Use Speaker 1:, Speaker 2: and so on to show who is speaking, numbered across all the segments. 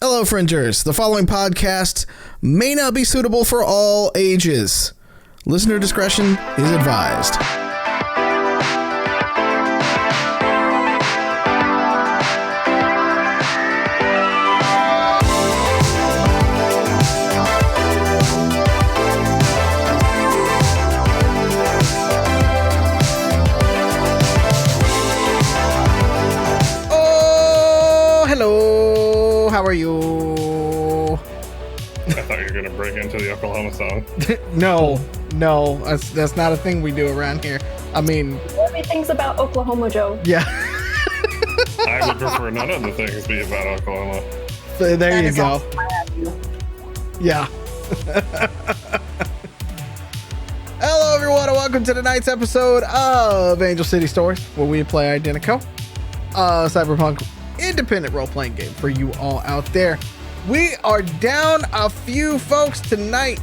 Speaker 1: Hello, Fringers. The following podcast may not be suitable for all ages. Listener discretion is advised. Oh, hello. How are you?
Speaker 2: I thought you were going to break into the Oklahoma song.
Speaker 1: No, that's not a thing we do around here. I mean,
Speaker 3: everything's about Oklahoma, Joe.
Speaker 1: Yeah.
Speaker 2: I would prefer none of the things be about Oklahoma.
Speaker 1: So there you go. Yeah. Hello, everyone, and welcome to tonight's episode of Angel City Stories, where we play Identico, a cyberpunk independent role-playing game for you all out there. We are down a few folks tonight.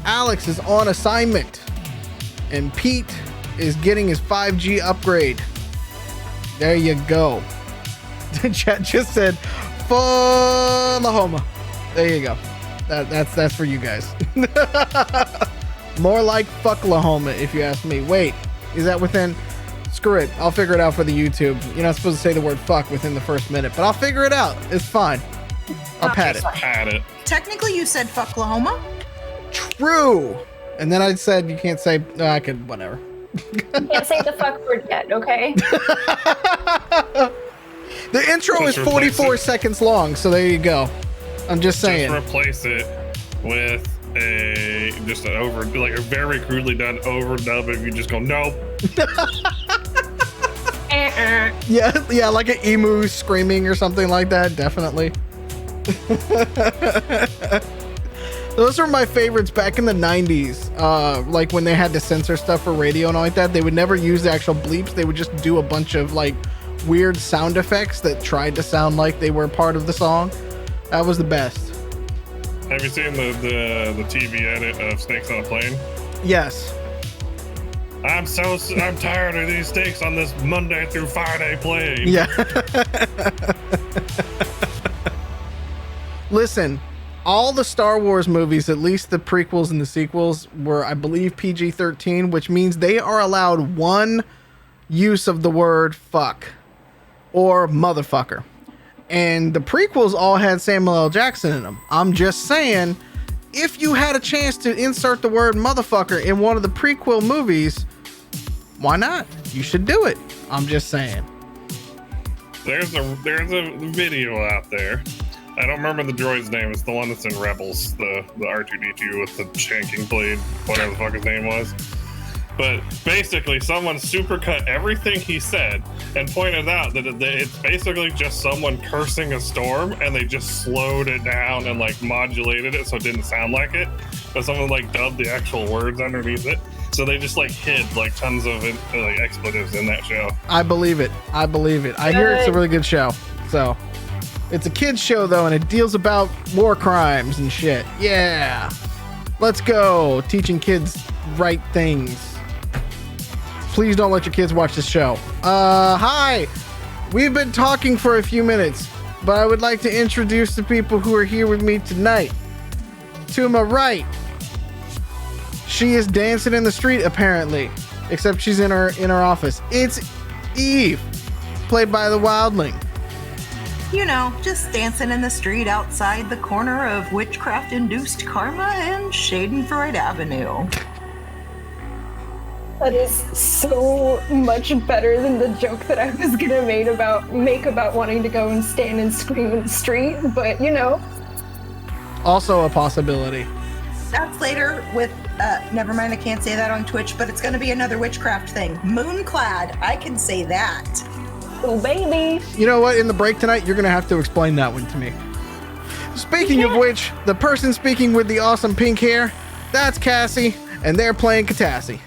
Speaker 1: Alex is on assignment, and Pete is getting his 5G upgrade. There you go. Chat just said, Oklahoma. There you go. That's for you guys. More like Fucklahoma, if you ask me. Wait, is that within? Screw it. I'll figure it out for the YouTube. You're not supposed to say the word fuck within the first minute, but I'll figure it out. It's fine. I'll pat it.
Speaker 2: Pat it.
Speaker 4: Technically, you said Fucklahoma.
Speaker 1: True. And then I said you can't say. No, I could. Whatever.
Speaker 3: You can't say the fuck word yet, okay?
Speaker 1: The intro is 44 seconds long, so there you go. I'm just saying.
Speaker 2: Just replace it with a very crudely done overdub. If you just go nope.
Speaker 1: Yeah, like an emu screaming or something like that. Definitely. Those are my favorites back in the 90s. Like when they had to censor stuff for radio and all like that, they would never use the actual bleeps. They would just do a bunch of like weird sound effects that tried to sound like they were part of the song. That was the best.
Speaker 2: Have you seen the TV edit of Snakes on a Plane?
Speaker 1: Yes.
Speaker 2: I'm tired of these steaks on this Monday through Friday plane.
Speaker 1: Yeah. Listen, all the Star Wars movies, at least the prequels and the sequels, were, I believe, PG-13, which means they are allowed one use of the word fuck or motherfucker. And the prequels all had Samuel L. Jackson in them. I'm just saying, if you had a chance to insert the word motherfucker in one of the prequel movies, why not? You should do it. I'm just saying.
Speaker 2: There's a video out there. I don't remember the droid's name. It's the one that's in Rebels, the R2-D2 with the shanking blade, whatever the fuck his name was. But basically, someone supercut everything he said and pointed out that it's basically just someone cursing a storm, and they just slowed it down and like modulated it so it didn't sound like it. But someone like dubbed the actual words underneath it. So they just like hid like tons of like expletives in that show. I believe it.
Speaker 1: I hear it's a really good show. So it's a kid's show though, and it deals about war crimes and shit. Yeah. Let's go. Teaching kids right things. Please don't let your kids watch this show. Hi. We've been talking for a few minutes, but I would like to introduce the people who are here with me tonight. To my right, she is dancing in the street apparently, except she's in her office. It's Eve, played by the Wildling.
Speaker 4: You know, just dancing in the street outside the corner of witchcraft-induced Karma and Schadenfreude Avenue.
Speaker 3: That is so much better than the joke that I was gonna make about wanting to go and stand and scream in the street, but you know.
Speaker 1: Also a possibility.
Speaker 4: That's later with, never mind, I can't say that on Twitch, but it's gonna be another witchcraft thing. Moonclad, I can say that.
Speaker 3: Oh, baby.
Speaker 1: You know what? In the break tonight, you're going to have to explain that one to me. Speaking of which, the person speaking with the awesome pink hair, that's Cassie, and they're playing Catassie.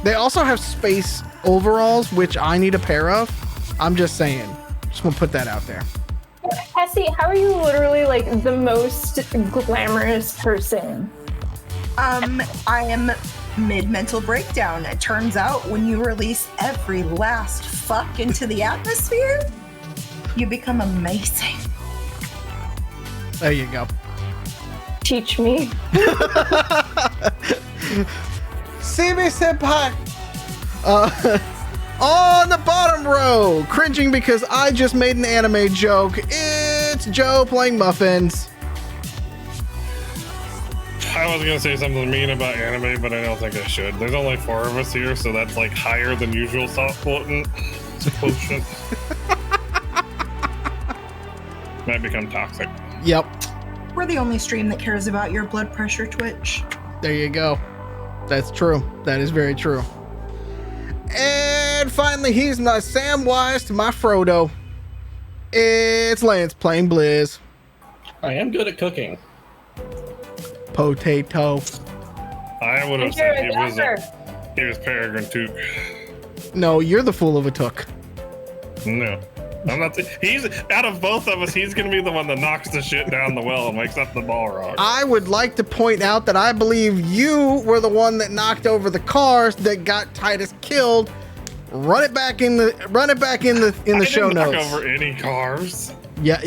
Speaker 1: They also have space overalls, which I need a pair of. I'm just saying. Just want to put that out there.
Speaker 3: Cassie, how are you literally like the most glamorous person?
Speaker 4: I am mid-mental breakdown. It turns out when you release every last fuck into the atmosphere, You become amazing.
Speaker 1: There you go.
Speaker 3: Teach me.
Speaker 1: See me, senpai. On the bottom row, cringing because I just made an anime joke. It's Joe playing muffins.
Speaker 2: I was gonna say something mean about anime, but I don't think I should. There's only 4 of us here, so that's like higher than usual soft quotient. Might become toxic.
Speaker 1: Yep.
Speaker 4: We're the only stream that cares about your blood pressure, Twitch.
Speaker 1: There you go. That's true. That is very true. And finally, he's not Samwise to my Frodo. It's Lance playing Blizz.
Speaker 5: I am good at cooking.
Speaker 1: Potato.
Speaker 2: I would have said he was Peregrine Took.
Speaker 1: No, you're the fool of a took.
Speaker 2: No. I'm not. He's out of both of us. He's gonna be the one that knocks the shit down the well and wakes up the Balrog.
Speaker 1: I would like to point out that I believe you were the one that knocked over the cars that got Titus killed. Run it back in the show notes.
Speaker 2: Knock over any cars.
Speaker 1: Yeah,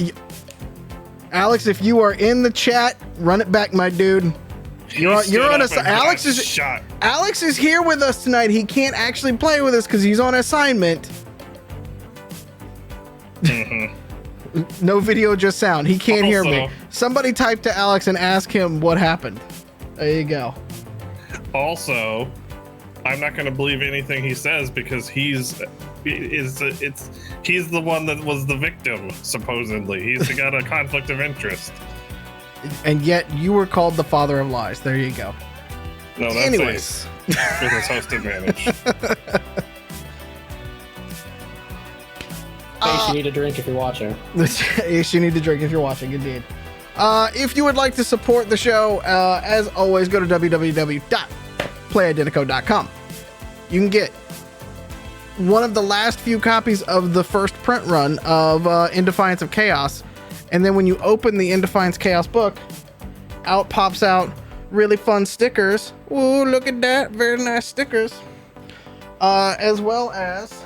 Speaker 1: Alex, if you are in the chat, run it back, my dude. You're on us. Alex is here with us tonight. He can't actually play with us because he's on assignment. Mm-hmm. No video, just sound. He can't hear me. Somebody type to Alex and ask him what happened. There you go.
Speaker 2: Also, I'm not going to believe anything he says because he's the one that was the victim, supposedly. He's got a conflict of interest.
Speaker 1: And yet you were called the father of lies. There you go.
Speaker 2: No, that's
Speaker 1: anyways.
Speaker 2: With his host advantage.
Speaker 5: Ace, you need a drink if you're watching.
Speaker 1: Ace, you need to drink if you're watching, indeed. If you would like to support the show, as always, go to www.playidentico.com. You can get one of the last few copies of the first print run of In Defiance of Chaos. And then when you open the In Defiance Chaos book, out pops out really fun stickers. Ooh, look at that. Very nice stickers. As well as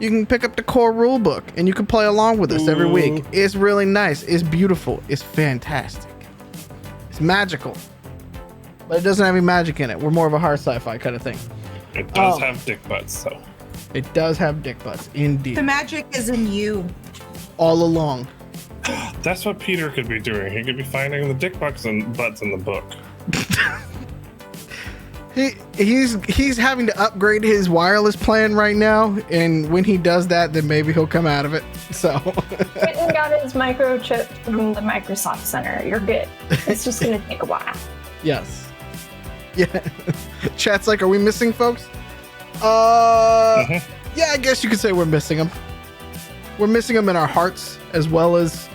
Speaker 1: you can pick up the core rule book and you can play along with us every week. It's really nice. It's beautiful. It's fantastic. It's magical. But it doesn't have any magic in it. We're more of a hard sci-fi kind of thing.
Speaker 2: It does have dick butts, though.
Speaker 1: It does have dick butts, indeed.
Speaker 4: The magic is in you.
Speaker 1: All along.
Speaker 2: That's what Peter could be doing. He could be finding the dick butts in the book. He's having to upgrade his wireless plan right now, and when he does that, then maybe he'll come out of it. So
Speaker 3: Went and got his microchip from the Microsoft Center. You're good. It's just gonna take a while.
Speaker 1: yes, yeah. Chat's like, are we missing folks? Yeah, I guess you could say we're missing them. We're missing them in our hearts as well as,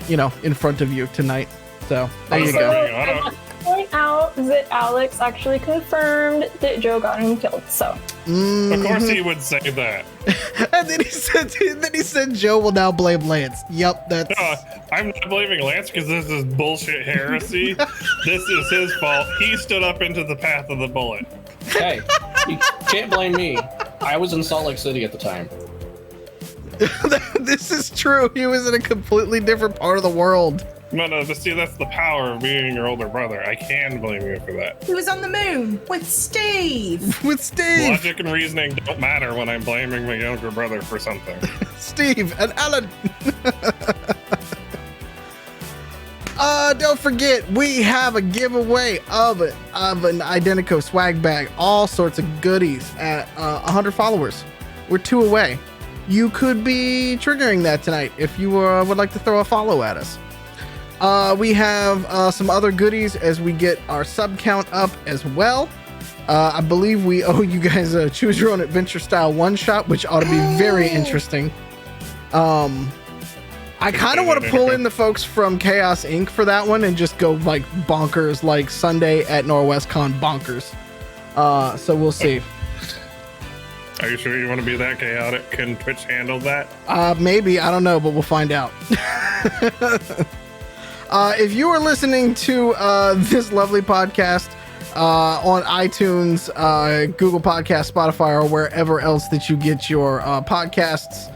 Speaker 1: in front of you tonight. So there you go.
Speaker 3: I want to point out that Alex actually confirmed that Joe got him killed. So
Speaker 2: of course he would say that.
Speaker 1: And then he said Joe will now blame Lance. Yep, that's.
Speaker 2: I'm not blaming Lance because this is bullshit heresy. This is his fault. He stood up into the path of the bullet.
Speaker 5: Hey, you can't blame me. I was in Salt Lake City at the time.
Speaker 1: This is true. He was in a completely different part of the world.
Speaker 2: No, see, that's the power of being your older brother. I can blame you for that.
Speaker 4: He was on the moon with Steve.
Speaker 1: With Steve.
Speaker 2: Logic and reasoning don't matter when I'm blaming my younger brother for something.
Speaker 1: Steve and Alan. Don't forget, we have a giveaway of an Identico swag bag. All sorts of goodies at 100 followers. We're 2 away. You could be triggering that tonight if you would like to throw a follow at us. We have some other goodies as we get our sub count up as well. I believe we owe you guys a choose your own adventure style one shot, which ought to be very interesting. I kind of want to pull in the folks from Chaos Inc. for that one and just go like bonkers, like Sunday at NorwestCon bonkers. So we'll see.
Speaker 2: Are you sure you want to be that chaotic? Can Twitch handle that?
Speaker 1: Maybe. I don't know, but we'll find out. If you are listening to this lovely podcast on iTunes, Google Podcasts, Spotify, or wherever else that you get your podcasts,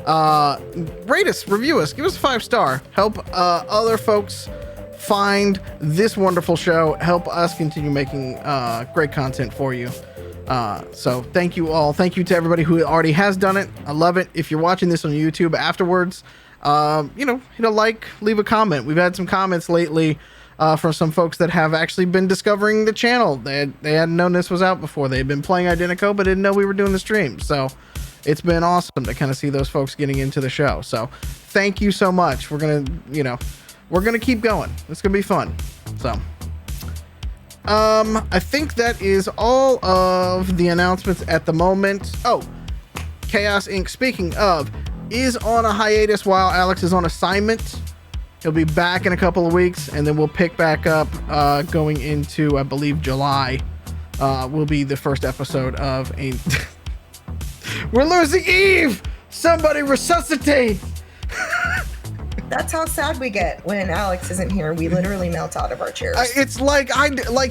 Speaker 1: Rate us, review us, give us a 5-star. Help other folks find this wonderful show. Help us continue making great content for you. So thank you all. Thank you to everybody who already has done it. I love it. If you're watching this on YouTube afterwards, hit a like, leave a comment. We've had some comments lately from some folks that have actually been discovering the channel. They hadn't known this was out before. They had been playing Identico, but didn't know we were doing the stream. So it's been awesome to kind of see those folks getting into the show. So thank you so much. We're going to keep going. It's going to be fun. So, I think that is all of the announcements at the moment. Oh, Chaos Inc., speaking of, is on a hiatus while Alex is on assignment. He'll be back in a couple of weeks, and then we'll pick back up going into, I believe, July. Will be the first episode of a... We're losing Eve! Somebody resuscitate!
Speaker 6: That's how sad we get when Alex isn't here. We literally melt out of our chairs.
Speaker 1: It's like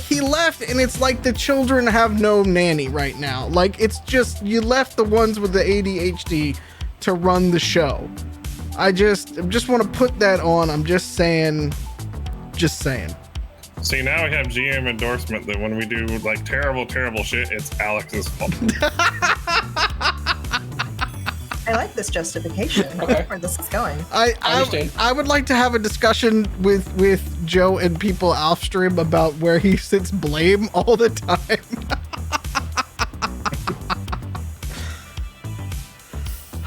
Speaker 1: he left, and it's like the children have no nanny right now. Like, it's just, you left the ones with the ADHD to run the show. I just want to put that on. I'm just saying.
Speaker 2: See, now we have GM endorsement that when we do like terrible shit, it's Alex's fault.
Speaker 6: I like this justification. I like where this is going.
Speaker 1: I would like to have a discussion with Joe and people off stream about where he sits blame all the time.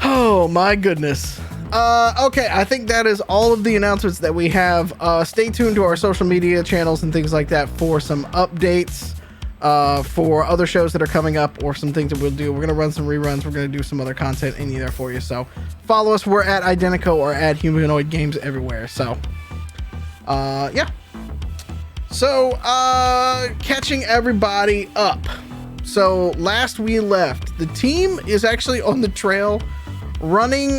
Speaker 1: Oh my goodness. Okay, I think that is all of the announcements that we have. Stay tuned to our social media channels and things like that for some updates for other shows that are coming up or some things that we'll do. We're going to run some reruns. We're going to do some other content in there for you. So follow us. We're at Identico or at Humanoid Games everywhere. So, yeah. So, catching everybody up. So last we left, the team is actually on the trail running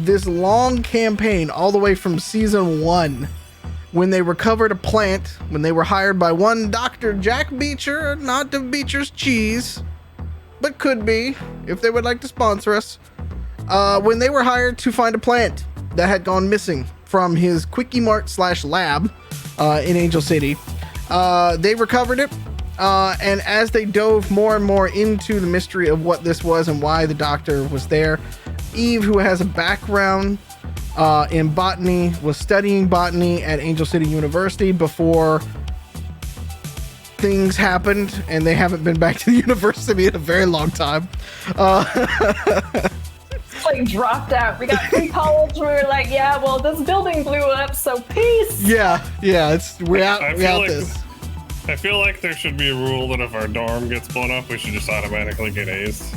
Speaker 1: this long campaign all the way from season 1 when they recovered a plant, when they were hired by one Dr. Jack Beecher, not of Beecher's Cheese, but could be if they would like to sponsor us, when they were hired to find a plant that had gone missing from his Quickie Mart / lab in Angel City. They recovered it, and as they dove more and more into the mystery of what this was and why the doctor was there, Eve, who has a background in botany, was studying botany at Angel City University before things happened, and they haven't been back to the university in a very long time.
Speaker 3: It's like dropped out. We got through college. We were like, yeah, well, this building blew up, so peace.
Speaker 1: Yeah, we're out. This.
Speaker 2: I feel like there should be a rule that if our dorm gets blown up, we should just automatically get A's.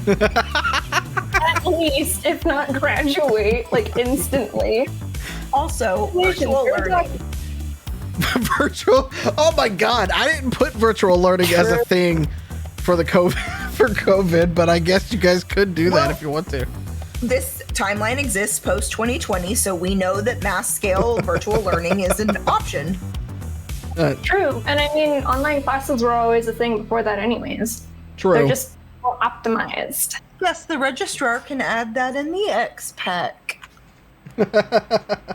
Speaker 3: At least, if not graduate, like instantly.
Speaker 6: Also, virtual learning.
Speaker 1: Virtual? Oh my God! I didn't put virtual learning as a thing for the COVID, but I guess you guys could do that if you want to.
Speaker 6: This timeline exists post 2020, so we know that mass scale virtual learning is an option.
Speaker 3: True, and I mean, online classes were always a thing before that, anyways.
Speaker 1: True.
Speaker 3: They're just more optimized.
Speaker 6: Yes, the registrar can add that in the X pack.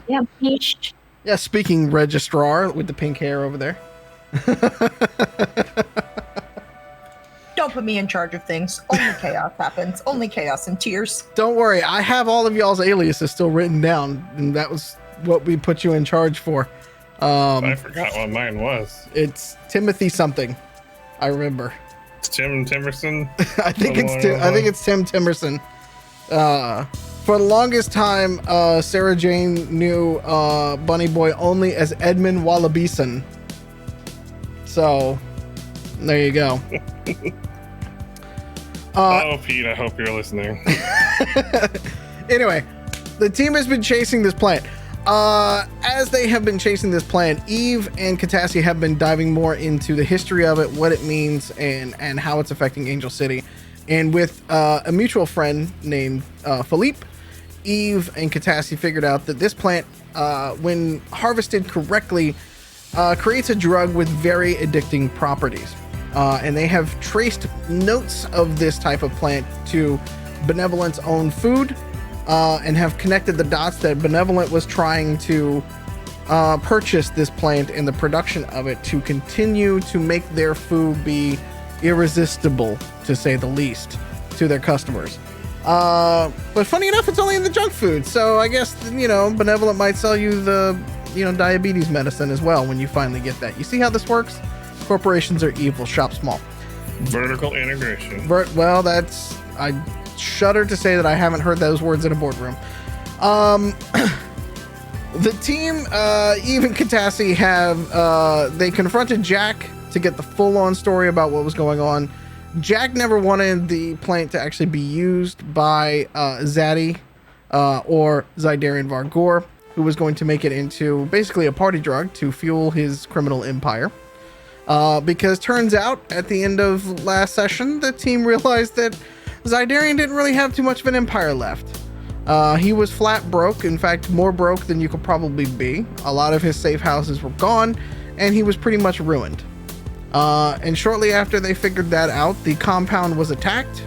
Speaker 3: Yeah, beach.
Speaker 1: Yeah, speaking registrar with the pink hair over there.
Speaker 6: Don't put me in charge of things. Only chaos happens. Only chaos and tears.
Speaker 1: Don't worry, I have all of y'all's aliases still written down, and that was what we put you in charge for.
Speaker 2: I forgot what mine was.
Speaker 1: It's Timothy something. I remember.
Speaker 2: Tim Timerson.
Speaker 1: I think it's Tim Timerson. For the longest time, Sarah Jane knew Bunny Boy only as Edmund Wallabison. So there you go.
Speaker 2: Oh, Pete, I hope you're listening.
Speaker 1: Anyway, the team has been chasing this plant. As they have been chasing this plant, Eve and Catassie have been diving more into the history of it, what it means, and how it's affecting Angel City. And with a mutual friend named Philippe, Eve and Catassie figured out that this plant, when harvested correctly, creates a drug with very addicting properties. And they have traced notes of this type of plant to Benevolent's own food, and have connected the dots that Benevolent was trying to purchase this plant and the production of it to continue to make their food be irresistible, to say the least, to their customers. But funny enough, it's only in the junk food, so I guess, Benevolent might sell you the, diabetes medicine as well when you finally get that. You see how this works? Corporations are evil. Shop small.
Speaker 2: Vertical integration.
Speaker 1: Well, I shudder to say that I haven't heard those words in a boardroom. The team, even Catassie, they confronted Jack to get the full-on story about what was going on. Jack never wanted the plant to actually be used by Zaddy or Zydarian Vargor, who was going to make it into basically a party drug to fuel his criminal empire. Because turns out, at the end of last session, the team realized that Zydarian didn't really have too much of an empire left. He was flat broke, in fact, more broke than you could probably be. A lot of his safe houses were gone, and he was pretty much ruined. And shortly after they figured that out, the compound was attacked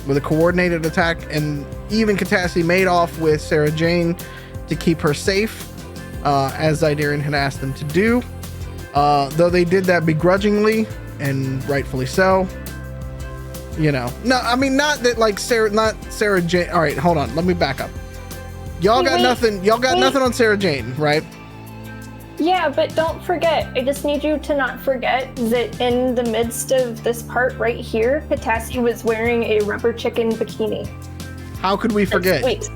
Speaker 1: with a coordinated attack, and even Catassie made off with Sarah Jane to keep her safe, as Zydarian had asked them to do. Though they did that begrudgingly, and rightfully so. No, I mean, not Sarah Jane. All right, hold on. Let me back up. Y'all got nothing on Sarah Jane, right?
Speaker 3: Yeah, but don't forget. I just need you to not forget that in the midst of this part right here, Catassie was wearing a rubber chicken bikini.
Speaker 1: How could we forget?
Speaker 3: Wait,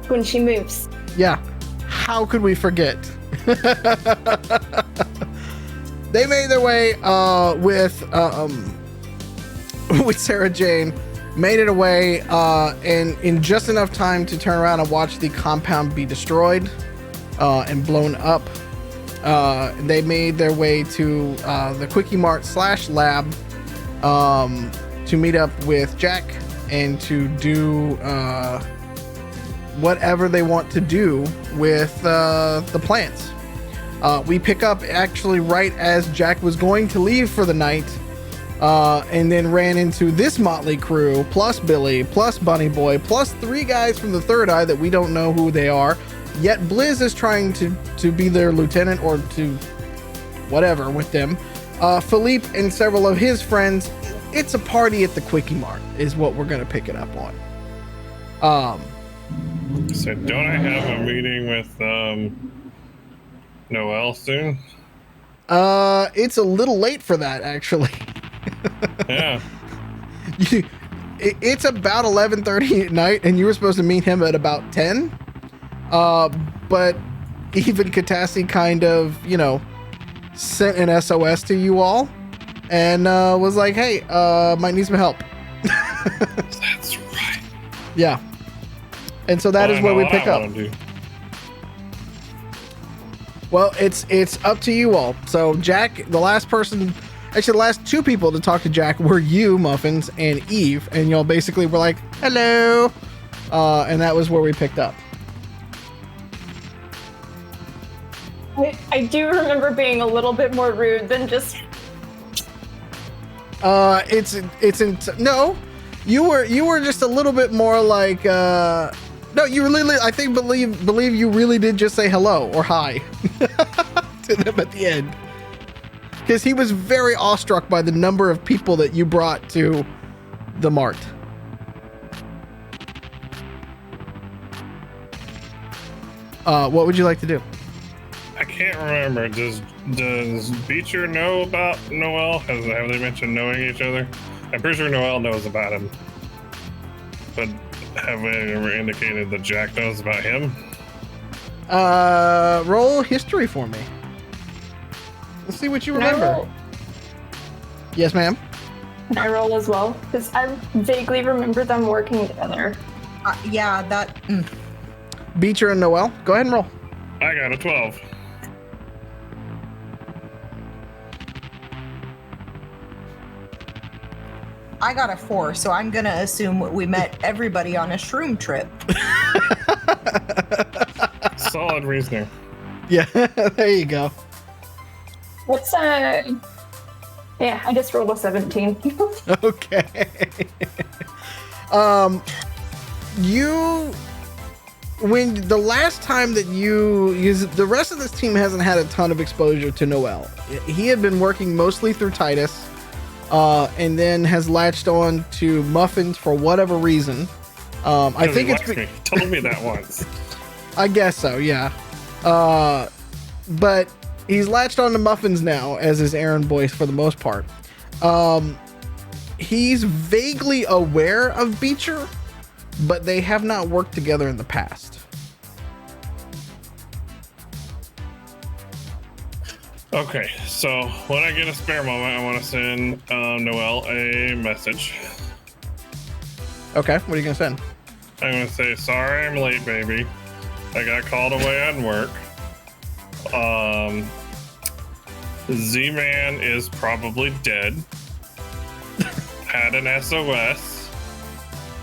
Speaker 3: when she moves.
Speaker 1: Yeah. How could we forget? They made their way with Sarah Jane, made it away, and in just enough time to turn around and watch the compound be destroyed and blown up. They made their way to the Quickie Mart /lab to meet up with Jack and to do whatever they want to do with the plants. We pick up actually right as Jack was going to leave for the night, and then ran into this motley crew, plus Billy, plus Bunny Boy, plus 3 guys from the Third Eye that we don't know who they are. Yet Blizz is trying to be their lieutenant or to whatever with them. Philippe and several of his friends. It's a party at the Quickie Mart is what we're going to pick it up on.
Speaker 2: So don't I have a meeting with Noelle soon?
Speaker 1: It's a little late for that, actually.
Speaker 2: Yeah.
Speaker 1: It's about 11:30 at night, and you were supposed to meet him at about 10. But even Catassie kind of, sent an SOS to you all and was like, hey, might need some help.
Speaker 2: That's right.
Speaker 1: Yeah. And so that is where we pick up. Well, it's up to you all. So Jack, the last 2 people to talk to Jack were you, Muffins, and Eve, and y'all basically were like, hello. And that was where we picked up.
Speaker 3: I do remember being a little bit more rude than just.
Speaker 1: No, you were just a little bit more like. No, you really. I think believe you really did just say hello or hi to them at the end, because he was very awestruck by the number of people that you brought to the mart. What would you like to do?
Speaker 2: I can't remember. Does Beecher know about Noelle? Have they mentioned knowing each other? I'm pretty sure Noelle knows about him. But have they ever indicated that Jack knows about him?
Speaker 1: Roll history for me. Let's see what you remember. Yes, ma'am.
Speaker 3: Can I roll as well? Because I vaguely remember them working together.
Speaker 6: Yeah, that.
Speaker 1: Beecher and Noelle, go ahead and roll.
Speaker 2: I got a 12.
Speaker 6: I got a 4, so I'm gonna assume we met everybody on a shroom trip.
Speaker 2: Solid reasoning.
Speaker 1: Yeah, there you go.
Speaker 3: What's Yeah, I just rolled a 17.
Speaker 1: Okay. when the last time that the rest of this team hasn't had a ton of exposure to Noel. He had been working mostly through Titus, and then has latched on to Muffins for whatever reason. I think it's
Speaker 2: he told me that once.
Speaker 1: I guess so, yeah. But he's latched on to Muffins now as his errand boy for the most part. He's vaguely aware of Beecher, but they have not worked together in the past.
Speaker 2: Okay, so when I get a spare moment, I want to send Noel a message.
Speaker 1: Okay, what are you gonna send?
Speaker 2: I'm gonna say, sorry I'm late, baby. I got called away on work. Z-Man is probably dead. Had an SOS.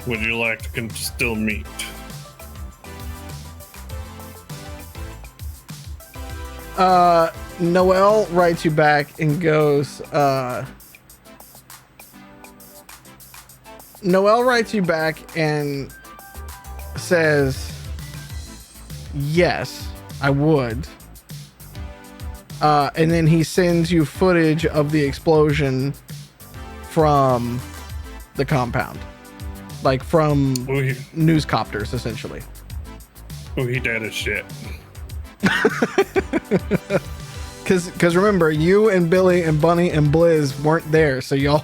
Speaker 2: Would you like to still meet?
Speaker 1: Noel writes you back and goes, Noel writes you back and says, yes, I would. And then he sends you footage of the explosion from the compound. Like from newscopters, essentially.
Speaker 2: Oh, he dead as shit.
Speaker 1: Because remember, you and Billy and Bunny and Blizz weren't there, so y'all...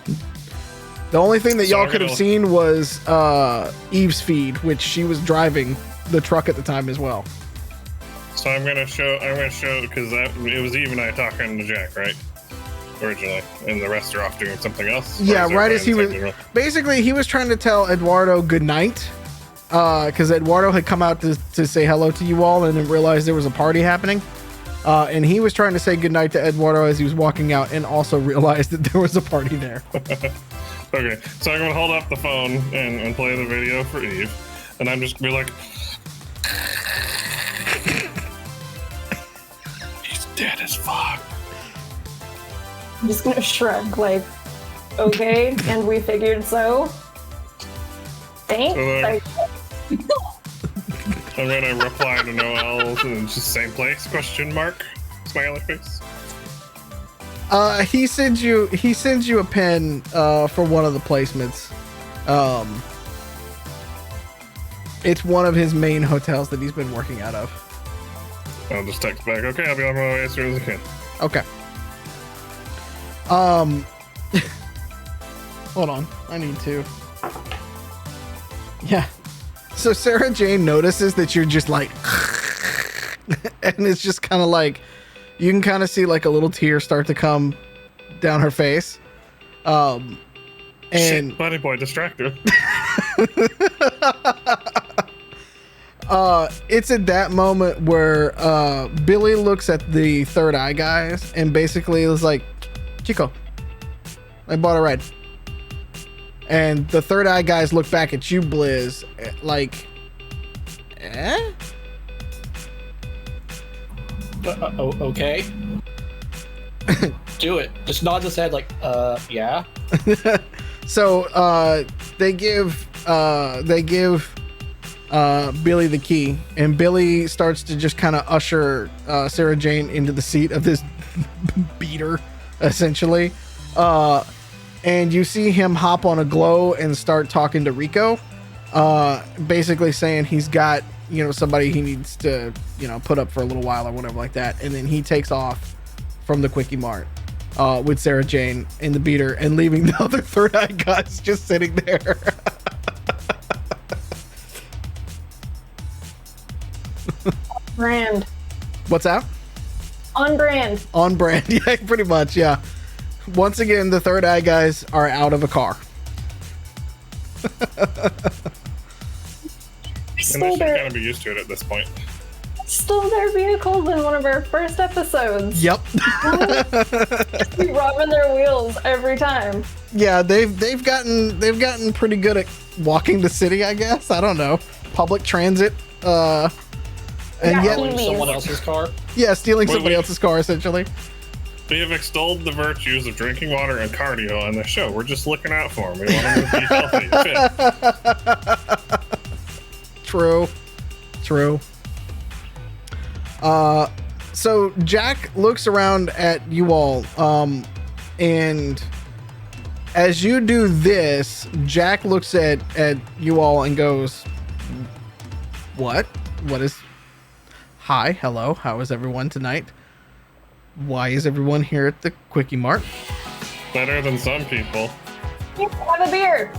Speaker 1: The only thing that y'all could have seen was Eve's feed, which she was driving the truck at the time as well.
Speaker 2: So I'm gonna show because it was Eve and I talking to Jack, right? Originally, and the rest are off doing something else.
Speaker 1: Yeah, right as he was basically he was trying to tell Eduardo goodnight, because Eduardo had come out to say hello to you all and then realized there was a party happening, and he was trying to say goodnight to Eduardo as he was walking out and also realized that there was a party there.
Speaker 2: Okay, so I'm gonna hold up the phone and play the video for Eve, and I'm just gonna be like, he's dead as fuck.
Speaker 3: I'm just gonna shrug, like, okay, and we figured so. Thanks.
Speaker 2: I'm gonna reply to Noel in just same place? Question mark? Smiley face.
Speaker 1: He sends you a pen for one of the placements. It's one of his main hotels that he's been working out of.
Speaker 2: I'll just text back. Okay, I'll be on my way as soon as I can.
Speaker 1: Okay. Hold on. I need to. Yeah. So Sarah Jane notices that you're just like, and it's just kind of like, you can kind of see like a little tear start to come down her face. And
Speaker 2: shit, buddy boy, distractor.
Speaker 1: It's at that moment where Billy looks at the third eye guys and basically is like, Chico, I bought a ride. And the third eye guys look back at you, Blizz, like, eh?
Speaker 5: Okay. Do it. Just nod his head like, yeah.
Speaker 1: So they give Billy the key, and Billy starts to just kind of usher Sarah Jane into the seat of this beater, essentially. And you see him hop on a glow and start talking to Rico, basically saying he's got, somebody he needs to, put up for a little while or whatever like that. And then he takes off from the Quickie Mart with Sarah Jane in the beater and leaving the other third eye guys just sitting there.
Speaker 3: Brand.
Speaker 1: What's that?
Speaker 3: On brand.
Speaker 1: On brand. Yeah, pretty much. Yeah. Once again, the third eye guys are out of a car.
Speaker 2: And they should kind of be used to it at this point.
Speaker 3: Stole their vehicles in one of our first episodes.
Speaker 1: Yep.
Speaker 3: We robbing their wheels every time.
Speaker 1: Yeah, they've gotten pretty good at walking the city, I guess. I don't know. Public transit. And yet
Speaker 5: stealing someone else's car.
Speaker 1: Yeah, stealing somebody else's car, essentially.
Speaker 2: We have extolled the virtues of drinking water and cardio on the show. We're just looking out for them. We want them to be healthy and fit.
Speaker 1: True. True. So Jack looks around at you all, and as you do this, Jack looks at you all and goes, "What? What is? Hi, hello. How is everyone tonight? Why is everyone here at the Quickie Mart?"
Speaker 2: Better than some people.
Speaker 3: Have a beer.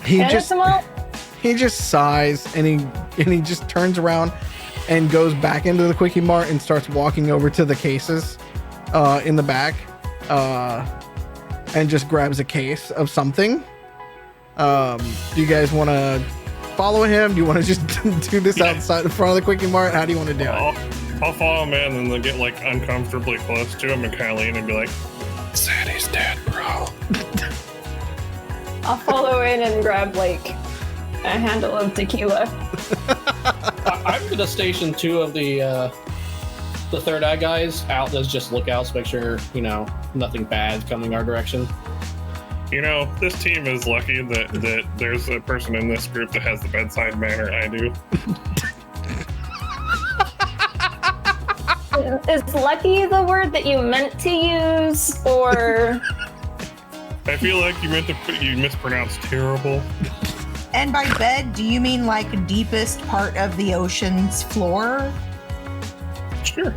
Speaker 1: He
Speaker 3: And
Speaker 1: just
Speaker 3: some more.
Speaker 1: he just sighs and he just turns around and goes back into the Quickie Mart and starts walking over to the cases in the back and just grabs a case of something. Do you guys want to follow him? Do you want to just do this outside in front of the Quickie Mart? How do you want to do it?
Speaker 2: I'll follow him in and then get like uncomfortably close to him and kind of lean and be like, Sadie's dead, bro.
Speaker 3: I'll follow in and grab like a handle of tequila.
Speaker 5: I'm gonna station 2 of the third eye guys out as just lookouts, make sure nothing bad coming our direction.
Speaker 2: This team is lucky that there's a person in this group that has the bedside manner I do.
Speaker 3: Is lucky the word that you meant to use, or
Speaker 2: I feel like you mispronounced terrible.
Speaker 6: And by bed, do you mean like deepest part of the ocean's floor?
Speaker 2: Sure.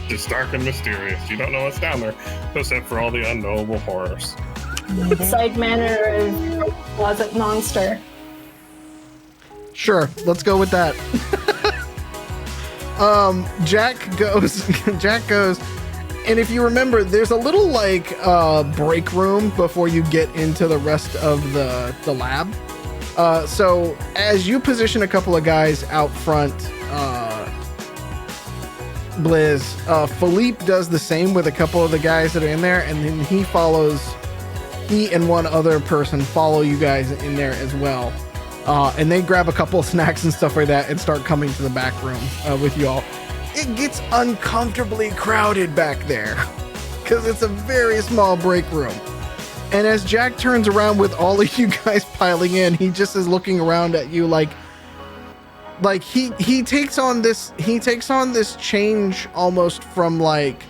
Speaker 2: It's dark and mysterious. You don't know what's down there, except for all the unknowable horrors.
Speaker 3: side manner of closet monster?
Speaker 1: Sure, let's go with that. Jack goes, and if you remember, there's a little like break room before you get into the rest of the lab. So as you position a couple of guys out front, Blizz, Philippe does the same with a couple of the guys that are in there, and then he and one other person follow you guys in there as well. And they grab a couple of snacks and stuff like that and start coming to the back room with you all. It gets uncomfortably crowded back there because it's a very small break room. And as Jack turns around with all of you guys piling in, he just is looking around at you like he takes on this change almost from like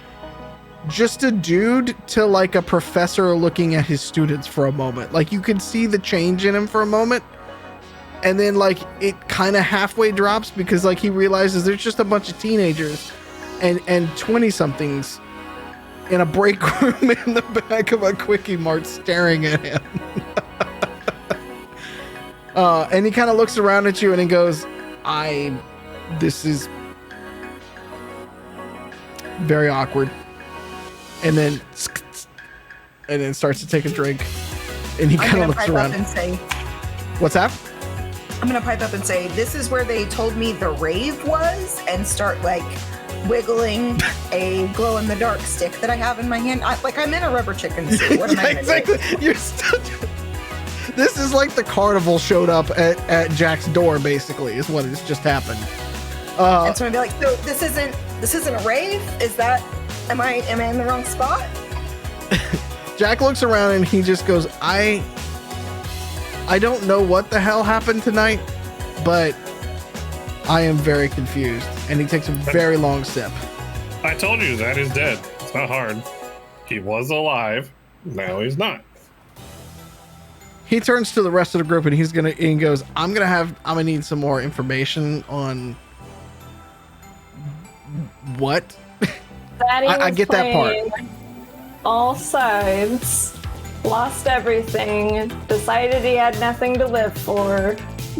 Speaker 1: just a dude to like a professor looking at his students for a moment. Like you could see the change in him for a moment. And then like it kind of halfway drops because like he realizes there's just a bunch of teenagers and 20 somethings in a break room in the back of a Quickie Mart staring at him. And he kind of looks around at you and he goes, this is very awkward. And then starts to take a drink. And he kind of looks around
Speaker 6: and say,
Speaker 1: what's that?
Speaker 6: I'm gonna pipe up and say, this is where they told me the rave was, and start like wiggling a glow in the dark stick that I have in my hand. I'm in a rubber chicken suit. What am I gonna
Speaker 1: exactly.
Speaker 6: do?
Speaker 1: You're still. This is like the carnival showed up at Jack's door. Basically, is what has just happened.
Speaker 6: And so I'm gonna be like, so this isn't a rave? Is that? Am I in the wrong spot?
Speaker 1: Jack looks around and he just goes, I don't know what the hell happened tonight, but I am very confused. And he takes a very long sip.
Speaker 2: I told you that is dead. It's not hard. He was alive. Now he's not.
Speaker 1: He turns to the rest of the group and he goes, I'm gonna need some more information on what? I get that part.
Speaker 3: All sides. Lost everything, decided he had nothing to live for,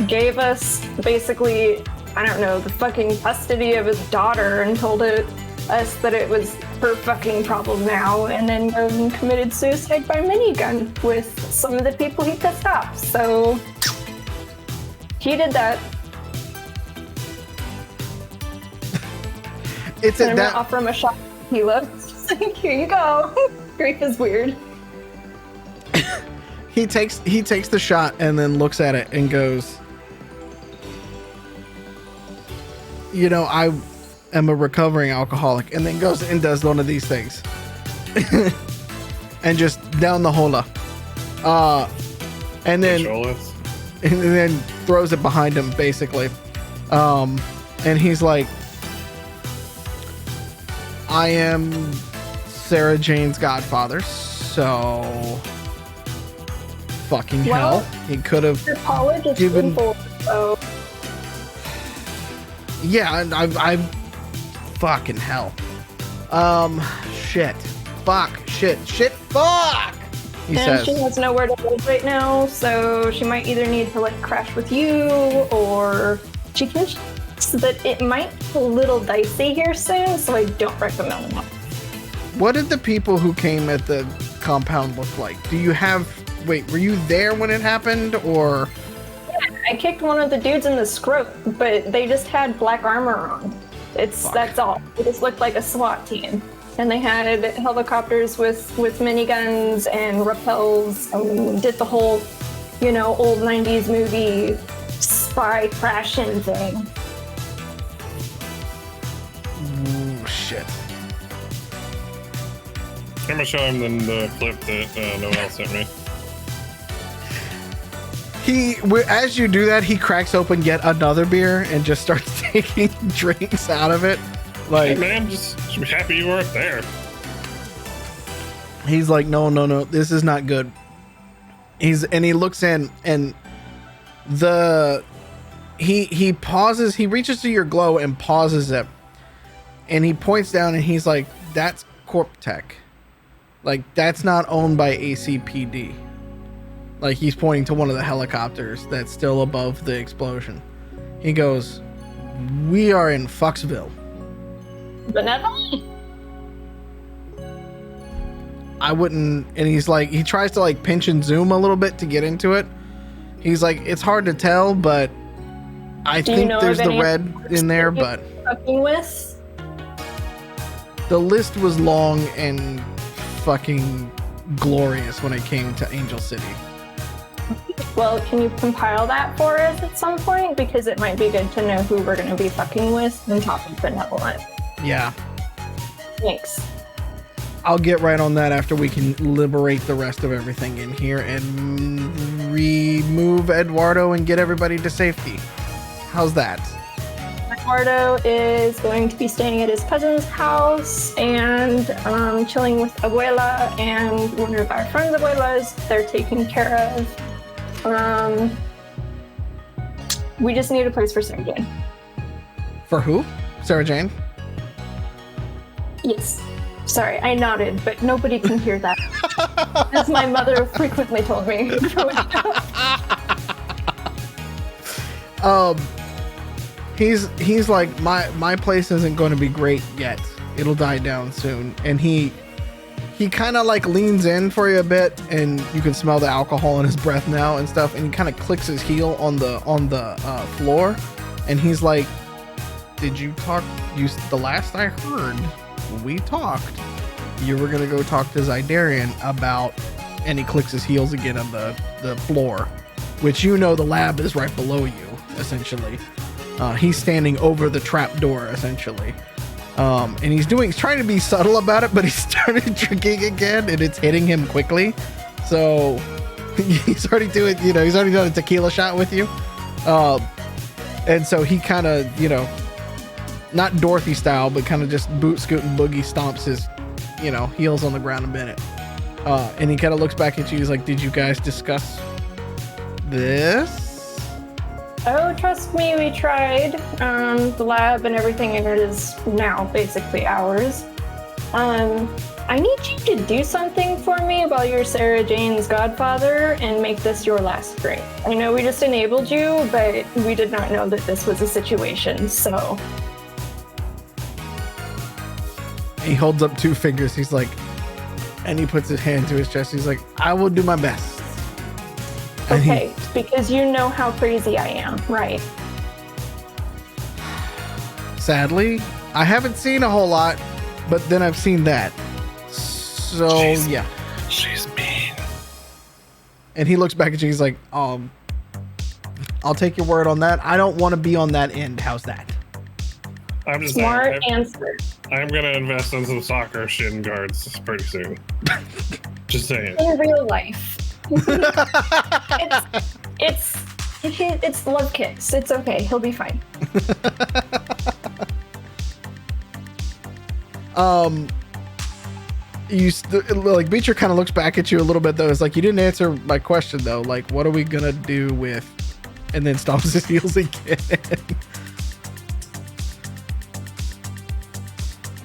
Speaker 3: gave us basically, I don't know, the fucking custody of his daughter and told us that it was her fucking problem now, and then committed suicide by minigun with some of the people he pissed off. So he did that.
Speaker 1: It's
Speaker 3: and I'm gonna offer him a shot of tequila. Here you go. Grief is weird.
Speaker 1: He takes the shot and then looks at it and goes, I am a recovering alcoholic, and then goes and does one of these things. And just down the hola. And then and then throws it behind him, basically. And he's like, I am Sarah Jane's godfather, so fucking hell. He could have
Speaker 3: college is
Speaker 1: given.
Speaker 3: simple, so
Speaker 1: Yeah, I fucking hell. Shit. Fuck. Shit. Fuck. He
Speaker 3: and
Speaker 1: says.
Speaker 3: she has nowhere to live right now, so she might either need to like crash with you, or she can. So that it might be a little dicey here soon, so I don't recommend that.
Speaker 1: What did the people who came at the compound look like? Do you have? Wait, were you there when it happened, or?
Speaker 3: I kicked one of the dudes in the scrot, but they just had black armor on. That's all. It just looked like a SWAT team. And they had helicopters with miniguns and rappels and did the whole, old 90s movie spy crash-in thing.
Speaker 1: Ooh, shit.
Speaker 2: I'm gonna show him the clip that Noel sent me.
Speaker 1: As you do that, he cracks open yet another beer and just starts taking drinks out of it. Like,
Speaker 2: hey man, just be happy you weren't there.
Speaker 1: He's like, no, this is not good. He looks in, and he pauses. He reaches to your glow and pauses it, and he points down and he's like, that's Corp Tech. Like, that's not owned by ACPD. Like, he's pointing to one of the helicopters that's still above the explosion. He goes, we are in Foxville.
Speaker 3: Benevolent?
Speaker 1: I wouldn't. And he's like, he tries to like pinch and zoom a little bit to get into it. He's like, it's hard to tell, but I think there's the red in there, but
Speaker 3: fucking with?
Speaker 1: The list was long and fucking glorious when it came to Angel City.
Speaker 3: Well, can you compile that for us at some point? Because it might be good to know who we're going to be fucking with on top of Benevolent.
Speaker 1: Yeah.
Speaker 3: Thanks.
Speaker 1: I'll get right on that after we can liberate the rest of everything in here and remove Eduardo and get everybody to safety. How's that?
Speaker 3: Eduardo is going to be staying at his cousin's house and chilling with Abuela and one of our friends' abuelas. They're taken care of. We just need a place for Sarah Jane.
Speaker 1: For who? Sarah Jane?
Speaker 3: Yes. Sorry, I nodded, but nobody can hear that. As my mother frequently told me.
Speaker 1: He's like, my place isn't going to be great yet. It'll die down soon. And he kind of like leans in for you a bit, and you can smell the alcohol in his breath now and stuff. And he kind of clicks his heel on the floor, and he's like, "Did you talk? The last I heard, we talked. You were gonna go talk to Zydarian about," and he clicks his heels again on the floor, which the lab is right below you, essentially. He's standing over the trap door, essentially. And he's trying to be subtle about it, but he started drinking again, and it's hitting him quickly. So he's already doing, he's already done a tequila shot with you. And so he kind of, not Dorothy style, but kind of just boot scooting boogie stomps his, heels on the ground a minute. And he kind of looks back at you. He's like, "Did you guys discuss this?"
Speaker 3: Oh, trust me, we tried. The lab and everything in it is now basically ours. I need you to do something for me while you're Sarah Jane's godfather and make this your last drink. I know we just enabled you, but we did not know that this was a situation, so.
Speaker 1: He holds up 2 fingers. He's like, and he puts his hand to his chest. He's like, "I will do my best." And
Speaker 3: okay, because you know how crazy I am, right?
Speaker 1: Sadly, I haven't seen a whole lot, but then I've seen that. So, yeah.
Speaker 2: She's mean.
Speaker 1: And he looks back at you. He's like, I'll take your word on that. I don't want to be on that end. How's that?
Speaker 2: I'm just
Speaker 3: Smart answer.
Speaker 2: I'm gonna invest in some soccer shin guards pretty soon. Just saying.
Speaker 3: In real life. it's It's love kicks. It's okay. He'll be fine.
Speaker 1: Like Beecher kind of looks back at you a little bit though. It's like, you didn't answer my question though. Like, what are we gonna do with? And then stomps his heels again.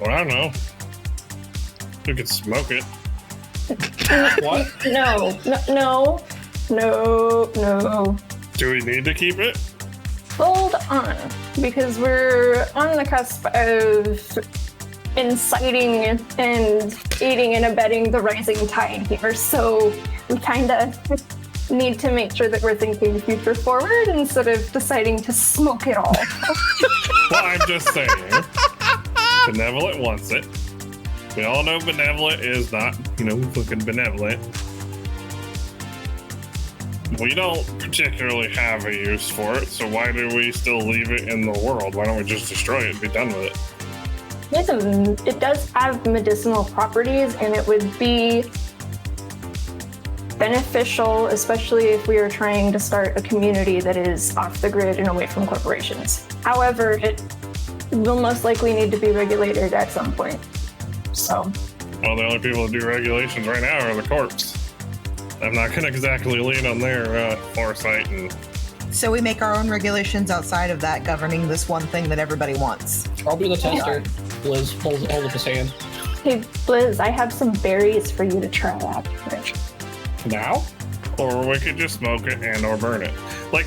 Speaker 2: Well, I don't know. We could smoke it.
Speaker 5: What?
Speaker 3: No.
Speaker 2: Do we need to keep it?
Speaker 3: Hold on, because we're on the cusp of inciting and aiding and abetting the rising tide here. So we kind of need to make sure that we're thinking future forward instead of deciding to smoke it all.
Speaker 2: Well, I'm just saying. Benevolent wants it. We all know Benevolent is not, fucking benevolent. We don't particularly have a use for it, so why do we still leave it in the world? Why don't we just destroy it and be done with it?
Speaker 3: It does have medicinal properties, and it would be beneficial, especially if we are trying to start a community that is off the grid and away from corporations. However, it will most likely need to be regulated at some point. So,
Speaker 2: well, the only people that do regulations right now are the corps. I'm not going to exactly lean on their foresight. And
Speaker 6: So we make our own regulations outside of that governing this one thing that everybody wants.
Speaker 5: I'll be the tester. Liz holds up his hand.
Speaker 3: hey, Liz, I have some berries for you to try out.
Speaker 5: Now?
Speaker 2: or we could just smoke it and or burn it. Like,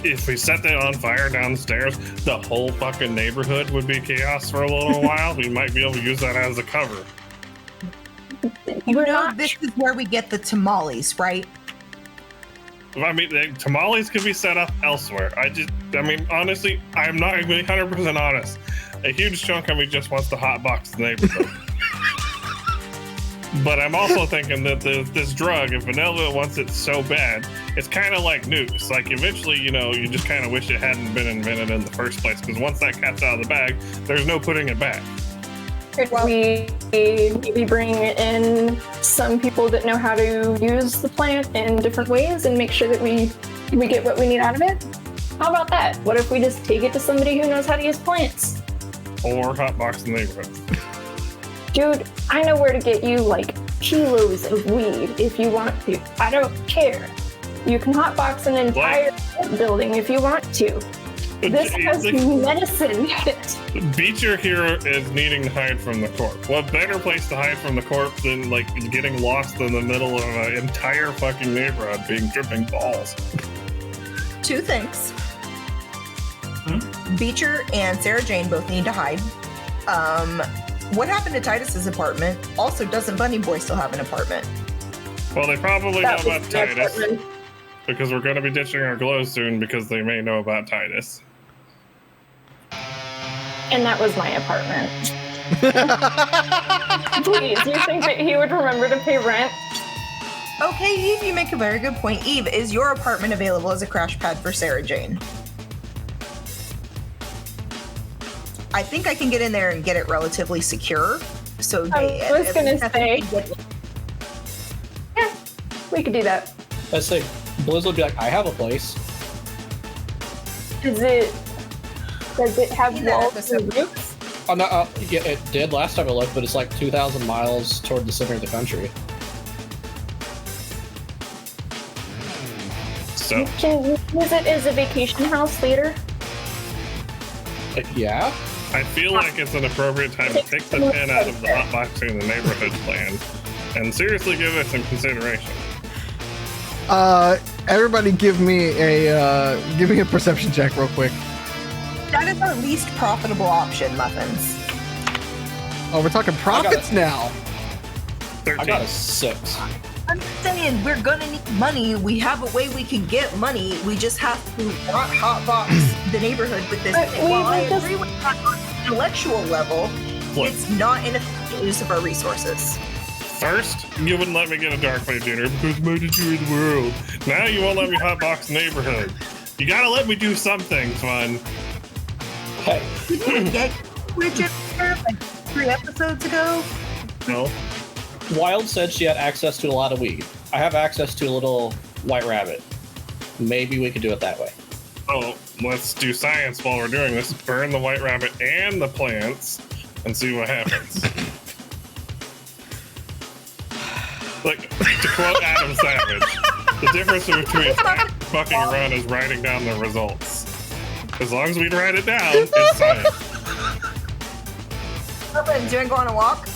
Speaker 2: if we set that on fire down the stairs, the whole fucking neighborhood would be chaos for a little while. We might be able to use that as a cover.
Speaker 6: You know, this is where we get the tamales, right?
Speaker 2: I mean, tamales could be set up elsewhere. I mean, honestly, I'm not going to be 100% honest. A huge chunk of me just wants to hotbox the neighborhood. But I'm also thinking that this drug, if Vanilla wants it so bad, it's kind of like nukes. Like, eventually, you know, you just kind of wish it hadn't been invented in the first place, because once that cat's out of the bag, there's no putting it back.
Speaker 3: Could we maybe bring in some people that know how to use the plant in different ways and make sure that we get what we need out of it? How about that? What if we just take it to somebody who knows how to use plants?
Speaker 2: Or hotbox the neighborhood.
Speaker 3: Dude, I know where to get you like kilos of weed if you want to. I don't care. You can hotbox an entire building if you want to. This has medicine in it.
Speaker 2: Beecher here is needing to hide from the corpse. What better place to hide from the corpse than like getting lost in the middle of an entire fucking neighborhood being dripping balls?
Speaker 6: Two things. Beecher and Sarah Jane both need to hide. What happened to Titus's apartment? Also, doesn't Bunny Boy still have an apartment?
Speaker 2: Well, they probably know
Speaker 3: That
Speaker 2: about
Speaker 3: was my
Speaker 2: Titus.
Speaker 3: apartment.
Speaker 2: Because we're going to be ditching our glows soon because they may know about Titus.
Speaker 3: And that was my apartment. Please, you think that he would remember to pay rent?
Speaker 6: Okay, Eve, you make a very good point. Eve, is your apartment available as a crash pad for Sarah Jane? I think I can get in there and get it relatively secure. So
Speaker 3: I was gonna say, yeah, we could do that.
Speaker 5: Let's say Blizz would be like, I have a place.
Speaker 3: Does it have
Speaker 6: In that
Speaker 3: walls
Speaker 6: episode.
Speaker 3: and roofs?
Speaker 5: Oh, no, yeah, it did last time I looked, but it's like 2,000 miles toward the center of the country.
Speaker 2: So,
Speaker 3: Can you use it as a vacation house later?
Speaker 5: Yeah?
Speaker 2: I feel like it's an appropriate time to take the pin out of the hotboxing the neighborhood plan and seriously give it some consideration.
Speaker 1: Everybody give me a perception check real quick.
Speaker 6: That is our least profitable option, Muffins.
Speaker 1: Oh, we're talking profits now.
Speaker 2: 13.
Speaker 5: I got a 6.
Speaker 6: I'm saying we're gonna need money. We have a way we can get money. We just have to not hotbox the neighborhood with this.
Speaker 3: But
Speaker 6: thing.
Speaker 3: we
Speaker 6: While I
Speaker 3: just-
Speaker 6: agree with that on an intellectual level,
Speaker 2: Look.
Speaker 6: it's not an efficient use of our resources.
Speaker 2: First, you wouldn't let me get a dark plate dinner because I destroy the world. Now you won't let me hotbox the neighborhood. You gotta let me do some things, fun.
Speaker 5: Hey,
Speaker 6: Get Bridget like 3 episodes ago.
Speaker 2: No?
Speaker 5: Wild said she had access to a lot of weed. I have access to a little white rabbit. maybe we could do it that way.
Speaker 2: Oh, let's do science while we're doing this. Burn the white rabbit and the plants and see what happens. Like, to quote Adam Savage, the difference between fucking around is writing down the results. As long as we write it down, it's science.
Speaker 6: Robin, do you want to go on a walk?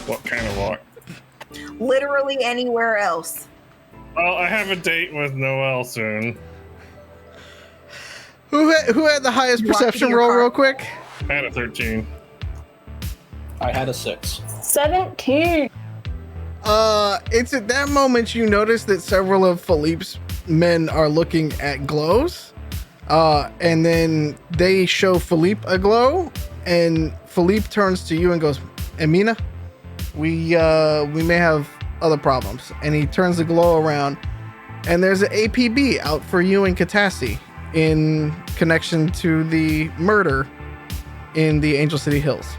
Speaker 2: What kind of walk?
Speaker 6: Literally anywhere else.
Speaker 2: Well, I have a date with Noelle soon.
Speaker 1: Who had the highest
Speaker 6: You walk to
Speaker 1: perception
Speaker 6: your
Speaker 1: roll,
Speaker 6: car.
Speaker 1: real quick?
Speaker 2: I had a 13.
Speaker 5: I had a 6.
Speaker 3: 17.
Speaker 1: It's at that moment you notice that several of Philippe's men are looking at glows. And then they show Philippe a glow, and Philippe turns to you and goes, Amina, we may have other problems. And he turns the glow around, and there's an APB out for you and Catassie in connection to the murder in the Angel City Hills.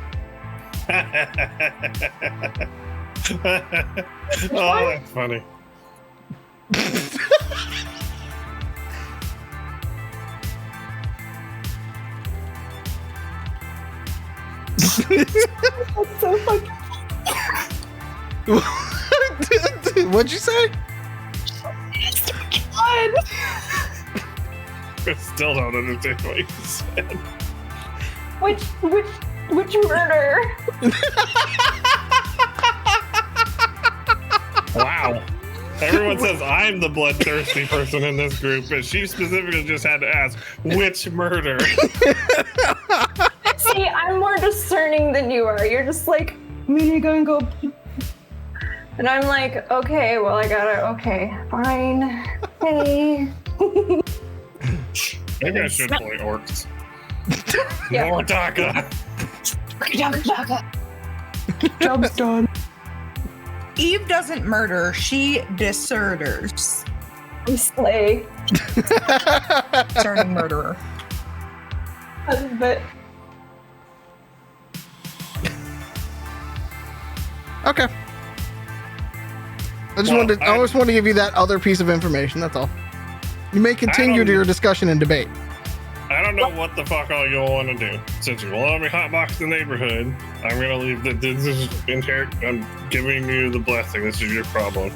Speaker 2: Oh, that's funny.
Speaker 3: That's so fucking
Speaker 1: What'd you say?
Speaker 3: fun.
Speaker 2: I still don't understand what you said.
Speaker 3: Which murder?
Speaker 2: Wow. Everyone says I'm the bloodthirsty person in this group, but she specifically just had to ask, which murder?
Speaker 3: See, I'm more discerning than you are. You're just like, Mini gonna go. And I'm like, okay, well, I gotta, okay, fine. Hey.
Speaker 2: Maybe I should play orcs.
Speaker 3: Yeah.
Speaker 2: More Taka.
Speaker 3: Job's done.
Speaker 6: Eve doesn't murder, she deserters.
Speaker 3: We slay.
Speaker 6: Turning murderer.
Speaker 3: But
Speaker 1: Okay. I just wanted to give you that other piece of information. That's all. You may continue to your discussion and debate.
Speaker 2: I don't know what the fuck all y'all want to do. Since you want me hotbox the neighborhood, I'm gonna leave that this is inherent. I'm giving you the blessing. This is your problem.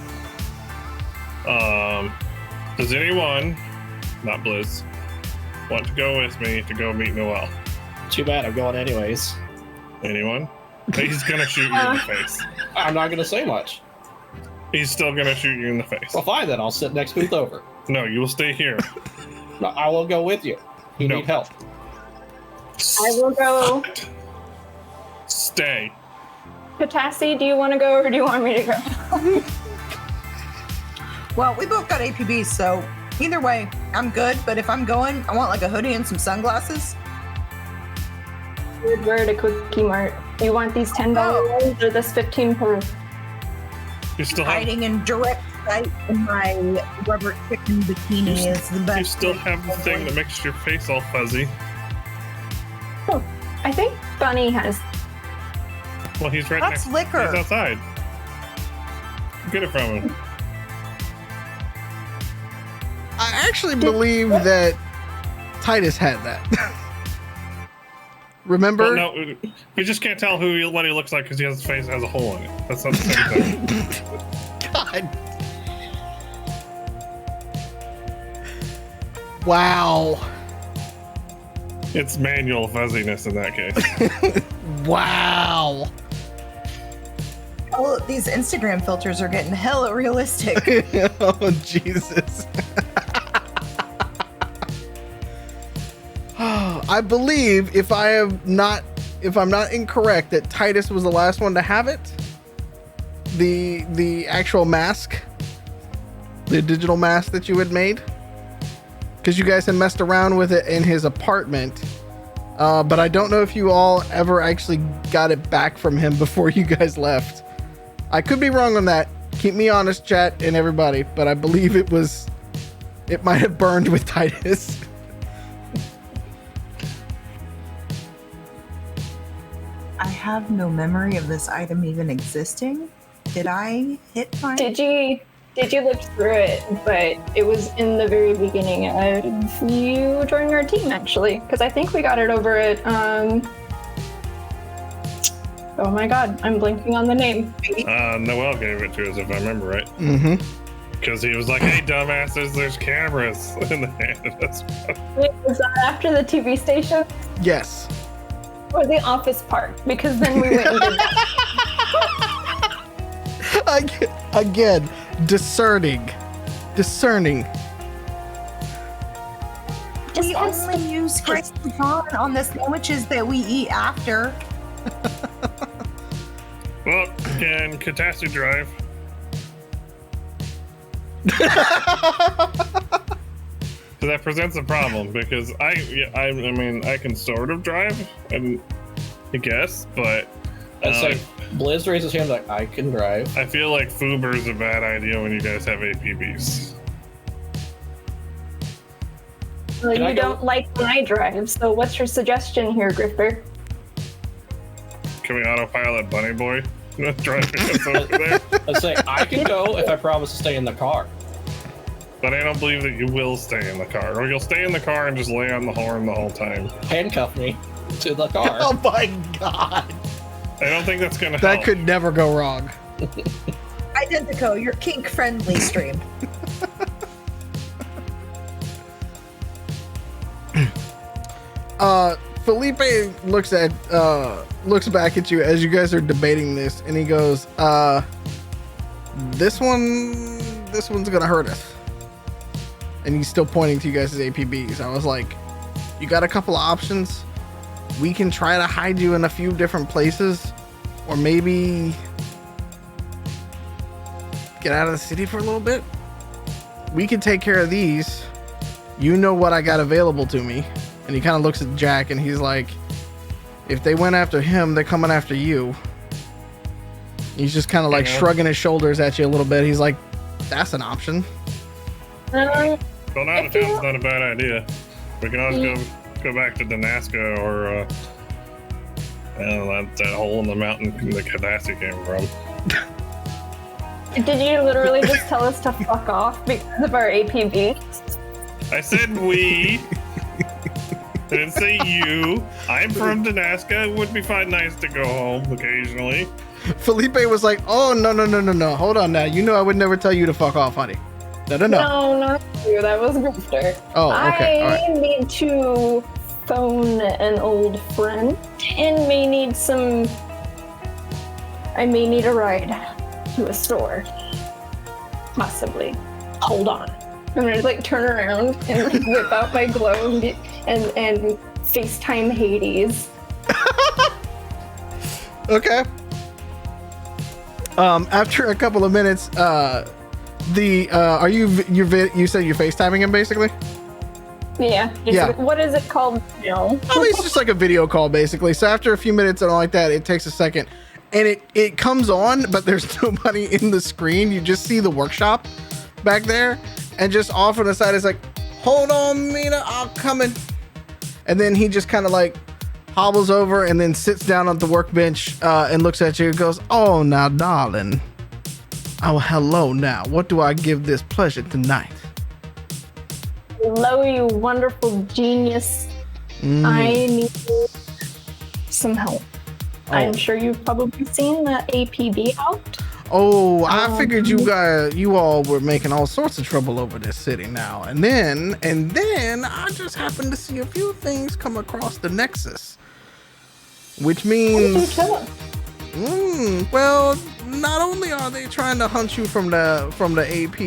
Speaker 2: Does anyone, not Blizz, want to go with me to go meet Noelle?
Speaker 5: Too bad, I'm going anyways.
Speaker 2: Anyone? He's gonna shoot you in the face.
Speaker 5: I'm not gonna say much.
Speaker 2: He's still gonna shoot you in the face.
Speaker 5: Well, fine then, I'll sit next booth over.
Speaker 2: No, you will stay here.
Speaker 5: No, I will go with you. You
Speaker 2: No.
Speaker 5: need help.
Speaker 3: I will go.
Speaker 2: Stay.
Speaker 3: Catassie, do you want to go or do you want me to go?
Speaker 6: Well, we both got APBs, so either way, I'm good. But if I'm going, I want like a hoodie and some sunglasses.
Speaker 3: We're at a Quickie Mart. You want these $10 ones or this 15 per?
Speaker 2: You still have.
Speaker 6: Hiding in direct sight in my rubber chicken bikini is the best.
Speaker 2: You still have the thing that makes your face all fuzzy.
Speaker 3: Oh, I think Bunny has.
Speaker 2: Well, he's right
Speaker 6: That's
Speaker 2: next.
Speaker 6: liquor.
Speaker 2: He's outside. Get it from him.
Speaker 1: I actually believe that Titus had that. Remember?
Speaker 2: Well, no, we just can't tell what he looks like because his face has a hole in it. That's not the same thing.
Speaker 1: God. Wow.
Speaker 2: It's manual fuzziness in that case.
Speaker 1: Wow.
Speaker 6: Oh, these Instagram filters are getting hella realistic.
Speaker 1: Oh, Jesus. I believe if I'm not incorrect, that Titus was the last one to have it. The actual mask, the digital mask that you had made, because you guys had messed around with it in his apartment. But I don't know if you all ever actually got it back from him before you guys left. I could be wrong on that. Keep me honest, chat and everybody, but I believe it might have burned with Titus.
Speaker 6: I have no memory of this item even existing. Did I hit my...
Speaker 3: Did you did you look through it, but it was in the very beginning of you joining our team, actually. Because I think we got it over at, oh my god, I'm blanking on the name.
Speaker 2: Noel gave it to us, if I remember right.
Speaker 1: Mm-hmm.
Speaker 2: Because he was like, hey, dumbasses, there's cameras in the hand.
Speaker 3: Wait, was that after the TV station?
Speaker 1: Yes.
Speaker 3: Or the office park? Because then we went and did that.
Speaker 1: Again, discerning.
Speaker 6: We only use Gracie Pond on the sandwiches that we eat after.
Speaker 2: Well, can Catassie drive? So that presents a problem because I mean I can sort of drive, I guess, but
Speaker 5: It's like Blizz raises his hand like, I can drive.
Speaker 2: I feel like Hoover's a bad idea when you guys have APBs.
Speaker 3: Well,
Speaker 5: Can I
Speaker 3: you
Speaker 5: go-
Speaker 3: don't like when I drive, so what's your suggestion here, Grifter?
Speaker 2: Can we autopilot Bunny Boy driving us over there?
Speaker 5: Let's say I can go if I promise to stay in the car.
Speaker 2: But I don't believe that you will stay in the car, or you'll stay in the car and just lay on the horn the whole time.
Speaker 5: Handcuff me to the car.
Speaker 1: Oh my god.
Speaker 2: I don't think that's gonna help.
Speaker 1: That could never go wrong.
Speaker 6: Identico, your kink-friendly stream.
Speaker 1: Felipe looks back at you as you guys are debating this, and he goes, this one's gonna hurt us. And he's still pointing to you guys as APBs. I was like, you got a couple of options. We can try to hide you in a few different places, or maybe get out of the city for a little bit. We can take care of these. You know what I got available to me. And he kind of looks at Jack and he's like, if they went after him, they're coming after you. He's just kind of like shrugging his shoulders at you a little bit. He's like, that's an option.
Speaker 2: Going out of town's not a bad idea. We can always go back to Danaska or I don't know, that hole in the mountain that Catassie came from.
Speaker 3: Did you literally just tell us to fuck off because of our APB?
Speaker 2: I said we. I didn't say you. I'm from Danaska. It would be nice to go home occasionally.
Speaker 1: Felipe was like, oh, no. Hold on now. You know I would never tell you to fuck off, honey. No.
Speaker 3: No, not you. That was Grifter.
Speaker 1: Oh, okay. All
Speaker 3: I
Speaker 1: right.
Speaker 3: need to phone an old friend and I may need a ride to a store. Possibly. Hold on. I'm gonna like turn around and like, whip out my glow and FaceTime Hades.
Speaker 1: Okay. After a couple of minutes, you said you're FaceTiming him basically?
Speaker 3: Yeah.
Speaker 1: Yeah.
Speaker 3: What is it called now?
Speaker 1: I mean, it's just like a video call basically. So after a few minutes and all like that, it takes a second and it comes on, but there's nobody in the screen. You just see the workshop back there, and just off on the side is like, hold on, Mina, I'm coming. And then he just kind of like hobbles over and then sits down on the workbench and looks at you and goes, oh, now, darling. Oh, hello now. What do I give this pleasure tonight?
Speaker 3: Hello, you wonderful genius. I need some help. I'm sure you've probably seen the APB out.
Speaker 1: Oh, I figured you all were making all sorts of trouble over this city now. And then I just happened to see a few things come across the Nexus. Which means, well, not only are they trying to hunt you from the AP,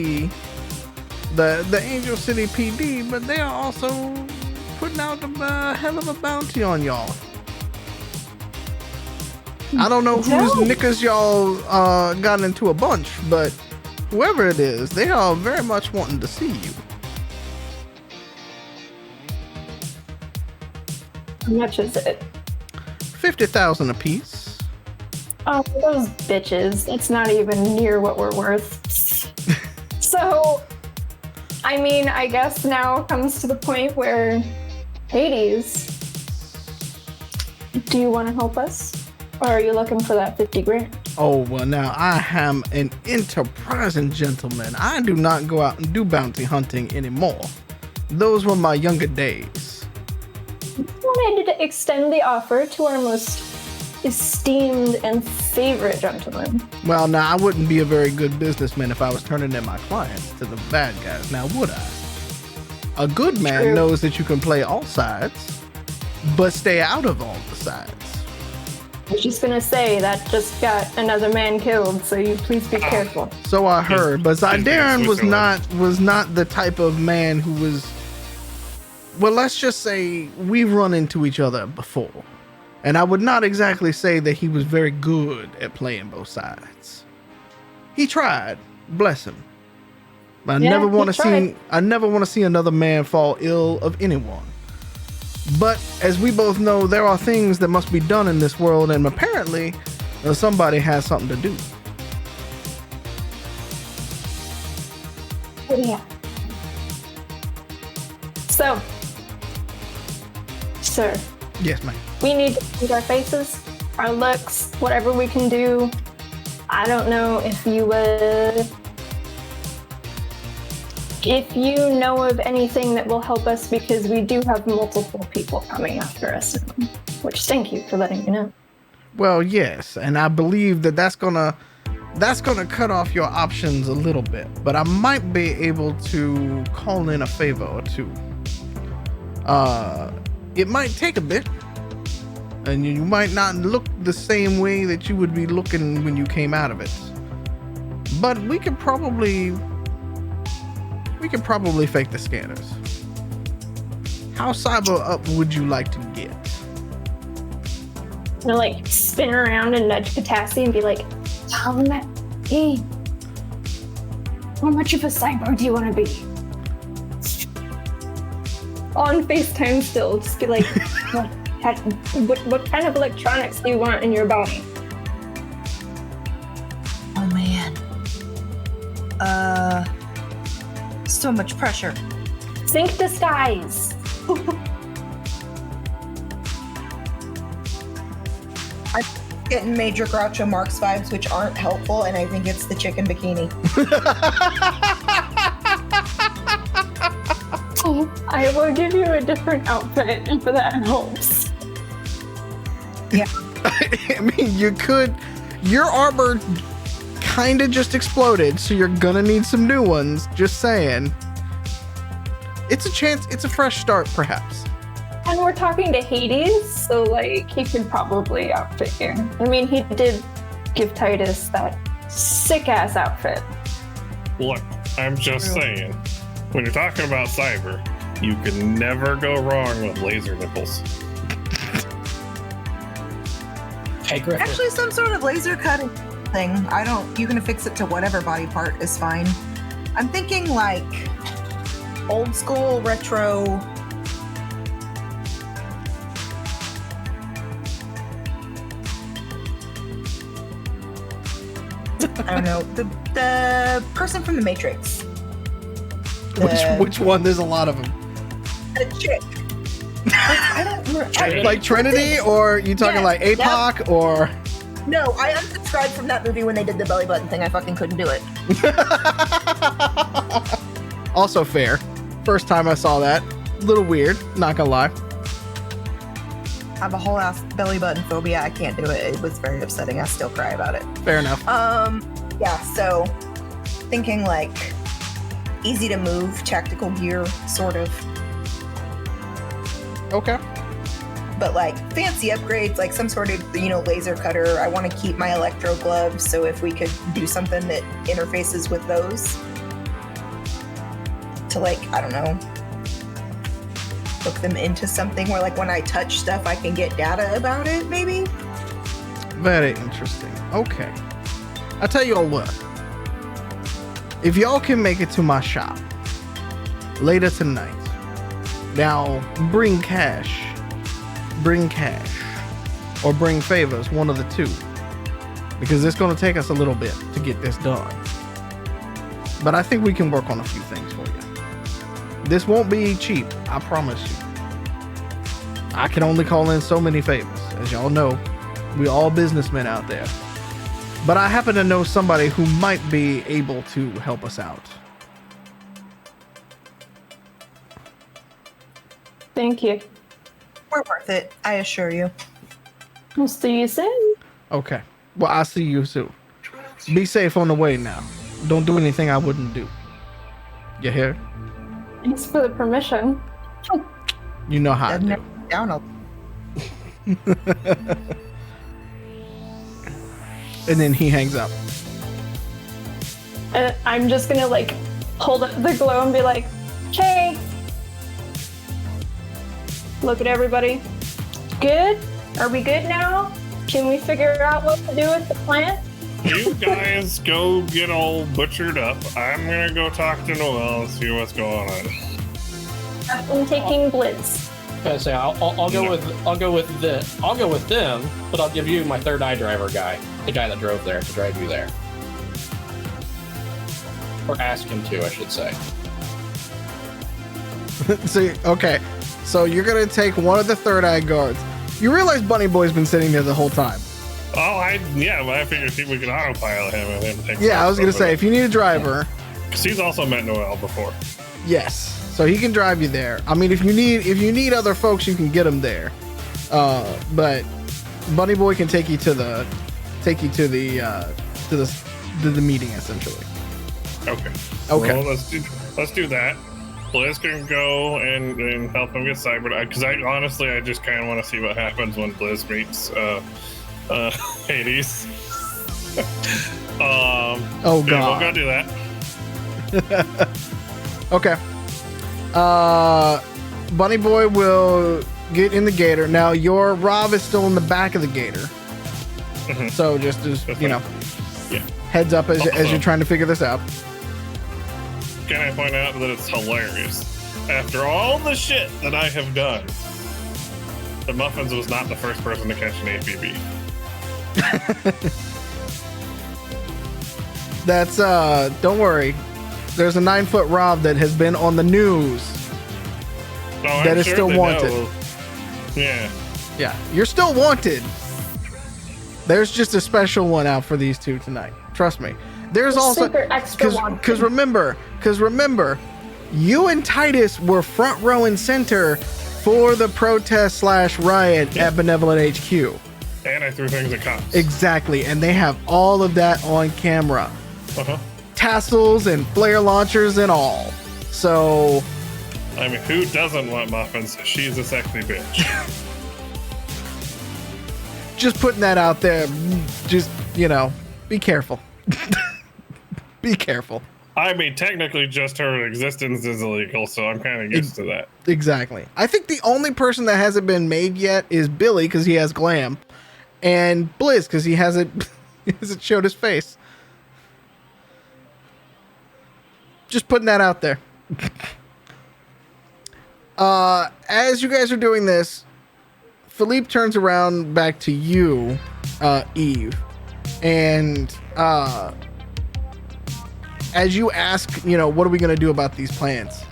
Speaker 1: the Angel City PD, but they are also putting out a hell of a bounty on y'all. I don't know whose knickers y'all got into a bunch, but whoever it is, they are very much wanting to see you.
Speaker 3: How much is it?
Speaker 1: 50,000 apiece.
Speaker 3: Oh, those bitches. It's not even near what we're worth. So, I mean, I guess now comes to the point where, Hades, do you want to help us? Or are you looking for that 50 grand?
Speaker 1: Oh, well, now I am an enterprising gentleman. I do not go out and do bounty hunting anymore. Those were my younger days.
Speaker 3: I wanted to extend the offer to our most esteemed and favorite gentleman.
Speaker 1: Well, now I wouldn't be a very good businessman if I was turning in my clients to the bad guys, now would I? A good man
Speaker 3: True.
Speaker 1: knows that you can play all sides, but stay out of all the sides.
Speaker 3: I was just gonna say that just got another man killed, so you please be careful.
Speaker 1: So I heard, but
Speaker 2: he's being
Speaker 1: Zydarin
Speaker 2: Switzerland.
Speaker 1: was not the type of man who was. Well, let's just say we've run into each other before, and I would not exactly say that he was very good at playing both sides. He tried, bless him. But I
Speaker 3: Yeah,
Speaker 1: never want
Speaker 3: he
Speaker 1: to
Speaker 3: tried.
Speaker 1: see. I never want to see another man fall ill of anyone. But as we both know, there are things that must be done in this world, and apparently, somebody has something to do.
Speaker 3: Yeah. So, sir,
Speaker 1: Yes, ma'am.
Speaker 3: we need to change our faces, our looks, whatever we can do. I don't know if you would. If you know of anything that will help us, because we do have multiple people coming after us, which thank you for letting me know.
Speaker 1: Well, yes, and I believe that that's gonna cut off your options a little bit, but I might be able to call in a favor or two. It might take a bit, and you might not look the same way that you would be looking when you came out of it, but we could probably fake the scanners. How cyber up would you like to get?
Speaker 3: I'm gonna like spin around and nudge Catassie and be like, hey, how much of a cyborg do you want to be? On FaceTime still, just be like, what kind of electronics do you want in your body?
Speaker 6: Oh man. So much pressure.
Speaker 3: Sync disguise.
Speaker 6: Getting Major Groucho Marx vibes, which aren't helpful, and I think it's the chicken bikini.
Speaker 3: I will give you a different outfit if that helps.
Speaker 1: I mean, you could. Your armor kind of just exploded, so you're gonna need some new ones. Just saying. It's a chance. It's a fresh start, perhaps.
Speaker 3: And we're talking to Hades, so like he could probably outfit you. I mean, he did give Titus that sick ass outfit.
Speaker 2: Look, I'm just saying, when you're talking about cyber, you can never go wrong with laser nipples.
Speaker 5: Hey, Griffin.
Speaker 6: Actually, some sort of laser cutting thing. You can affix it to whatever body part is fine. I'm thinking like old school retro. I don't know, the person from the Matrix.
Speaker 1: Which one? There's a lot of them.
Speaker 6: The chick. I don't remember.
Speaker 5: Trinity?
Speaker 1: Like Trinity, or you talking
Speaker 6: Yes,
Speaker 1: like APOC, or
Speaker 6: No, I unsubscribed from that movie when they did the belly button thing. I fucking couldn't do it.
Speaker 1: also fair. First time I saw that, a little weird. Not gonna lie.
Speaker 6: I have a whole ass belly button phobia. I can't do it. It was very upsetting. I still cry about it.
Speaker 1: Fair enough.
Speaker 6: Yeah, so thinking like easy to move tactical gear, sort of,
Speaker 1: Okay.
Speaker 6: but like fancy upgrades, like some sort of, laser cutter. I want to keep my electro gloves, so if we could do something that interfaces with those to like, I don't know, hook them into something where like when I touch stuff, I can get data about it, maybe?
Speaker 1: Very interesting. Okay. I'll tell you all what. If y'all can make it to my shop later tonight, now bring cash, or bring favors, one of the two, because it's going to take us a little bit to get this done. But I think we can work on a few things for you. This won't be cheap, I promise you. I can only call in so many favors. As y'all know, we all businessmen out there. but I happen to know somebody who might be able to help us out.
Speaker 3: Thank you.
Speaker 6: We're worth it, I assure you.
Speaker 3: We'll see you soon.
Speaker 1: Okay. Well, I'll see you soon. Be safe on the way now. Don't do anything I wouldn't do. You hear?
Speaker 3: Thanks for the permission.
Speaker 1: You know how I
Speaker 6: Doesn't
Speaker 1: do.
Speaker 6: it down a
Speaker 1: And then he hangs up.
Speaker 3: And I'm just gonna like hold up the glow and be like, "Hey, look at everybody. Good? Are we good now? Can we figure out what to do with the plant?"
Speaker 2: You guys go get all butchered up. I'm gonna go talk to Noel and see what's going on.
Speaker 3: I'm taking Blitz.
Speaker 5: I say I'll go with them, but I'll give you my third eye driver guy, the guy that drove there, to drive you there, or ask him to, I should say.
Speaker 1: See, okay. So you're gonna take one of the third eye guards. You realize Bunny Boy's been sitting there the whole time.
Speaker 2: Oh, I figured we could autopilot him and then take.
Speaker 1: Yeah, I was gonna say if you need a driver,
Speaker 2: because he's also met Noel before.
Speaker 1: yes. So he can drive you there. I mean, if you need other folks, you can get them there. But Bunny Boy can take you to the meeting essentially.
Speaker 2: Okay.
Speaker 1: Okay.
Speaker 2: Well, let's do that. Blizz can go and help him get cybered. Because I just kind of want to see what happens when Blizz meets Hades.
Speaker 1: Oh
Speaker 2: yeah,
Speaker 1: God.
Speaker 2: we'll go do that.
Speaker 1: Okay. Bunny Boy will get in the gator. Now your Rob is still in the back of the gator.
Speaker 2: Mhm.
Speaker 1: So just
Speaker 2: That's
Speaker 1: you
Speaker 2: fine.
Speaker 1: know,
Speaker 2: Yeah.
Speaker 1: heads up as you're trying to figure this out.
Speaker 2: Can I point out that it's hilarious? After all the shit that I have done, the Muffins was not the first person to catch an APB.
Speaker 1: That's don't worry. There's a 9-foot Rob that has been on the news.
Speaker 2: Oh,
Speaker 1: That
Speaker 2: I'm
Speaker 1: is
Speaker 2: sure
Speaker 1: still
Speaker 2: they
Speaker 1: wanted.
Speaker 2: know. Yeah.
Speaker 1: Yeah, you're still wanted. There's just a special one out for these two tonight. Trust me. There's also
Speaker 3: Super extra wanted.
Speaker 1: because remember, you and Titus were front row and center for the protest / riot at Benevolent HQ.
Speaker 2: And I threw things at cops.
Speaker 1: Exactly, and they have all of that on camera.
Speaker 2: Uh-huh.
Speaker 1: Tassels and flare launchers and all. So
Speaker 2: I mean, who doesn't want Muffins? She's a sexy bitch.
Speaker 1: just putting that out there. Just, be careful. Be careful.
Speaker 2: I mean, technically, just her existence is illegal, so I'm kind of used to that.
Speaker 1: Exactly. I think the only person that hasn't been made yet is Billy because he has Glam, and Blizz because he hasn't showed his face. Just putting that out there. As you guys are doing this, Philippe turns around back to you, Eve, and as you ask, what are we going to do about these plans?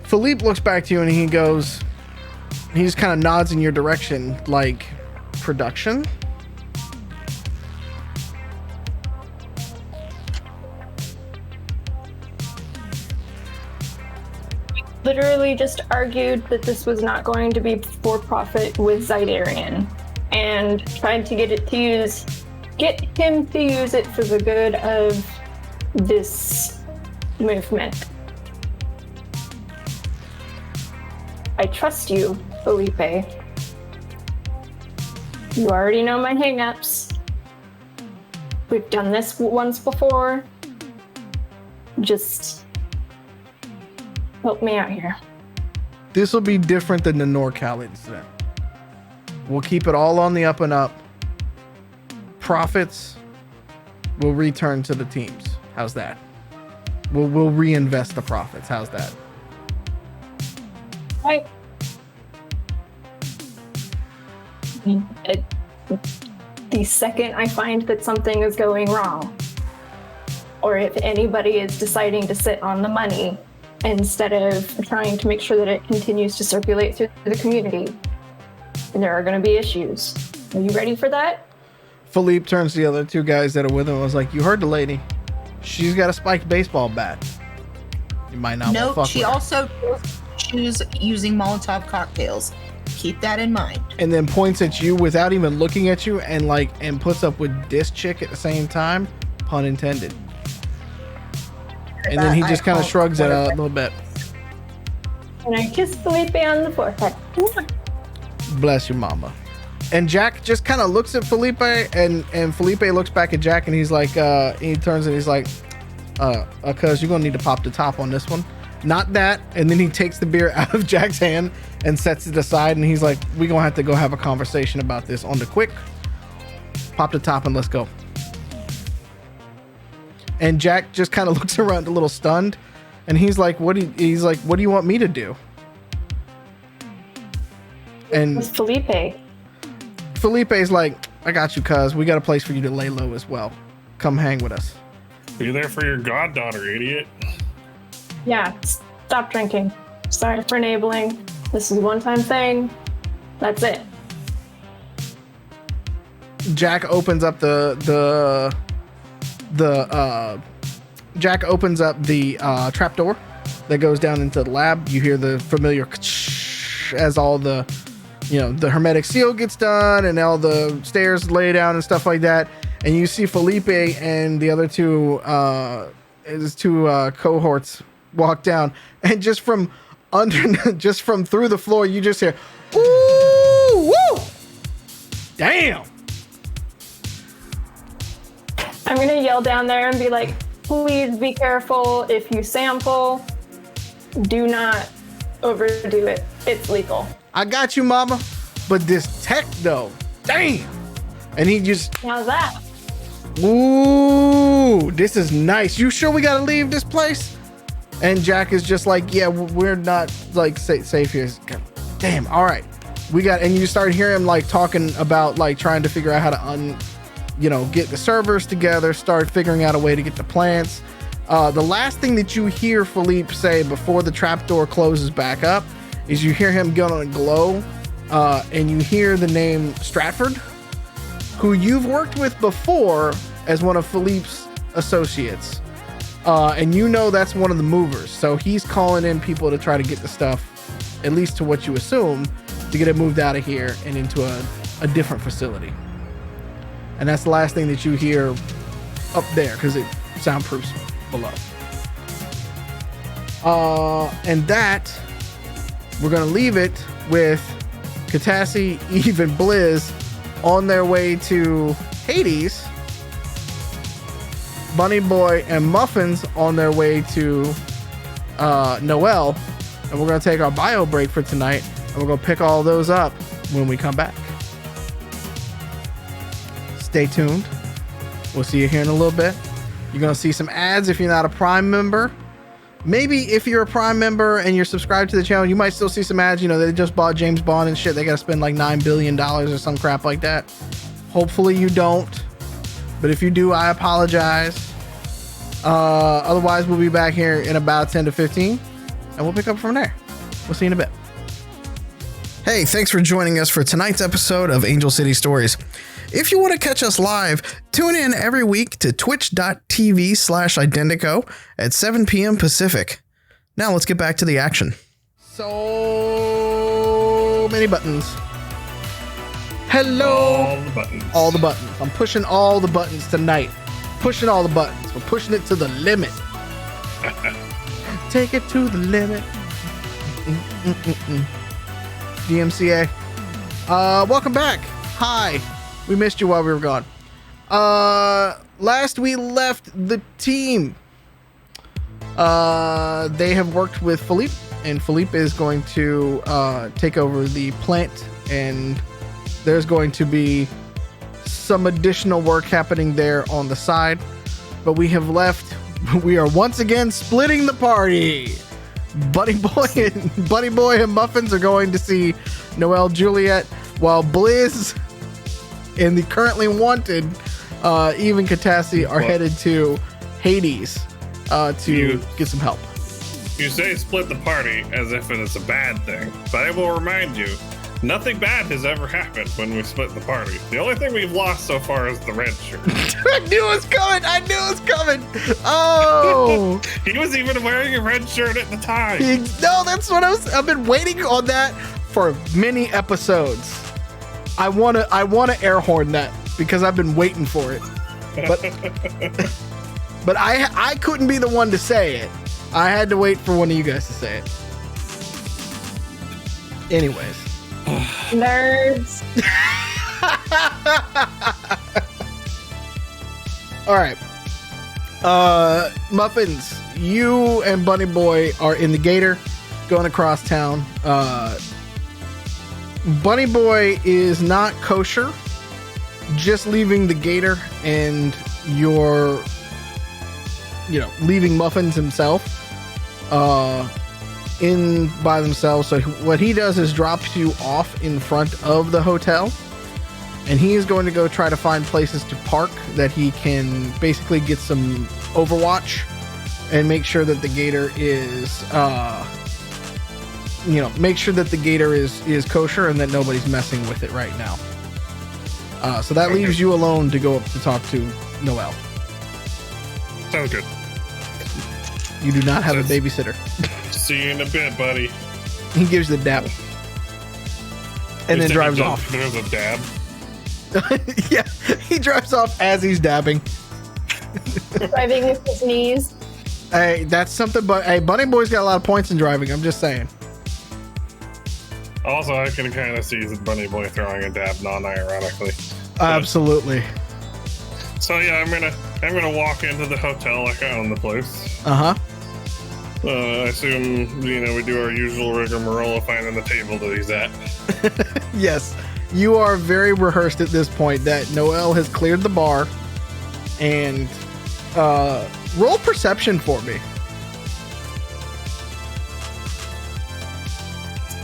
Speaker 1: Philippe looks back to you and he just kind of nods in your direction, like, production?
Speaker 3: Literally just argued that this was not going to be for profit with Zydarian and tried to get him to use it for the good of this movement. I trust you, Felipe. You already know my hangups. We've done this once before. Just help me out here.
Speaker 1: This will be different than the NorCal incident. We'll keep it all on the up and up. Profits will return to the teams. How's that? We'll reinvest the profits. How's that?
Speaker 3: Right. The second I find that something is going wrong, or if anybody is deciding to sit on the money instead of trying to make sure that it continues to circulate through the community, there are going to be issues. Are you ready for that?
Speaker 1: Philippe turns to the other two guys that are with him and was like, you heard the lady. She's got a spiked baseball bat. You might not want to
Speaker 6: Note,
Speaker 1: fuck
Speaker 6: she
Speaker 1: with her.
Speaker 6: also choose using Molotov cocktails. Keep that in mind.
Speaker 1: And then points at you without even looking at you and puts up with this chick at the same time. Pun intended. And then he just kind of shrugs it out a little bit.
Speaker 3: And I kiss Felipe on the forehead.
Speaker 1: Bless you, mama. And Jack just kind of looks at Felipe, and Felipe looks back at Jack, and he's like, he turns and he's like, cuz you're gonna need to pop the top on this one. Not that. And then he takes the beer out of Jack's hand and sets it aside, and he's like, we gonna have to go have a conversation about this on the quick. Pop the top and let's go. And Jack just kind of looks around a little stunned, and he's like, what do you want me to do? And
Speaker 3: It's Felipe.
Speaker 1: Felipe's like, I got you, cuz we got a place for you to lay low as well. Come hang with us.
Speaker 2: Be there for your goddaughter, idiot.
Speaker 3: Yeah, stop drinking. Sorry for enabling. This is a one-time thing. That's it.
Speaker 1: Jack opens up the trapdoor that goes down into the lab. You hear the familiar as all the hermetic seal gets done and all the stairs lay down and stuff like that. And you see Felipe and the other two cohorts walk down, and just from through the floor, you just hear, ooh, woo, damn.
Speaker 3: I'm gonna yell down there and be like, please be careful. If you sample, do not overdo it. It's legal.
Speaker 1: I got you, mama. But this tech though, damn. And he just,
Speaker 3: How's that?
Speaker 1: ooh, this is nice. You sure we gotta leave this place? And Jack is just like, yeah, we're not like safe here. God, damn. All right, and you start hearing him like talking about like trying to figure out how to get the servers together, start figuring out a way to get the plants. The last thing that you hear Philippe say before the trapdoor closes back up is you hear him go on a glow, and you hear the name Stratford, who you've worked with before as one of Philippe's associates. And that's one of the movers. So he's calling in people to try to get the stuff, at least to what you assume, to get it moved out of here and into a different facility. And that's the last thing that you hear up there, because it soundproofs below. And that, we're going to leave it with Catassie, Eve, and Blizz on their way to Hades. Bunny Boy and Muffins on their way to Noel. And we're going to take our bio break for tonight, and we're going to pick all those up when we come back. Stay tuned. We'll see you here in a little bit. You're going to see some ads if you're not a Prime member. Maybe if you're a Prime member and you're subscribed to the channel, you might still see some ads. They just bought James Bond and shit. They got to spend like $9 billion or some crap like that. Hopefully you don't. But if you do, I apologize. Otherwise, we'll be back here in about 10 to 15, and we'll pick up from there. We'll see you in a bit. Hey, thanks for joining us for tonight's episode of Angel City Stories. If you want to catch us live, tune in every week to twitch.tv/Identico at 7 p.m. Pacific. Now let's get back to the action. So many buttons. Hello.
Speaker 2: All the buttons.
Speaker 1: All the buttons. I'm pushing all the buttons tonight. Pushing all the buttons. We're pushing it to the limit. Take it to the limit. DMCA. Welcome back. Hi. We missed you while we were gone. Last we left the team. They have worked with Philippe, and Philippe is going to take over the plant, and there's going to be some additional work happening there on the side. But we are once again splitting the party. Bunny Boy and Muffins are going to see Noelle Juliet, while Blizz and the currently wanted Eve and Catassie are headed to Hades to get some help.
Speaker 2: You say split the party as if it's a bad thing, but I will remind you Nothing bad has ever happened when we split the party. The only thing we've lost so far is the red shirt.
Speaker 1: I knew it was coming. I knew it was coming. Oh.
Speaker 2: He was even wearing a red shirt at the time.
Speaker 1: No, that's what I've been waiting on that for many episodes. I wanna air horn that because I've been waiting for it. But I couldn't be the one to say it. I had to wait for one of you guys to say it. Anyways.
Speaker 3: Nerds.
Speaker 1: All right. Muffins, you and Bunny Boy are in the gator going across town. Bunny Boy is not kosher. Just leaving the gator, and you're, leaving Muffins himself in by themselves. So what he does is drops you off in front of the hotel, and he is going to go try to find places to park that he can basically get some overwatch and make sure that the gator is make sure that the gator is kosher and that nobody's messing with it right now. So that leaves you alone to go up to talk to Noel.
Speaker 2: Sounds good.
Speaker 1: You do not have a babysitter.
Speaker 2: See you in a bit, buddy.
Speaker 1: He gives you the dab. And then drives off.
Speaker 2: There's a dab.
Speaker 1: Yeah, he drives off as he's dabbing.
Speaker 3: Driving with his knees.
Speaker 1: Hey, that's something, but hey, Bunny Boy's got a lot of points in driving. I'm just saying.
Speaker 2: Also, I can kind of see the Bunny Boy throwing a dab non-ironically.
Speaker 1: Absolutely.
Speaker 2: So yeah, I'm gonna walk into the hotel like I own the place.
Speaker 1: Uh-huh.
Speaker 2: I assume we do our usual rigmarole of finding the table that he's at.
Speaker 1: Yes, you are very rehearsed at this point that Noel has cleared the bar, and roll perception for me.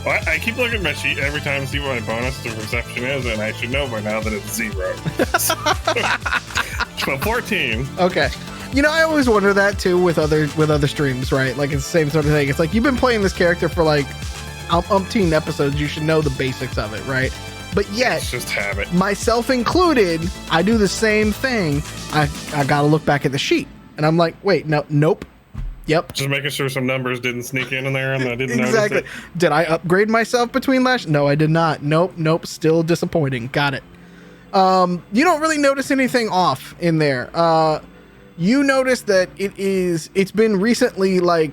Speaker 2: Well, I keep looking at my sheet every time to see what my bonus to perception is, and I should know by now that it's 0. So 14.
Speaker 1: Okay. I always wonder that too with other streams, right? Like it's the same sort of thing. It's like you've been playing this character for like umpteen episodes. You should know the basics of it, right? But yet,
Speaker 2: It's just habit.
Speaker 1: myself included, I do the same thing. I gotta look back at the sheet, and I'm like, wait, nope. Yep.
Speaker 2: Just making sure some numbers didn't sneak in there and I didn't
Speaker 1: Exactly.
Speaker 2: notice it.
Speaker 1: Did I upgrade myself between last? No, I did not. Nope. Still disappointing. Got it. You don't really notice anything off in there. You notice that it's been recently like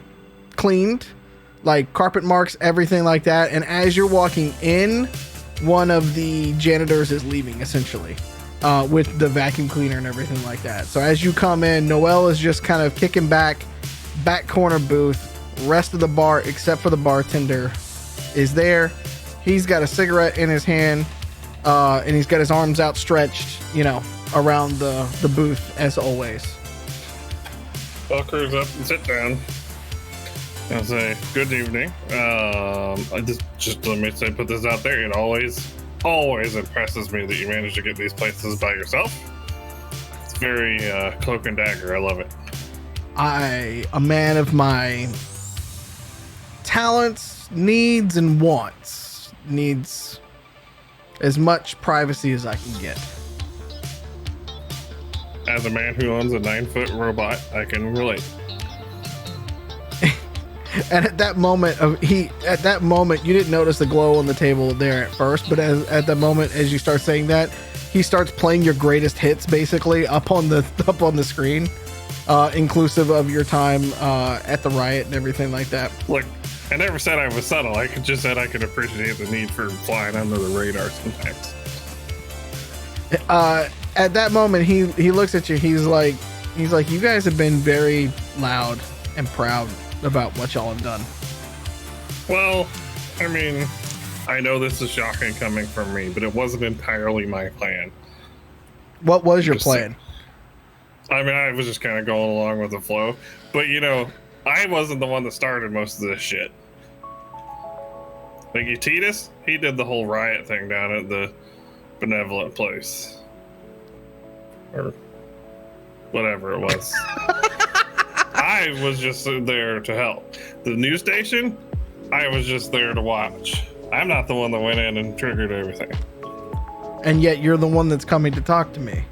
Speaker 1: cleaned, like carpet marks, everything like that. And as you're walking in, one of the janitors is leaving essentially, with the vacuum cleaner and everything like that. So as you come in, Noel is just kind of kicking back corner booth. Rest of the bar, except for the bartender, is there. He's got a cigarette in his hand, and he's got his arms outstretched, around the booth as always.
Speaker 2: I'll cruise up and sit down. I'll say, good evening. I just let me say, put this out there. It always impresses me that you manage to get these places by yourself. It's very cloak and dagger. I love it.
Speaker 1: A man of my talents, needs, and wants. Needs as much privacy as I can get.
Speaker 2: As a man who owns a 9-foot robot, I can relate.
Speaker 1: And at that moment, you didn't notice the glow on the table there at first, but at the moment as you start saying that, he starts playing your greatest hits basically up on the screen, inclusive of your time at the riot and everything like that.
Speaker 2: Look, I never said I was subtle. I just said I could appreciate the need for flying under the radar sometimes.
Speaker 1: At that moment, he looks at you. He's like, you guys have been very loud and proud about what y'all have done.
Speaker 2: Well, I mean, I know this is shocking coming from me, but it wasn't entirely my plan.
Speaker 1: What was your plan?
Speaker 2: I mean, I was just kind of going along with the flow, but I wasn't the one that started most of this shit. Like Titus, he did the whole riot thing down at the benevolent place. Or whatever it was. I was just there to help. The news station, I was just there to watch. I'm not the one that went in and triggered everything.
Speaker 1: And yet you're the one that's coming to talk to me.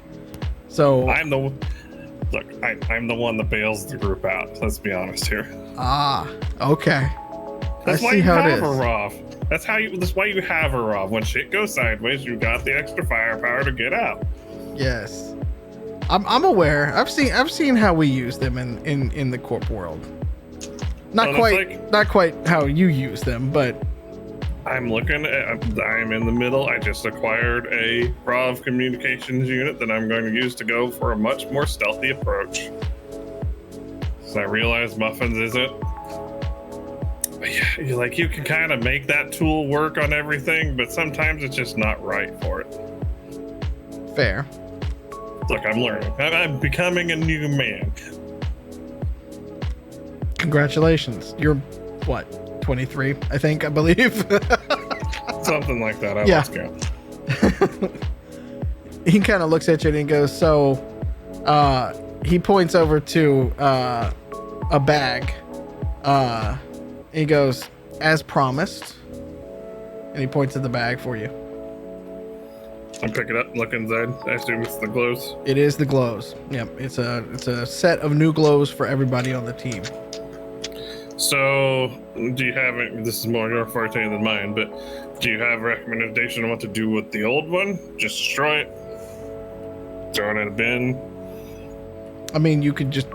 Speaker 1: So
Speaker 2: I'm the one that bails the group out. Let's be honest here.
Speaker 1: Okay.
Speaker 2: That's
Speaker 1: I
Speaker 2: why
Speaker 1: see
Speaker 2: you
Speaker 1: how it
Speaker 2: have
Speaker 1: is.
Speaker 2: a Rav. That's why you have a Rav. When shit goes sideways, you got the extra firepower to get out.
Speaker 1: Yes. I'm aware. I've seen how we use them in the corp world. Not quite how you use them, but
Speaker 2: I'm in the middle. I just acquired a Rav communications unit that I'm going to use to go for a much more stealthy approach. So I realize Muffins isn't. Yeah, you can kind of make that tool work on everything, but sometimes it's just not right for it.
Speaker 1: fair.
Speaker 2: Look, I'm learning. I'm becoming a new man.
Speaker 1: Congratulations. You're what, 23, I believe.
Speaker 2: Something like that. I
Speaker 1: Yeah.
Speaker 2: lost count.
Speaker 1: He kind of looks at you and he goes, so he points over to a bag. He goes, as promised. And he points at the bag for you.
Speaker 2: I pick it up, look inside. I assume it's the glows.
Speaker 1: It is the glows. Yep, it's a set of new glows for everybody on the team.
Speaker 2: So, do you have it? This is more your forte than mine, but do you have a recommendation on what to do with the old one? Just destroy it? Throw it in a bin?
Speaker 1: I mean, you could just,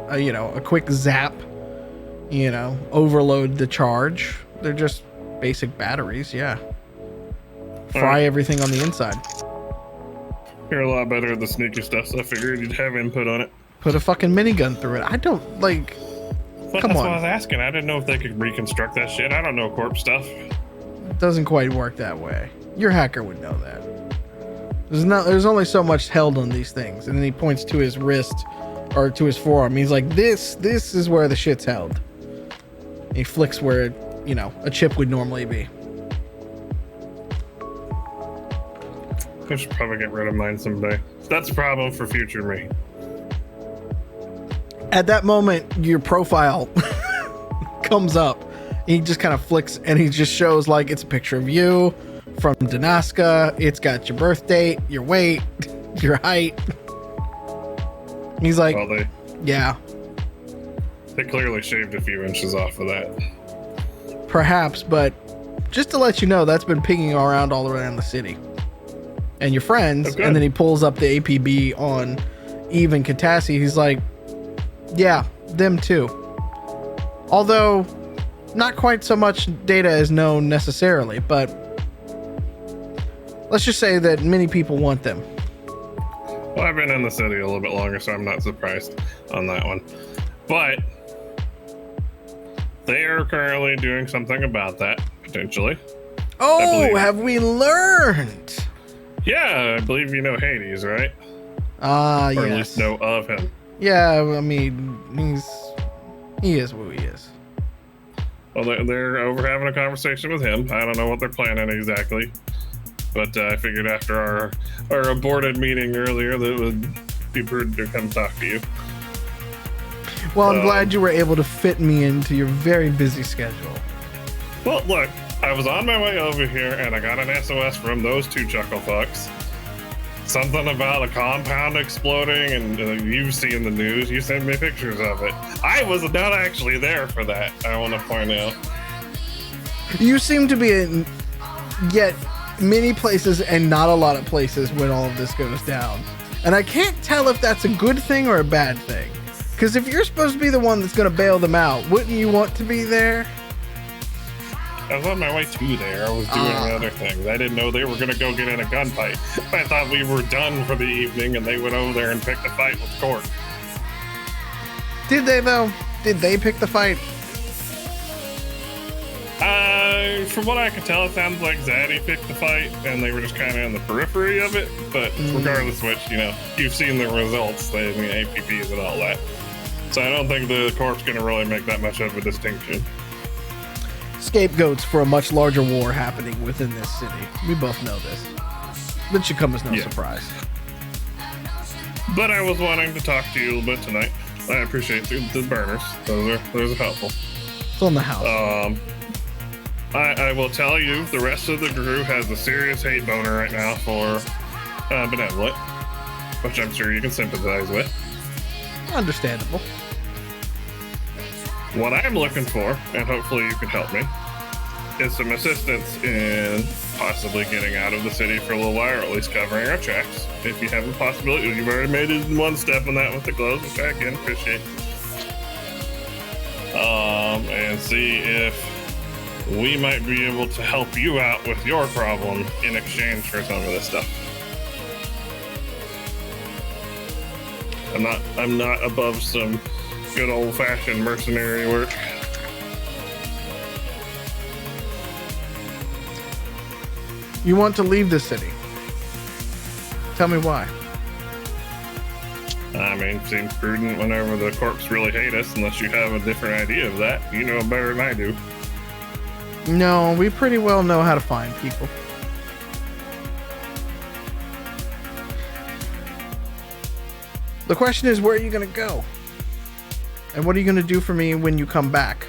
Speaker 1: a quick zap, overload the charge. They're just basic batteries, yeah. Fry everything on the inside.
Speaker 2: You're a lot better at the sneaky stuff, so I figured you'd have input on it.
Speaker 1: Put a fucking minigun through it. I don't,
Speaker 2: Well,
Speaker 1: come
Speaker 2: that's
Speaker 1: on.
Speaker 2: what I was asking. I didn't know if they could reconstruct that shit. I don't know corpse stuff.
Speaker 1: It doesn't quite work that way. Your hacker would know that. There's only so much held on these things. And then he points to his wrist or to his forearm. He's like, this is where the shit's held. He flicks where, a chip would normally be.
Speaker 2: I should probably get rid of mine someday. That's a problem for future me.
Speaker 1: At that moment, your profile comes up. He just kind of flicks and he just shows like it's a picture of you from Danaska. It's got your birth date, your weight, your height. He's like,
Speaker 2: Well,
Speaker 1: yeah,
Speaker 2: they clearly shaved a few inches off of that.
Speaker 1: perhaps, but just to let you know, that's been pinging around all around the city. And your friends,
Speaker 2: Okay.
Speaker 1: and then he pulls up the APB on Eve and Catassie. He's like, yeah, them too. Although, not quite so much data is known necessarily, but let's just say that many people want them.
Speaker 2: Well, I've been in the city a little bit longer, so I'm not surprised on that one. But they are currently doing something about that, potentially.
Speaker 1: Oh,
Speaker 2: believe-
Speaker 1: have we learned?
Speaker 2: Yeah, I believe you know Hades, right? Or at
Speaker 1: Yes.
Speaker 2: least know of him.
Speaker 1: Yeah, I mean, he is who he is.
Speaker 2: Well, they're over having a conversation with him. I don't know what they're planning exactly. But I figured after our aborted meeting earlier that it would be prudent to come talk to you.
Speaker 1: Well, I'm glad you were able to fit me into your very busy schedule.
Speaker 2: Well, look, I was on my way over here and I got an SOS from those two chuckle fucks. Something about a compound exploding, and you've seen the news. You sent me pictures of it. I was not actually there for that, I want to point out.
Speaker 1: You seem to be in yet many places and not a lot of places when all of this goes down. And I can't tell if that's a good thing or a bad thing. Because if you're supposed to be the one that's going to bail them out, wouldn't you want to be there?
Speaker 2: I was on my way to there. I was doing other things. I didn't know they were going to go get in a gunfight. I thought we were done for the evening, and they went over there and picked a fight with Court.
Speaker 1: Did they, though? Did they pick the fight?
Speaker 2: From what I can tell, it sounds like Zaddy picked the fight, and they were just kind of in the periphery of it. But regardless of which, you've seen the results, the APPs and all that. So I don't think the Corp's going to really make that much of a distinction.
Speaker 1: Scapegoats for a much larger war happening within this city. We both know this. That should come as no surprise.
Speaker 2: But I was wanting to talk to you a little bit tonight. I appreciate the burners. Those are helpful.
Speaker 1: It's on the house.
Speaker 2: I will tell you, the rest of the crew has a serious hate boner right now for Benevolent, which I'm sure you can sympathize with.
Speaker 1: Understandable.
Speaker 2: What I'm looking for, and hopefully you can help me, is some assistance in possibly getting out of the city for a little while, or at least covering our tracks. If you have a possibility, you've already made it one step on that with the clothes, which I again appreciate. And see if we might be able to help you out with your problem in exchange for some of this stuff. I'm not above some good old-fashioned mercenary work.
Speaker 1: You want to leave the city. Tell me why.
Speaker 2: I mean, seems prudent whenever the corps really hate us, unless you have a different idea of that. You know better than I do.
Speaker 1: No, we pretty well know how to find people. The question is, where are you going to go? And what are you going to do for me when you come back?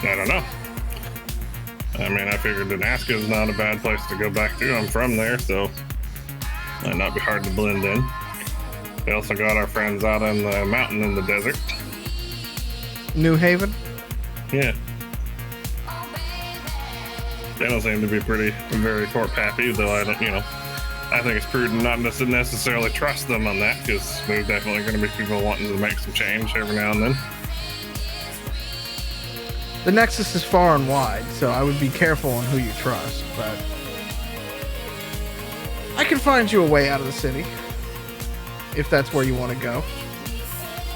Speaker 2: I don't know. I mean, I figured Nebraska is not a bad place to go back to. I'm from there, so might not be hard to blend in. We also got our friends out on the mountain in the desert.
Speaker 1: New Haven?
Speaker 2: Yeah. They don't seem to be very corp happy, though I think it's prudent not to necessarily trust them on that, because there's definitely going to be people wanting to make some change every now and then.
Speaker 1: The Nexus is far and wide, so I would be careful on who you trust, but I can find you a way out of the city, if that's where you want to go.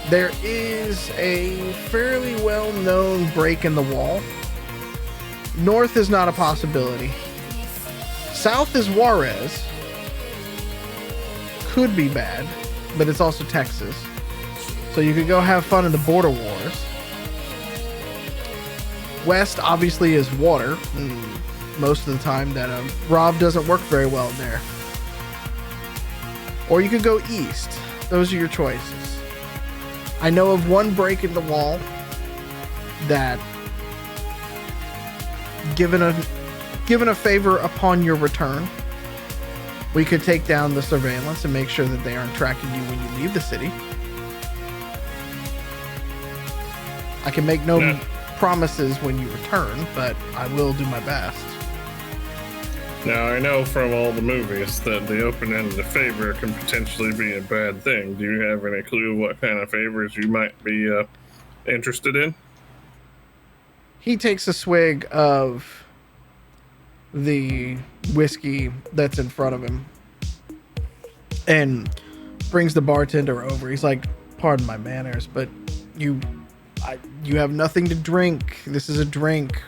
Speaker 1: There is a fairly well-known break in the wall. North is not a possibility. South is Juarez. Could be bad, but it's also Texas. So you could go have fun in the border wars. West obviously is water. Most of the time that Rob doesn't work very well there. Or you could go east. Those are your choices. I know of one break in the wall that, given a favor upon your return, we could take down the surveillance and make sure that they aren't tracking you when you leave the city. I can make no promises when you return, but I will do my best.
Speaker 2: Now, I know from all the movies that the open-ended favor can potentially be a bad thing. Do you have any clue what kind of favors you might be interested in?
Speaker 1: He takes a swig of the whiskey that's in front of him and brings the bartender over. He's like, "Pardon my manners, but you have nothing to drink. This is a drink.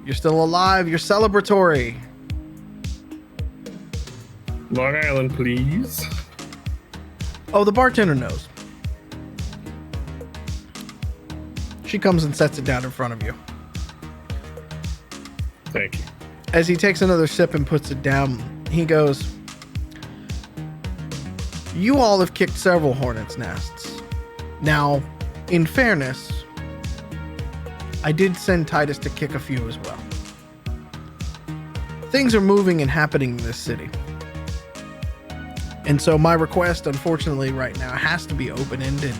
Speaker 1: You're still alive. You're celebratory."
Speaker 2: Long Island, please.
Speaker 1: Oh, the bartender knows. She comes and sets it down in front of you.
Speaker 2: Thank you.
Speaker 1: As he takes another sip and puts it down, he goes, "You all have kicked several hornets' nests. Now, in fairness, I did send Titus to kick a few as well. Things are moving and happening in this city. And so my request, unfortunately, right now has to be open-ended.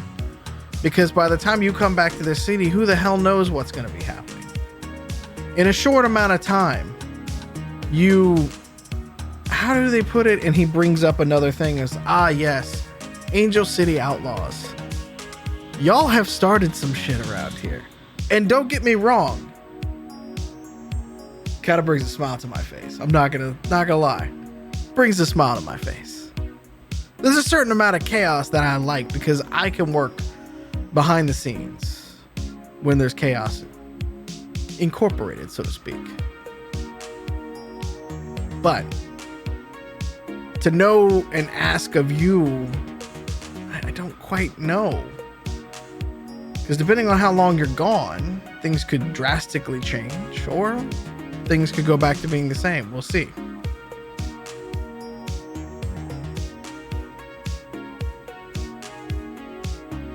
Speaker 1: Because by the time you come back to this city, who the hell knows what's going to be happening? In a short amount of time, how do they put it?" And he brings up another thing as, yes, Angel City Outlaws. Y'all have started some shit around here. And don't get me wrong. Kind of brings a smile to my face. I'm not gonna lie. Brings a smile to my face. There's a certain amount of chaos that I like because I can work behind the scenes when there's chaos incorporated, so to speak. But to know and ask of you, I don't quite know. Because depending on how long you're gone, things could drastically change, or things could go back to being the same. We'll see.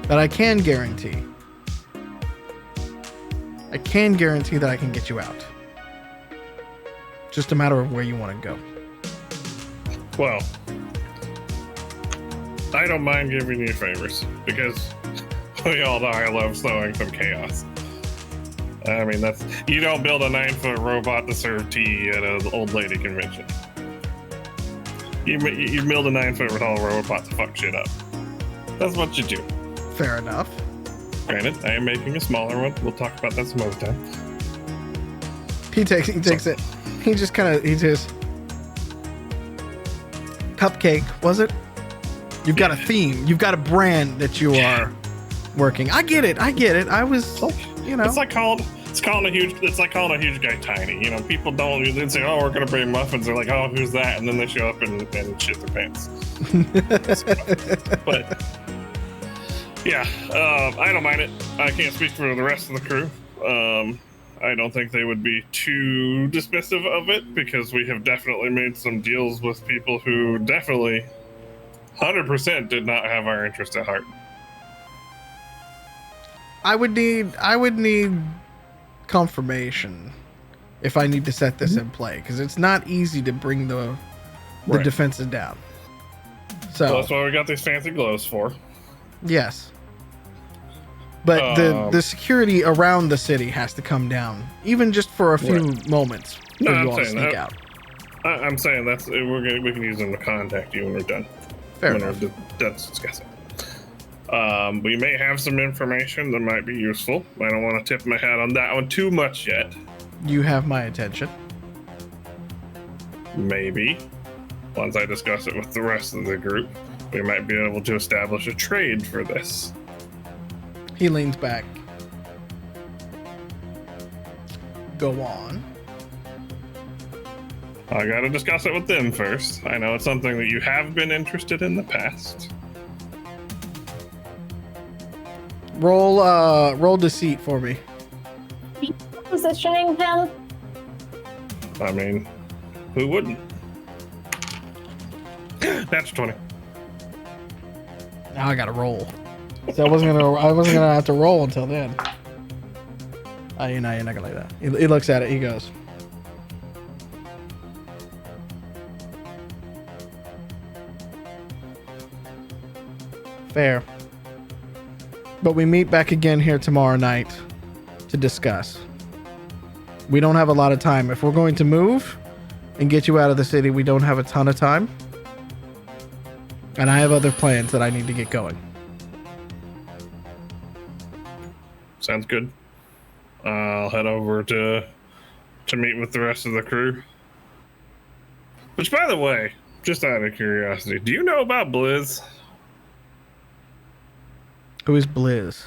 Speaker 1: But I can guarantee, I can guarantee that I can get you out. Just a matter of where you want to go.
Speaker 2: Well, I don't mind giving you favors because we all know I love sowing some chaos. I mean, you don't build a 9-foot robot to serve tea at an old lady convention. You build a 9-foot tall robot to fuck shit up. That's what you do.
Speaker 1: Fair enough.
Speaker 2: Granted, I am making a smaller one. We'll talk about that some other time.
Speaker 1: He takes it. He just Cupcake, was it? You've got a theme. You've got a brand that you are working. I get it. I was, you know.
Speaker 2: It's like calling a huge guy tiny. You know, people don't say, "Oh, we're gonna bring muffins." They're like, "Oh, who's that?" And then they show up and shit their pants. But yeah, I don't mind it. I can't speak for the rest of the crew. I don't think they would be too dismissive of it because we have definitely made some deals with people who definitely 100% did not have our interest at heart.
Speaker 1: I would need confirmation if I need to set this in play because it's not easy to bring the
Speaker 2: Right.
Speaker 1: defenses down. So
Speaker 2: That's what we got these fancy gloves for.
Speaker 1: yes. But the security around the city has to come down, even just for a few moments for
Speaker 2: No,
Speaker 1: you
Speaker 2: I'm
Speaker 1: all to
Speaker 2: saying
Speaker 1: sneak
Speaker 2: that-
Speaker 1: out.
Speaker 2: I'm saying we can use them to contact you when we're done.
Speaker 1: Fair
Speaker 2: when
Speaker 1: enough.
Speaker 2: we're done discussing. We may have some information that might be useful. I don't want to tip my hat on that one too much yet.
Speaker 1: You have my attention.
Speaker 2: Maybe once I discuss it with the rest of the group, we might be able to establish a trade for this.
Speaker 1: He leans back. Go on.
Speaker 2: I gotta discuss it with them first. I know it's something that you have been interested in the past.
Speaker 1: Roll deceit for me.
Speaker 3: Positioning him.
Speaker 2: I mean, who wouldn't? That's 20.
Speaker 1: Now I gotta roll. So I wasn't gonna have to roll until then. You're not gonna like that. He looks at it. He goes. Fair. But we meet back again here tomorrow night to discuss. We don't have a lot of time. If we're going to move and get you out of the city, we don't have a ton of time. And I have other plans that I need to get going.
Speaker 2: Sounds good. I'll head over to meet with the rest of the crew. Which, by the way, just out of curiosity, do you know about Blizz?
Speaker 1: Who is Blizz?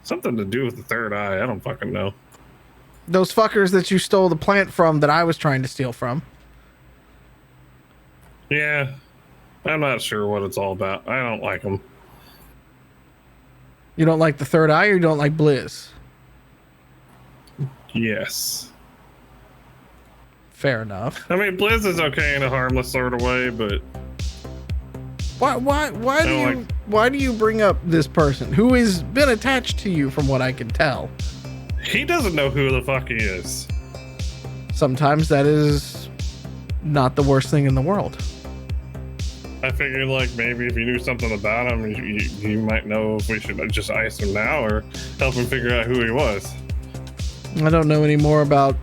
Speaker 2: Something to do with the third eye. I don't fucking know.
Speaker 1: Those fuckers that you stole the plant from that I was trying to steal from.
Speaker 2: Yeah, I'm not sure what it's all about. I don't like them.
Speaker 1: You don't like the third eye or you don't like Blizz?
Speaker 2: Yes.
Speaker 1: Fair enough.
Speaker 2: I mean, Blizz is okay in a harmless sort of way, but
Speaker 1: Why do you bring up this person who has been attached to you from what I can tell?
Speaker 2: he doesn't know who the fuck he is.
Speaker 1: Sometimes that is not the worst thing in the world.
Speaker 2: I figured, like, maybe if you knew something about him, you might know if we should just ice him now or help him figure out who he was.
Speaker 1: I don't know any more about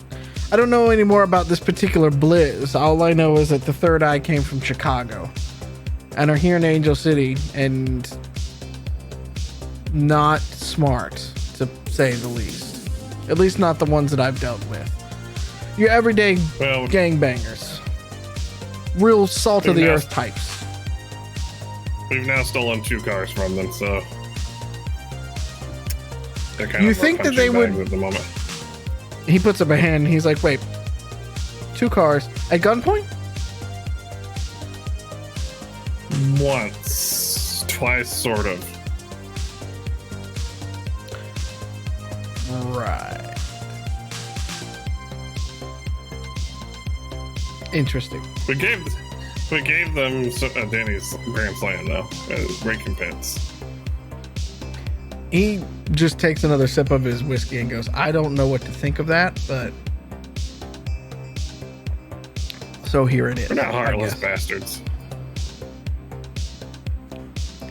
Speaker 1: this particular Blizz. All I know is that the third eye came from Chicago and are here in Angel City and not smart, to say the least. At least not the ones that I've dealt with. Your everyday gangbangers. Real salt of the earth types.
Speaker 2: We've now stolen 2 cars from them, so they're kind
Speaker 1: You
Speaker 2: of
Speaker 1: think that they would-
Speaker 2: at the moment.
Speaker 1: He puts up a hand and he's like, wait, 2 cars at gunpoint?
Speaker 2: Once, twice, sort of.
Speaker 1: Right. Interesting.
Speaker 2: We gave them Danny's Grand Slam though, as recompense.
Speaker 1: He just takes another sip of his whiskey and goes, I don't know what to think of that, but so here it is.
Speaker 2: We're not
Speaker 1: I
Speaker 2: heartless
Speaker 1: guess.
Speaker 2: bastards.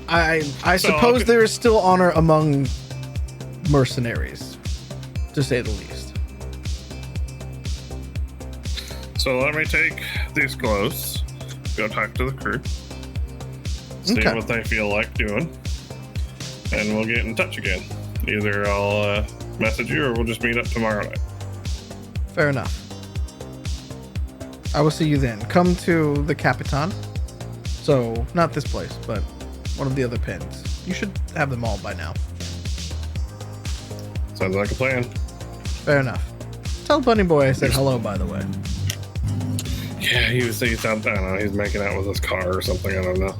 Speaker 1: I
Speaker 2: So,
Speaker 1: suppose there is still honor among mercenaries, to say the least.
Speaker 2: So let me take these clothes, go talk to the crew, see
Speaker 1: Okay.
Speaker 2: what they feel like doing, and we'll get in touch again. Either I'll message you or we'll just meet up tomorrow night.
Speaker 1: Fair enough. I will see you then. Come to the Capitan. So, not this place, but one of the other pins. You should have them all by now.
Speaker 2: Sounds like a plan.
Speaker 1: Fair enough. Tell Bunny Boy I said hello, by the way.
Speaker 2: Yeah, he's I don't know, he's making out with his car or something, I don't know.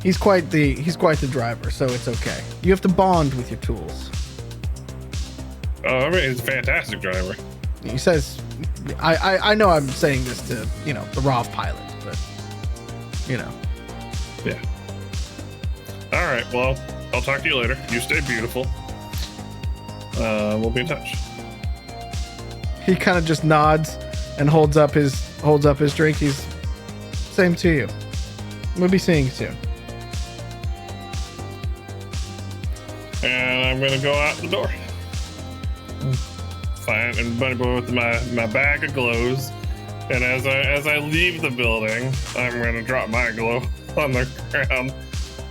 Speaker 1: He's quite the driver, so it's okay. You have to bond with your tools.
Speaker 2: Oh, I mean, he's a fantastic driver.
Speaker 1: He says, I know I'm saying this to, the ROV pilot, but,
Speaker 2: Yeah. Alright, well, I'll talk to you later. You stay beautiful. We'll be in touch.
Speaker 1: He kind of just nods and holds up his drink. He's same to you. We'll be seeing you soon.
Speaker 2: And I'm gonna go out the door. Fine, and Bunny Boy with my bag of glows. And as I leave the building, I'm gonna drop my glow on the ground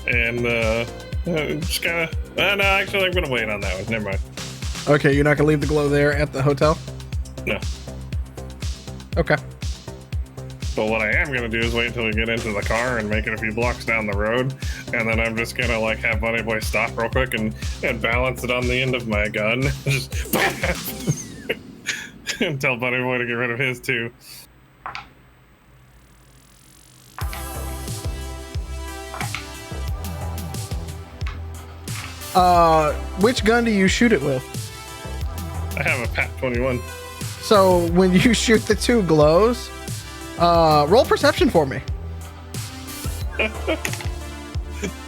Speaker 2: and just kind of. No, actually, I'm gonna wait on that one. Never mind.
Speaker 1: Okay, you're not gonna leave the glow there at the hotel?
Speaker 2: No.
Speaker 1: Okay.
Speaker 2: But what I am gonna do is wait until we get into the car and make it a few blocks down the road, and then I'm just gonna have Bunny Boy stop real quick and balance it on the end of my gun, just and tell Bunny Boy to get rid of his too.
Speaker 1: Which gun do you shoot it with?
Speaker 2: I have a Pat 21.
Speaker 1: So when you shoot the two glows, roll perception for me.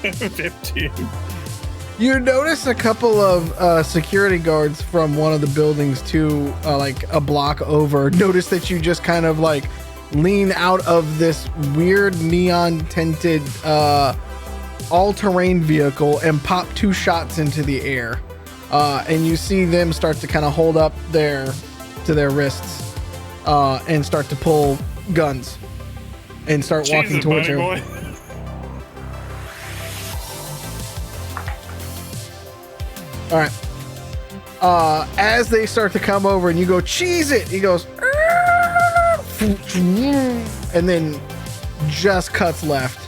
Speaker 2: 15.
Speaker 1: You notice a couple of security guards from one of the buildings to a block over. Notice that you just kind of lean out of this weird neon tinted all-terrain vehicle and pop two shots into the air. And you see them start to kind of hold up to their wrists and start to pull guns and start walking
Speaker 2: Jesus,
Speaker 1: towards
Speaker 2: Bunny
Speaker 1: you.
Speaker 2: Boy.
Speaker 1: All right. As they start to come over and you go, cheese it, he goes, and then just cuts left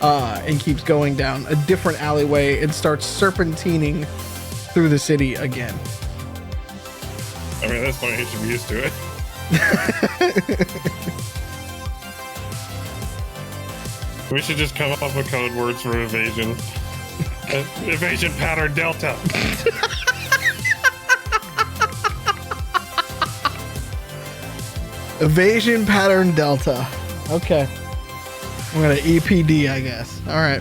Speaker 1: and keeps going down a different alleyway and starts serpentining through the city again.
Speaker 2: I mean, at this point, he should be used to it. We should just come up with code words for evasion. Evasion pattern Delta.
Speaker 1: Evasion pattern Delta. Okay. I'm gonna EPD, I guess. All right.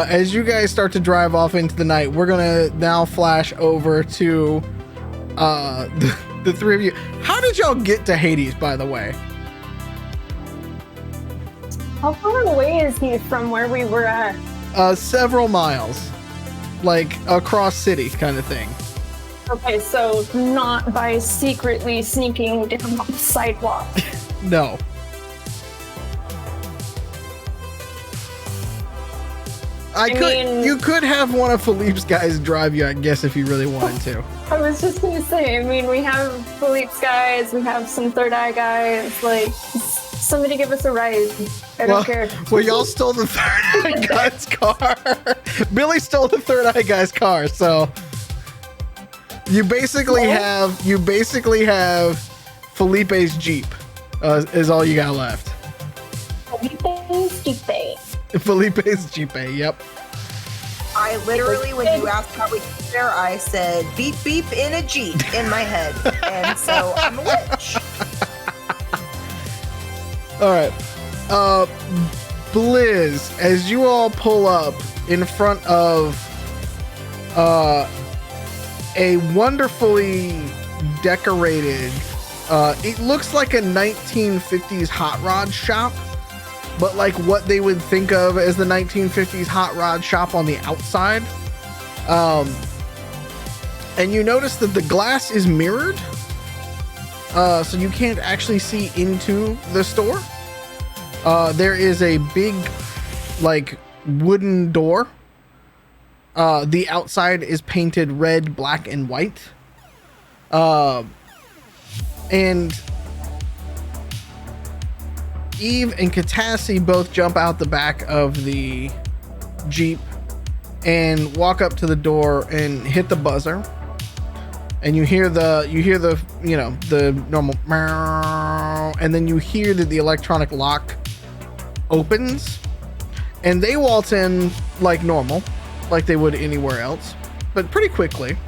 Speaker 1: As you guys start to drive off into the night, we're gonna now flash over to the three of you. How did y'all get to Hades, by the way?
Speaker 3: How far away is he from where we were at?
Speaker 1: Several miles, across city, kind of thing.
Speaker 3: Okay, so not by secretly sneaking down the sidewalk.
Speaker 1: No. You could have one of Philippe's guys drive you, I guess, if you really wanted to.
Speaker 3: I was just gonna say, we have Philippe's guys, we have some Third Eye guys, somebody give us a ride. I don't care.
Speaker 1: Well, y'all stole the Third Eye guy's car. Billy stole the Third Eye guy's car, so you basically have Felipe's Jeep is all you got left.
Speaker 3: Felipe's Jeep.
Speaker 1: Felipe's Jeep, yep.
Speaker 6: I literally, when you asked how we got there, I said beep beep in a Jeep in my head. And so I'm a witch.
Speaker 1: All right. Blizz, as you all pull up in front of a wonderfully decorated, it looks like a 1950s hot rod shop, but like what they would think of as the 1950s hot rod shop on the outside. And you notice that the glass is mirrored, so you can't actually see into the store. There is a big, like, wooden door. The outside is painted red, black, and white. And Eve and Catassie both jump out the back of the Jeep and walk up to the door and hit the buzzer. And you hear the you know, the normal meow, and then you hear that the electronic lock opens, and they waltz in like normal, like they would anywhere else, but pretty quickly.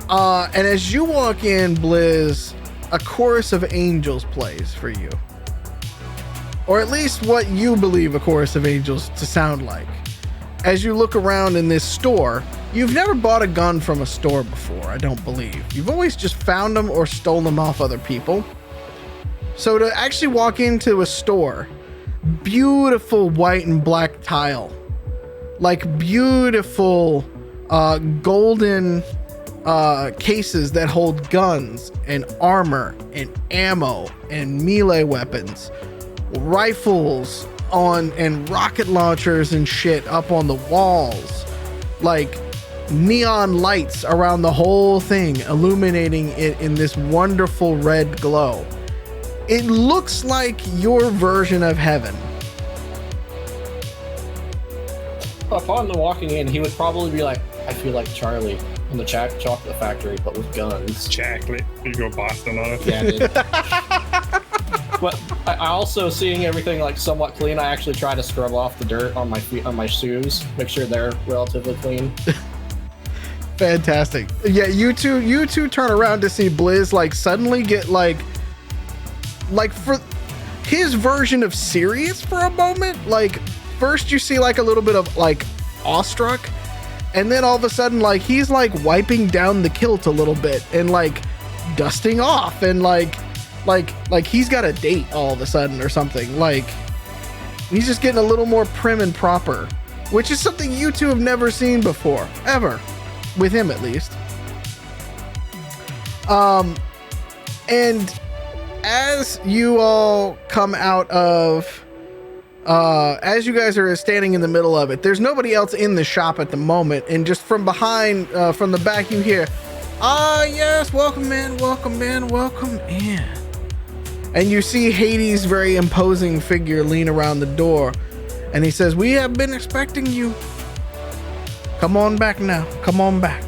Speaker 1: And as you walk in, Blizz, a chorus of angels plays for you, or at least what you believe a chorus of angels to sound like. As you look around in this store, you've never bought a gun from a store before, I don't believe. You've always just found them or stolen them off other people. So to actually walk into a store, beautiful white and black tile, like beautiful golden cases that hold guns and armor and ammo and melee weapons, rifles on, and rocket launchers and shit up on the walls, like neon lights around the whole thing, illuminating it in this wonderful red glow. It looks like your version of heaven.
Speaker 5: Upon the walking in, he would probably be like, I feel like Charlie in the chocolate factory, but with guns.
Speaker 2: Chocolate. You go Boston on it.
Speaker 5: Yeah, dude. But I also, seeing everything like somewhat clean, I actually try to scrub off the dirt on my feet, on my shoes, make sure they're relatively clean.
Speaker 1: Fantastic. Yeah, you two turn around to see Blizz like suddenly get like for his version of serious for a moment. Like first you see like a little bit of like awestruck, and then all of a sudden like he's like wiping down the kilt a little bit and like dusting off, and like he's got a date all of a sudden or something. Like he's just getting a little more prim and proper, which is something you two have never seen before, ever, with him at least. And as you all come out of, as you guys are standing in the middle of it, there's nobody else in the shop at the moment, and just from behind, from the back, you hear, yes, welcome in, welcome in, welcome in. And you see Hades' very imposing figure lean around the door, and he says, we have been expecting you. Come on back now, come on back.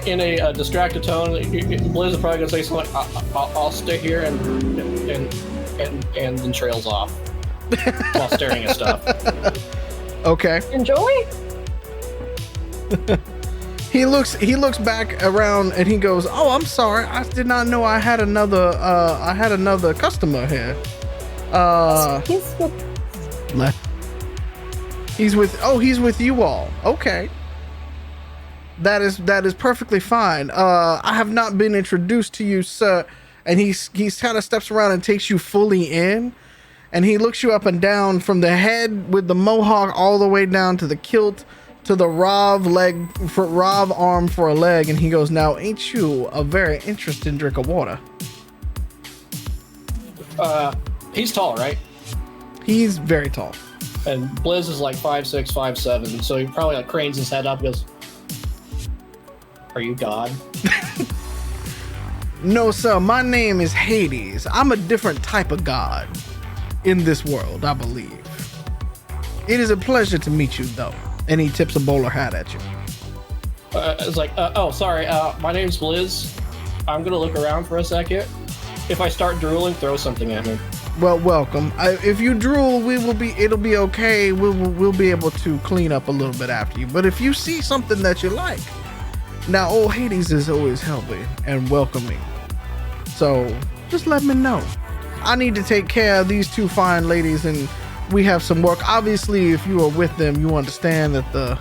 Speaker 5: In a distracted tone, Blizz is probably gonna say something like, I'll stay here, and then trails off while staring at stuff.
Speaker 1: Okay.
Speaker 3: Enjoy.
Speaker 1: He looks back around and he goes, "Oh, I'm sorry. I did not know I had another customer here." He's with you all. Okay. That is perfectly fine. I have not been introduced to you, sir. And he's kind of steps around and takes you fully in, and he looks you up and down from the head with the mohawk all the way down to the kilt, to the Rav arm for a leg, and he goes, "Now, ain't you a very interesting drink of water?"
Speaker 5: He's tall, right?
Speaker 1: He's very tall.
Speaker 5: And Blizz is like 5'6", 5'7", so he probably like cranes his head up and goes, "Are you God?"
Speaker 1: "No, sir. My name is Hades. I'm a different type of god in this world, I believe. It is a pleasure to meet you, though." And he tips a bowler hat at you.
Speaker 5: It's like, "Oh, sorry. My name's Blizz. I'm gonna look around for a second. If I start drooling, throw something at me."
Speaker 1: "Well, welcome. If you drool, it'll be okay. We'll be able to clean up a little bit after you. But if you see something that you like, now old Hades is always helping and welcoming. So just let me know. I need to take care of these two fine ladies, and we have some work. Obviously, if you are with them, you understand that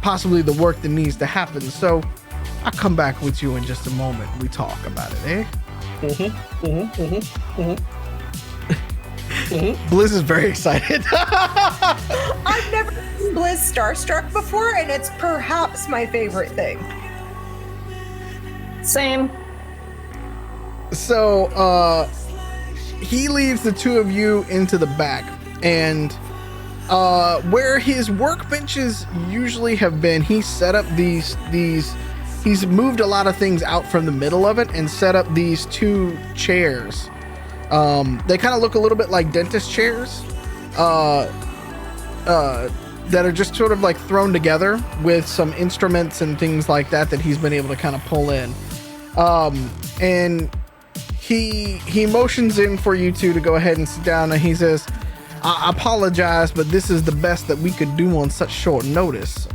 Speaker 1: possibly the work that needs to happen. So I'll come back with you in just a moment. We talk about it, eh? Bliss is very excited.
Speaker 6: I've never seen Bliss starstruck before, and it's perhaps my favorite thing.
Speaker 3: Same.
Speaker 1: So he leads the two of you into the back, and where his workbenches usually have been, he set up these he's moved a lot of things out from the middle of it and set up these two chairs. They kind of look a little bit like dentist chairs that are just sort of like thrown together with some instruments and things like that he's been able to kind of pull in. And he motions in for you two to go ahead and sit down, and he says, I apologize, but this is the best that we could do on such short notice.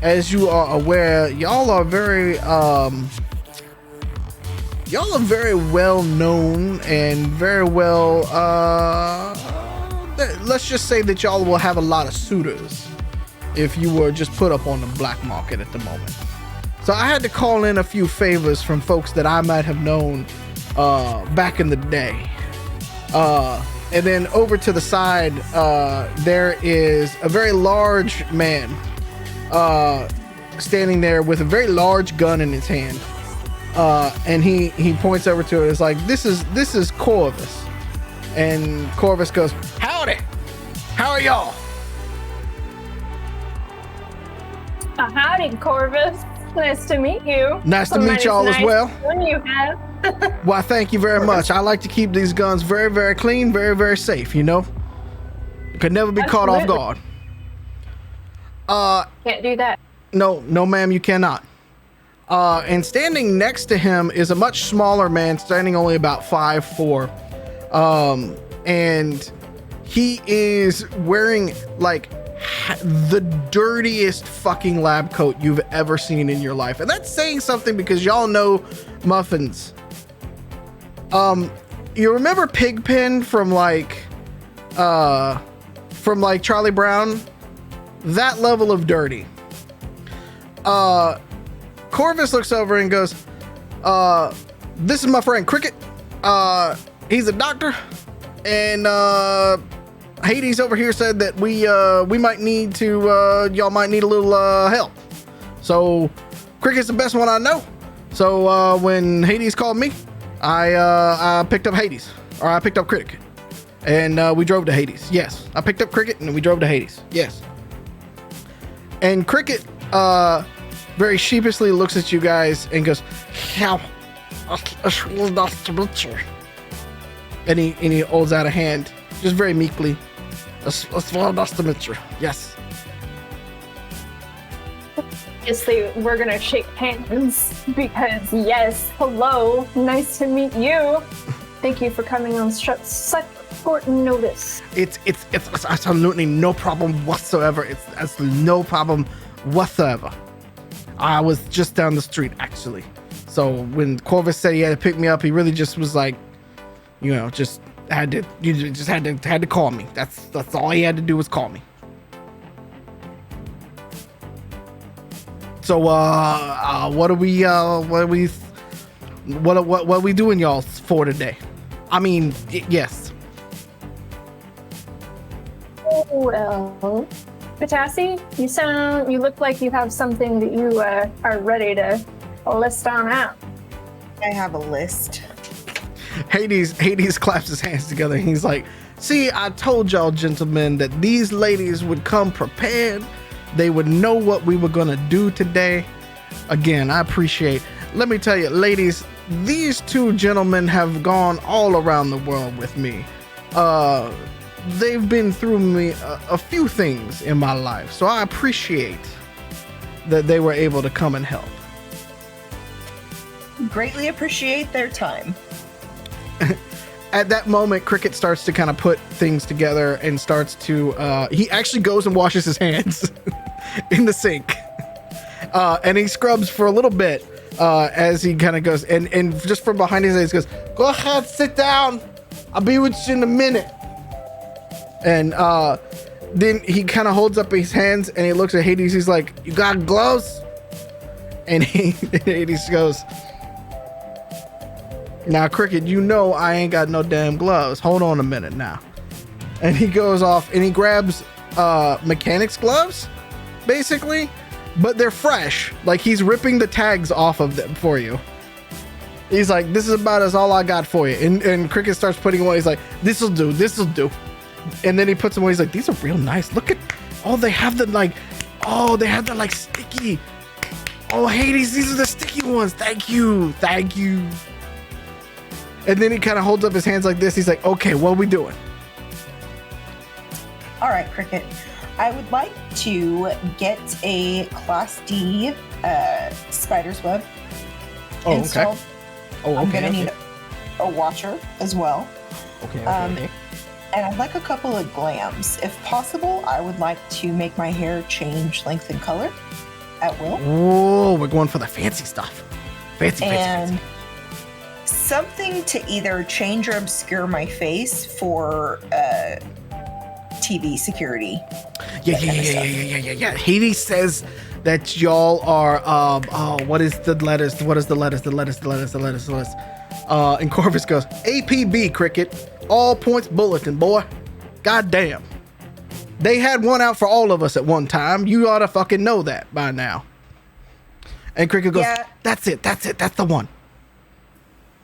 Speaker 1: As you are aware, y'all are very well known and very well, let's just say that y'all will have a lot of suitors if you were just put up on the black market at the moment. So I had to call in a few favors from folks that I might have known back in the day. And then over to the side, there is a very large man standing there with a very large gun in his hand. And he points over to it. It's like, this is Corvus. And Corvus goes, howdy, how are y'all?
Speaker 3: Howdy, Corvus. Nice to meet you.
Speaker 1: Nice to meet y'all as well.
Speaker 3: One you have.
Speaker 1: Well, thank you very much. I like to keep these guns very, very clean, very, very safe, you know? Could never be caught off guard.
Speaker 3: Can't do that.
Speaker 1: No, ma'am, you cannot. And standing next to him is a much smaller man, standing only about 5'4". And he is wearing like the dirtiest fucking lab coat you've ever seen in your life. And that's saying something because y'all know Muffins. You remember Pigpen from Charlie Brown? That level of dirty. Corvus looks over and goes, this is my friend Cricket. He's a doctor, and Hades over here said that we might need to, y'all might need a little help. So Cricket's the best one I know. So when Hades called me, I picked up Hades, or I picked up Cricket, and we drove to Hades. Yes, I picked up Cricket and we drove to Hades. Yes. And Cricket very sheepishly looks at you guys and goes, "How? It's really nice to meet you." And he holds out a hand, just very meekly. It's really nice to meet you. Yes.
Speaker 3: Obviously, we're gonna shake hands because yes, hello, nice to meet you. Thank you for coming on such short notice.
Speaker 1: It's absolutely no problem whatsoever. It's absolutely no problem whatsoever. I was just down the street actually. So when Corvus said he had to pick me up, he really just was like, you know, just had to call me. That's all he had to do was call me. So what are we doing y'all for today? I mean, yes.
Speaker 3: Well, Catassie, you look like you have something that you are ready to list on out.
Speaker 6: I have a list.
Speaker 1: Hades claps his hands together and he's like, see, I told y'all gentlemen that these ladies would come prepared. They would know what we were gonna do today. Again, I appreciate. Let me tell you, ladies, these two gentlemen have gone all around the world with me. They've been through me a few things in my life, so I appreciate that they were able to come and help.
Speaker 6: Greatly appreciate their time.
Speaker 1: At that moment, Cricket starts to kind of put things together and starts to, he actually goes and washes his hands in the sink. And he scrubs for a little bit, as he kind of goes, and just from behind his eyes goes, "Go ahead, sit down. I'll be with you in a minute." And then he kind of holds up his hands and he looks at Hades. He's like, "You got gloves?" And Hades goes, "Now, Cricket, you know I ain't got no damn gloves. Hold on a minute now." And he goes off and he grabs mechanic's gloves, basically, but they're fresh. Like, he's ripping the tags off of them for you. He's like, "This is about as all I got for you." And Cricket starts putting away. He's like, "This'll do, this'll do." And then he puts them away. He's like, "These are real nice. Look at, oh, they have the like sticky. Oh, Hades, these are the sticky ones. Thank you, thank you." And then he kind of holds up his hands like this. He's like, "Okay, what are we doing?"
Speaker 6: All right, Cricket. I would like to get a Class D spider's web installed.
Speaker 1: Okay. Oh, okay.
Speaker 6: I'm gonna need a watcher as well.
Speaker 1: Okay.
Speaker 6: And I'd like a couple of glams. If possible, I would like to make my hair change length and color at will.
Speaker 1: Whoa, we're going for the fancy stuff. Fancy.
Speaker 6: Something to either change or obscure my face for TV security.
Speaker 1: Yeah. Hades says that y'all are what is the letters? And Corvus goes, "APB, Cricket. All points bulletin, boy. God damn. They had one out for all of us at one time. You ought to fucking know that by now." And Cricket goes,
Speaker 6: Yeah.
Speaker 1: That's it. That's the one."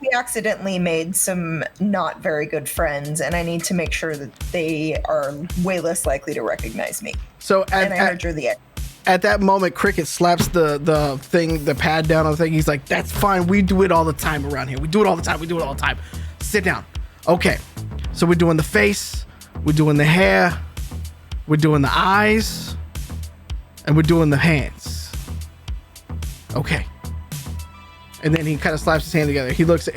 Speaker 6: We accidentally made some not very good friends, and I need to make sure that they are way less likely to recognize me.
Speaker 1: So
Speaker 6: And I heard you're the edge.
Speaker 1: at that moment, Cricket slaps the pad down on the thing. He's like, "That's fine. We do it all the time around here. We do it all the time. Sit down." Okay. So we're doing the face, we're doing the hair, we're doing the eyes, and we're doing the hands. Okay. And then he kind of slaps his hand together. He looks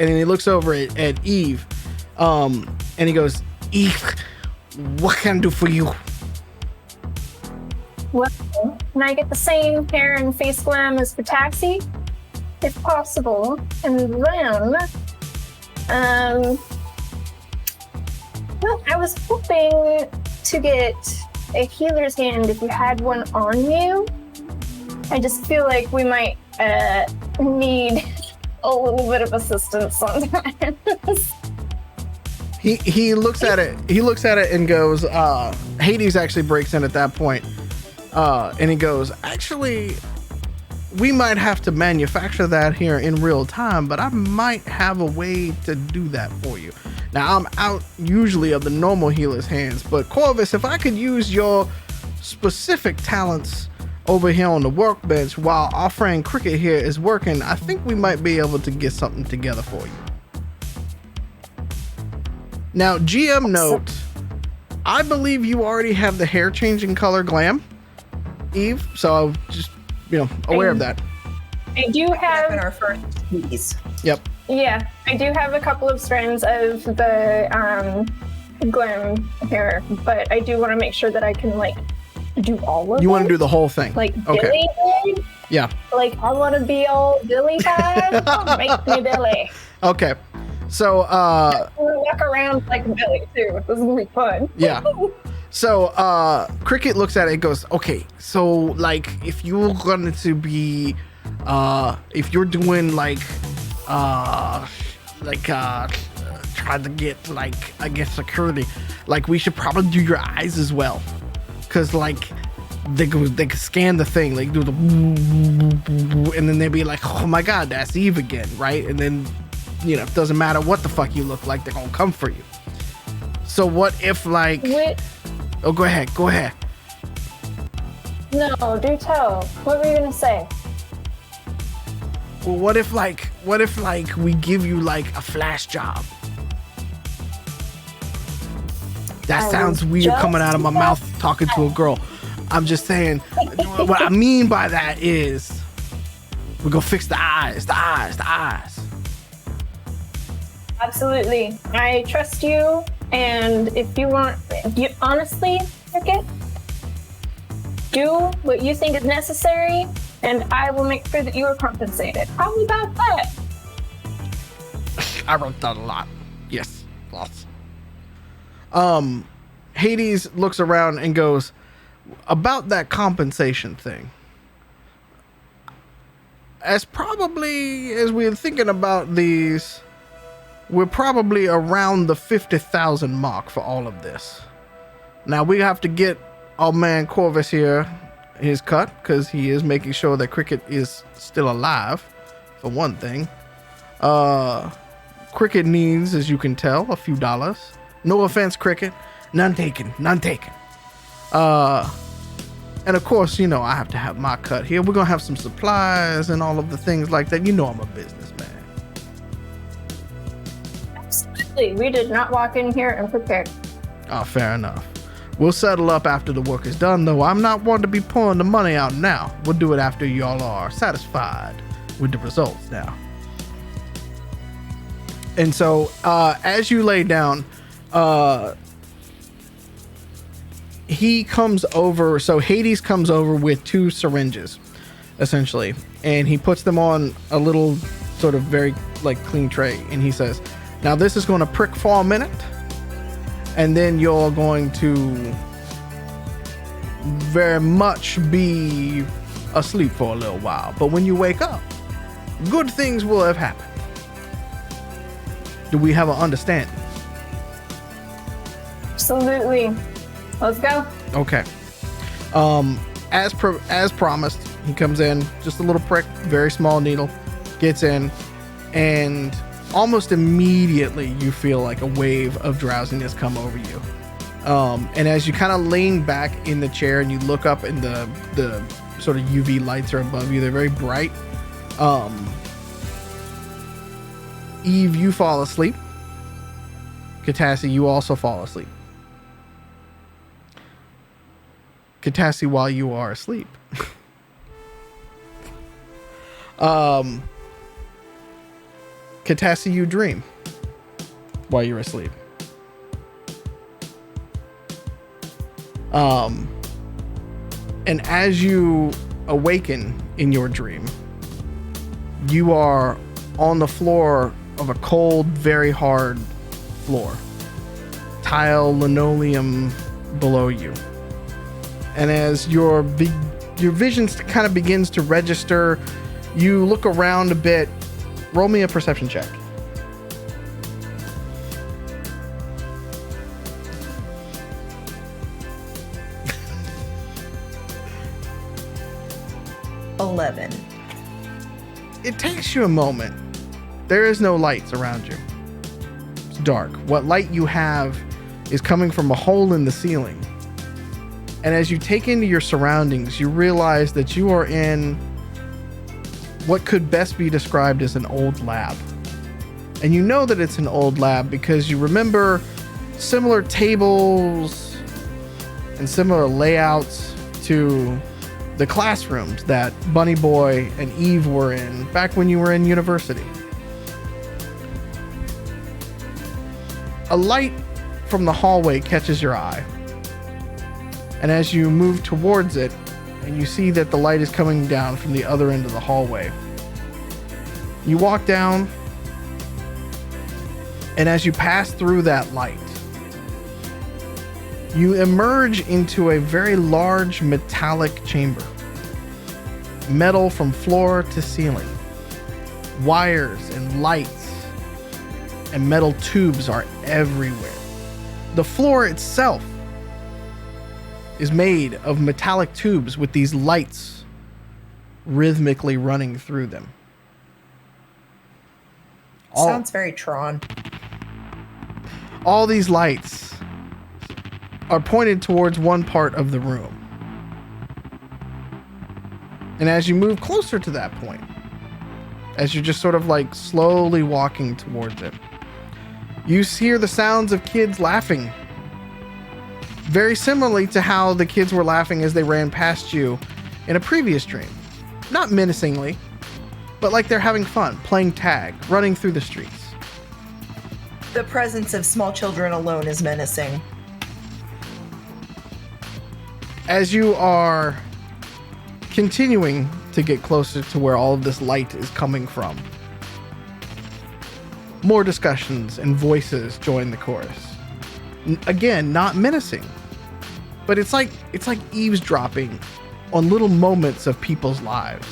Speaker 1: over at Eve, and he goes, "Eve, what can I do for you?"
Speaker 3: Well, can I get the same hair and face glam as Catassie, if possible? And then, well, I was hoping to get a healer's hand if you had one on you. I just feel like we might need a little bit of assistance sometimes.
Speaker 1: He looks at it. He looks at it and goes, Hades actually breaks in at that point. And he goes, "Actually, we might have to manufacture that here in real time, but I might have a way to do that for you. Now, I'm out usually of the normal healer's hands, but Corvus, if I could use your specific talents over here on the workbench while our friend Cricket here is working, I think we might be able to get something together for you." Now, GM note, I believe you already have the hair changing color glam, Eve, so just, aware of that.
Speaker 3: I do
Speaker 6: In
Speaker 3: have,
Speaker 6: our first piece.
Speaker 1: Yep.
Speaker 3: yeah, I do have a couple of strands of the glam hair, but I do want to make sure that I can do all of
Speaker 1: You
Speaker 3: them.
Speaker 1: want to do the whole thing.
Speaker 3: Like
Speaker 1: Okay.
Speaker 3: Billy did?
Speaker 1: Yeah.
Speaker 3: Like, I want to be all Billy vibe. Make me Billy.
Speaker 1: Okay. So,
Speaker 3: I want to walk around like Billy, too. This is going to be fun.
Speaker 1: yeah. So, Cricket looks at it and goes, "Okay, so, if you're going to be, if you're doing, trying to get, I guess, security, we should probably do your eyes as well. Because, they could scan the thing, do the and then they'd be like, "Oh my God, that's Eve again," right? And then, it doesn't matter what the fuck you look like, they're gonna come for you. So what if,
Speaker 3: Wait,
Speaker 1: oh, go ahead.
Speaker 3: no, do tell. What were you going to say?
Speaker 1: Well, what if we give you a flash job? That
Speaker 3: I
Speaker 1: sounds
Speaker 3: was
Speaker 1: weird
Speaker 3: just
Speaker 1: coming out of my mouth talking to a girl. I'm just saying, what I mean by that is we're gonna fix the eyes.
Speaker 3: Absolutely. I trust you, and if you want, honestly, Cricket, do what you think is necessary, and I will make sure that you are compensated. Probably about that.
Speaker 1: I wrote down a lot. Yes, lots. Hades looks around and goes, about that compensation thing. As we're thinking about these, we're probably around the 50,000 mark for all of this. Now we have to get our man Corvus here his cut, because he is making sure that Cricket is still alive, for one thing. Cricket needs, as you can tell, a few dollars. No offense, Cricket. None taken. And of course, you know, I have to have my cut here. We're going to have some supplies and all of the things like that. You know I'm a businessman.
Speaker 3: Absolutely. We did not walk in here and prepare.
Speaker 1: Oh, fair enough. We'll settle up after the work is done, though. I'm not one to be pulling the money out now. We'll do it after y'all are satisfied with the results now. And so, as you lay down, he comes over. So Hades comes over with 2 syringes, essentially, and he puts them on a little sort of very like clean tray. And he says, now this is going to prick for a minute, and then you're going to very much be asleep for a little while. But when you wake up, good things will have happened. Do we have an understanding?
Speaker 3: Absolutely. Let's go.
Speaker 1: Okay. As promised, he comes in, just a little prick, very small needle, gets in, and almost immediately you feel like a wave of drowsiness come over you. And as you kind of lean back in the chair and you look up, and the sort of UV lights are above you, they're very bright. Eve, you fall asleep. Catassie, you also fall asleep. Catassie, while you are asleep, Catassie, you dream while you're asleep. And as you awaken in your dream, you are on the floor of a cold, very hard floor. Tile, linoleum below you. And as your vision kind of begins to register, you look around a bit. Roll me a perception check.
Speaker 6: $11.
Speaker 1: It takes you a moment. There is no lights around you. It's dark. What light you have is coming from a hole in the ceiling. And as you take into your surroundings, you realize that you are in what could best be described as an old lab. And you know that it's an old lab because you remember similar tables and similar layouts to the classrooms that Bunny Boy and Eve were in back when you were in university. A light from the hallway catches your eye. And as you move towards it, and you see that the light is coming down from the other end of the hallway, you walk down, and as you pass through that light, you emerge into a very large metallic chamber. Metal from floor to ceiling. Wires and lights and metal tubes are everywhere. The floor itself is made of metallic tubes with these lights rhythmically running through them.
Speaker 6: Sounds very Tron.
Speaker 1: All these lights are pointed towards one part of the room. And as you move closer to that point, as you're just sort of like slowly walking towards it, you hear the sounds of kids laughing. Very similarly to how the kids were laughing as they ran past you in a previous dream. Not menacingly, but like they're having fun, playing tag, running through the streets.
Speaker 6: The presence of small children alone is menacing.
Speaker 1: As you are continuing to get closer to where all of this light is coming from. More discussions and voices join the chorus. Again, not menacing, but it's like eavesdropping on little moments of people's lives.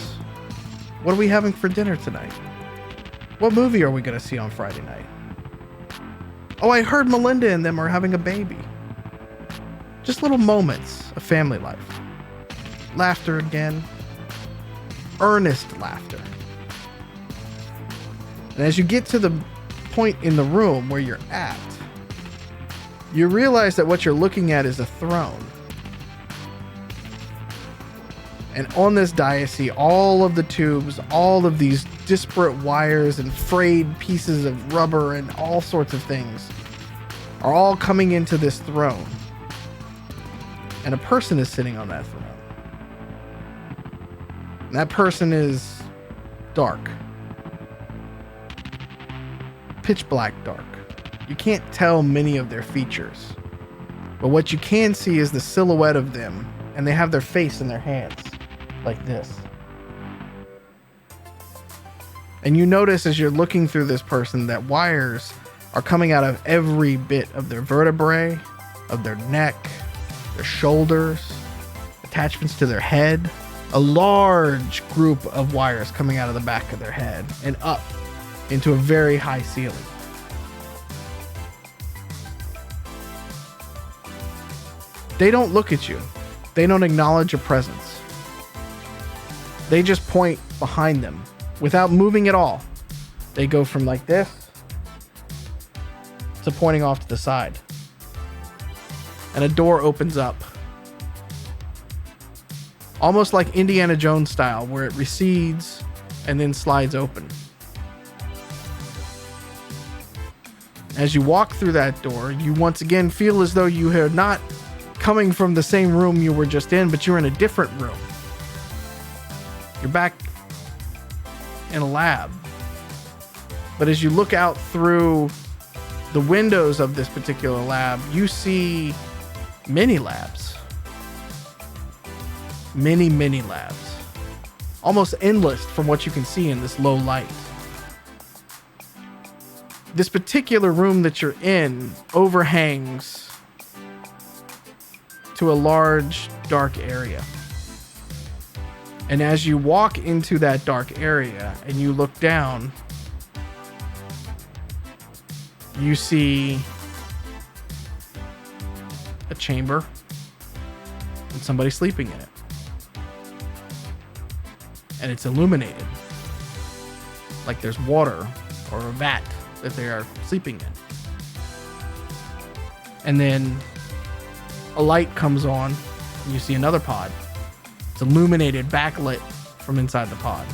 Speaker 1: What are we having for dinner tonight? What movie are we going to see on Friday night? Oh, I heard Melinda and them are having a baby. Just little moments of family life. Laughter again. Earnest laughter. And as you get to the point in the room where you're at, you realize that what you're looking at is a throne. And on this diacy, all of the tubes, all of these disparate wires and frayed pieces of rubber and all sorts of things are all coming into this throne. And a person is sitting on that throne. And that person is dark. Pitch black dark. You can't tell many of their features. But what you can see is the silhouette of them, and they have their face in their hands. Like this. And you notice as you're looking through this person that wires are coming out of every bit of their vertebrae, of their neck, their shoulders, attachments to their head. A large group of wires coming out of the back of their head and up into a very high ceiling. They don't look at you. They don't acknowledge your presence. They just point behind them without moving at all. They go from like this to pointing off to the side. And a door opens up. Almost like Indiana Jones style, where it recedes and then slides open. As you walk through that door, you once again feel as though you are not coming from the same room you were just in, but you're in a different room. You're back in a lab. But as you look out through the windows of this particular lab, you see many labs. Many, many labs. Almost endless from what you can see in this low light. This particular room that you're in overhangs to a large, dark area. And as you walk into that dark area and you look down, you see a chamber and somebody sleeping in it. And it's illuminated. Like there's water or a vat that they are sleeping in. And then a light comes on and you see another pod. It's illuminated, backlit from inside the pod.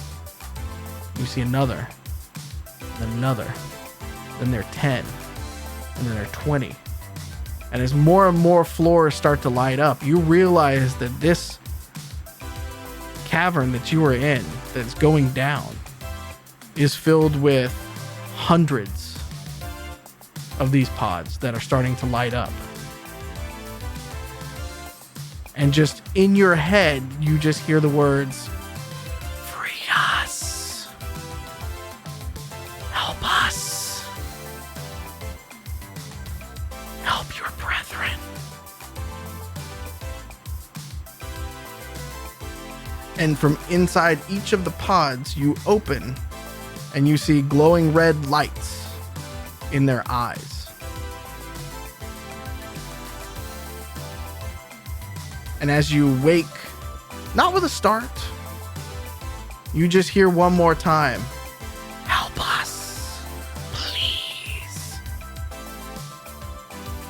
Speaker 1: You see another, then another, then there are 10, and then there are 20. And as more and more floors start to light up, you realize that this cavern that you were in, that's going down, is filled with hundreds of these pods that are starting to light up. And just in your head, you just hear the words, "Free us. Help us. Help your brethren." And from inside each of the pods, you open and you see glowing red lights in their eyes. And as you wake, not with a start, you just hear one more time, "Help us, please."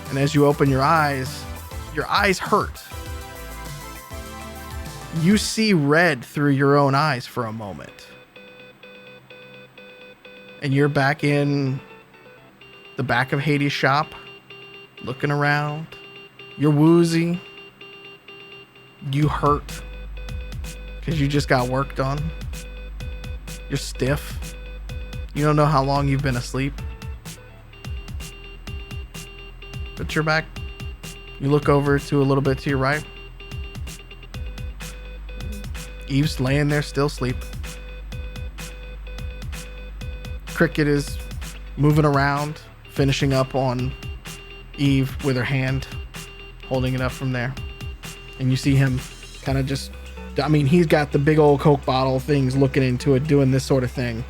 Speaker 1: And as you open your eyes hurt. You see red through your own eyes for a moment. And you're back in the back of Hades' shop, looking around. You're woozy. You hurt because you just got work done. You're stiff. You don't know how long you've been asleep. But you're back. You look over to a little bit to your right. Eve's laying there still asleep. Cricket is moving around, finishing up on Eve with her hand, holding it up from there. And you see him kind of just, I mean, he's got the big old Coke bottle things looking into it, doing this sort of thing.